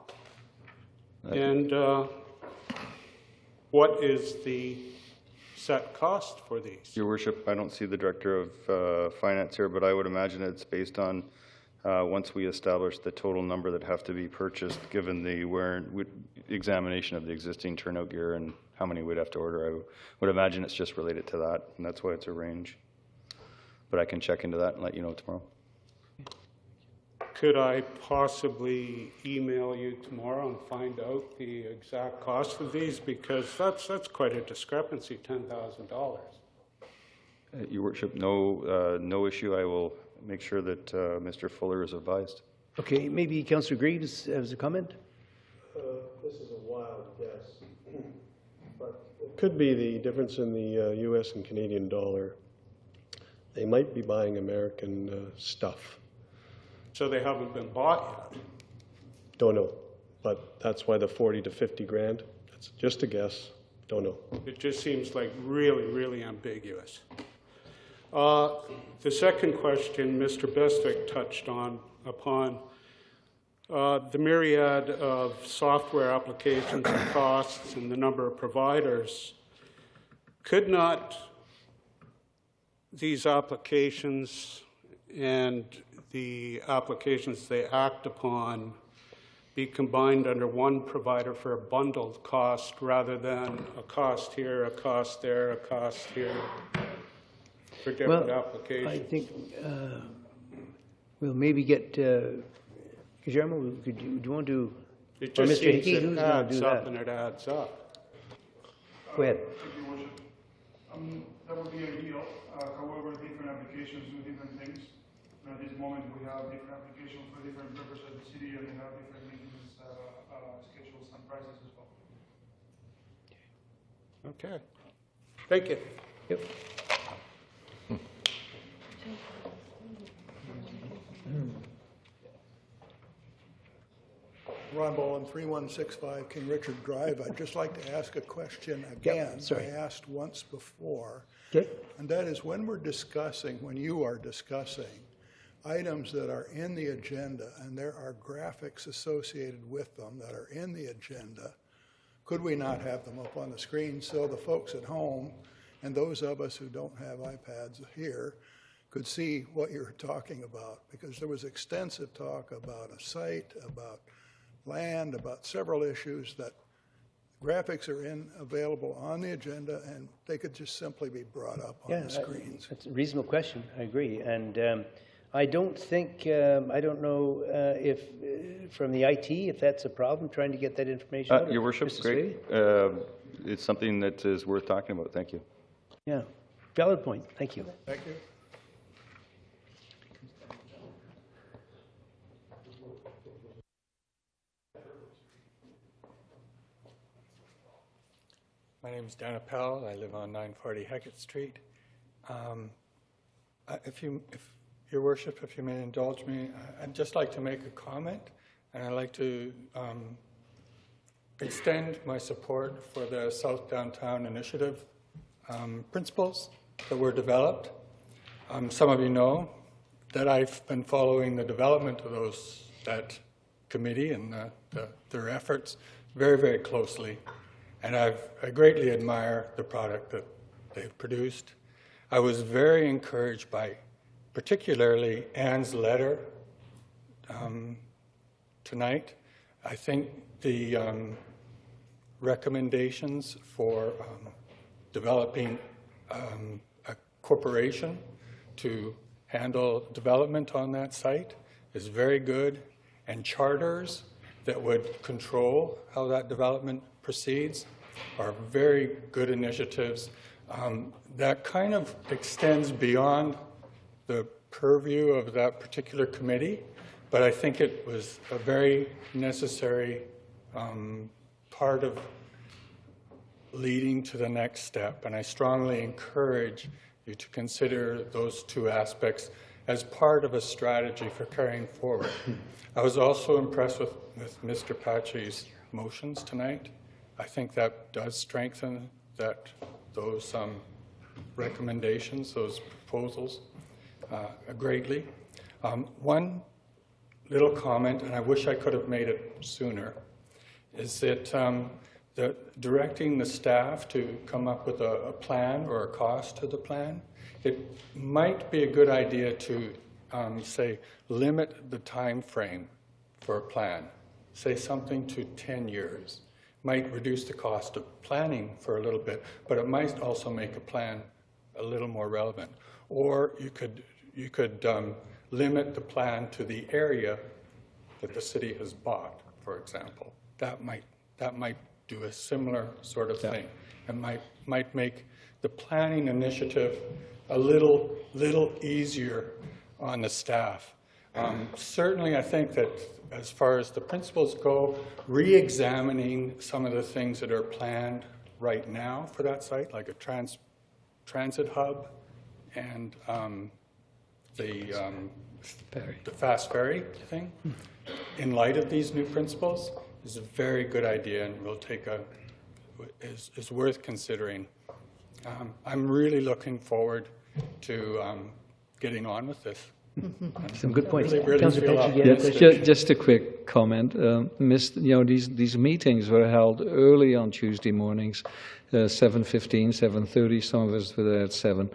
And what is the set cost for these? Your worship, I don't see the director of finance here, but I would imagine it's based on once we establish the total number that have to be purchased, given the examination of the existing turnout gear and how many we'd have to order. I would imagine it's just related to that, and that's why it's a range. But I can check into that and let you know tomorrow. Could I possibly email you tomorrow and find out the exact cost of these? Because that's quite a discrepancy, $10,000. Your worship, no issue. I will make sure that Mr. Fuller is advised. Okay, maybe Councillor Greaves has a comment? This is a wild guess, but it could be the difference in the U.S. and Canadian dollar. They might be buying American stuff. So they haven't been bought yet? Don't know, but that's why the 40 to 50 grand. That's just a guess. Don't know. It just seems like really, really ambiguous. The second question Mr. Bestwick touched upon the myriad of software applications and costs and the number of providers. Could not these applications and the applications they act upon be combined under one provider for a bundled cost rather than a cost here, a cost there, a cost here for different applications? I think we'll maybe get, Guillermo, do you want to, It or just Mr. seems Hickey, it who's going to adds do up that? and it adds up. Go ahead. Thank you, Worship. That would be ideal. However, different applications do different things. At this moment, we have different applications for different purposes of the city, and they have different maintenance schedules and prices as well. Okay. Thank you. Yep. Ron Bowen, 3165 King Richard Drive. I'd just like to ask a question again. sorry. I asked once before. Okay. And that is, when you are discussing items that are in the agenda and there are graphics associated with them that are in the agenda, could we not have them up on the screen so the folks at home and those of us who don't have iPads here could see what you're talking about? Because there was extensive talk about a site, about land, about several issues that graphics are available on the agenda, and they could just simply be brought up on the screens. That's a reasonable question. I agree. And I don't think, I don't know if from the IT, if that's a problem, trying to get that information out. Your worship, Mr. great. Swayze? It's something that is worth talking about. Thank you. Yeah, valid point. Thank you. Thank you. My name is Dan Appel. I live on 940 Hackett Street. If Your Worship, if you may indulge me, I'd just like to make a comment, and I'd like to extend my support for the South Downtown Initiative principles that were developed. Some of you know that I've been following the development of that committee and their efforts very, very closely. And I greatly admire the product that they've produced. I was very encouraged by particularly Anne's letter tonight. I think the recommendations for developing a corporation to handle development on that site is very good, and charters that would control how that development proceeds are very good initiatives. That kind of extends beyond the purview of that particular committee, but I think it was a very necessary part of leading to the next step, and I strongly encourage you to consider those two aspects as part of a strategy for carrying forward. I was also impressed with Mr. Patri's motions tonight. I think that does strengthen those recommendations, those proposals greatly. One little comment, and I wish I could have made it sooner, is that directing the staff to come up with a plan or a cost to the plan, it might be a good idea to say limit the time frame for a plan. Say something to 10 years. Might reduce the cost of planning for a little bit, but it might also make a plan a little more relevant. Or you could limit the plan to the area that the city has bought, for example. That might do a similar sort of thing. It might make the planning initiative a little easier on the staff. Certainly, I think that as far as the principles go, re-examining some of the things that are planned right now for that site, like a transit hub and the fast ferry thing, in light of these new principles, is a very good idea and will is worth considering. I'm really looking forward to getting on with this. Some good points. Councillor Patrick, just a quick comment. These meetings were held early on Tuesday mornings, 7:15, 7:30. Some of us were there at 7.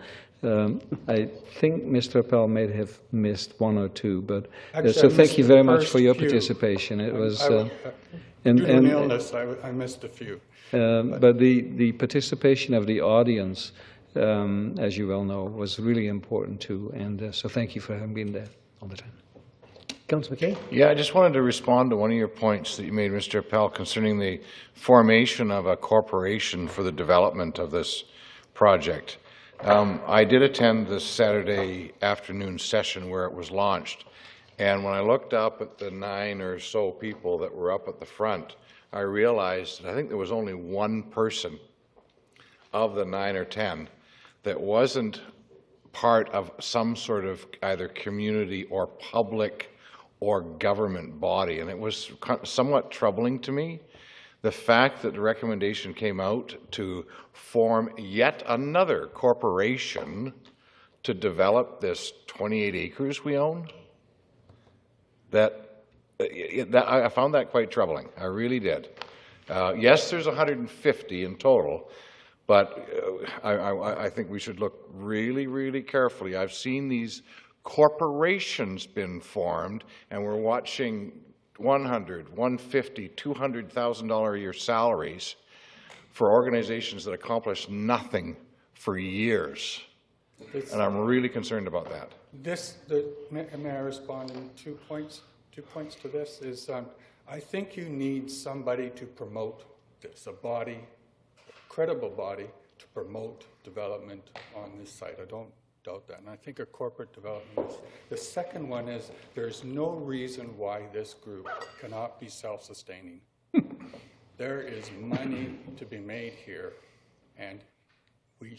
I think Mr. Appel may have missed one or two, but Actually, so I thank missed you the very much first for your few. participation. It was due to an illness, I missed a few. but the participation of the audience, as you well know, was really important too, and so thank you for having been there all the time. Councillor McKay? Yeah, I just wanted to respond to one of your points that you made, Mr. Appel, concerning the formation of a corporation for the development of this project. I did attend the Saturday afternoon session where it was launched, and when I looked up at the 9 or so people that were up at the front, I realized that I think there was only one person of the 9 or 10 that wasn't part of some sort of either community or public or government body, and it was somewhat troubling to me. The fact that the recommendation came out to form yet another corporation to develop this 28 acres we own, I found that quite troubling. I really did. Yes, there's 150 in total, but I think we should look really, really carefully. I've seen these corporations been formed, and we're watching $100,000, $150,000, $200,000 a year salaries for organizations that accomplish nothing for years. And I'm really concerned about that. May I respond in 2 points? 2 points to this is I think you need somebody to promote this, a body, a credible body to promote development on this site. I don't doubt that. And I think a corporate development is. The second one is there's no reason why this group cannot be self-sustaining. There is money to be made here and we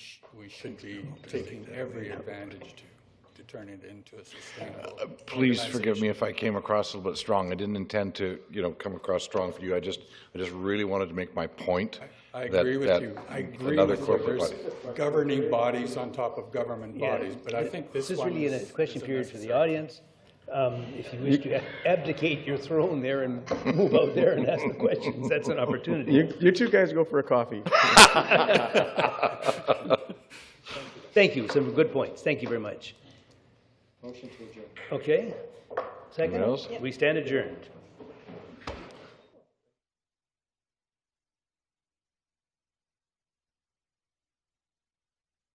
should be taking every advantage to turn it into a sustainable Please forgive me if I came across a little bit strong. I didn't intend to, come across strong for you. I just really wanted to make my point. I agree with you. I agree with you. corporate There's body. governing bodies on top of government bodies, but I think this is one really a question period for the audience. If you wish to abdicate your throne there and move out there and ask the questions, that's an opportunity. You two guys go for a coffee. Thank you. Some good points. Thank you very much. Motion to adjourn. Okay. Second? Anyone else? We stand adjourned.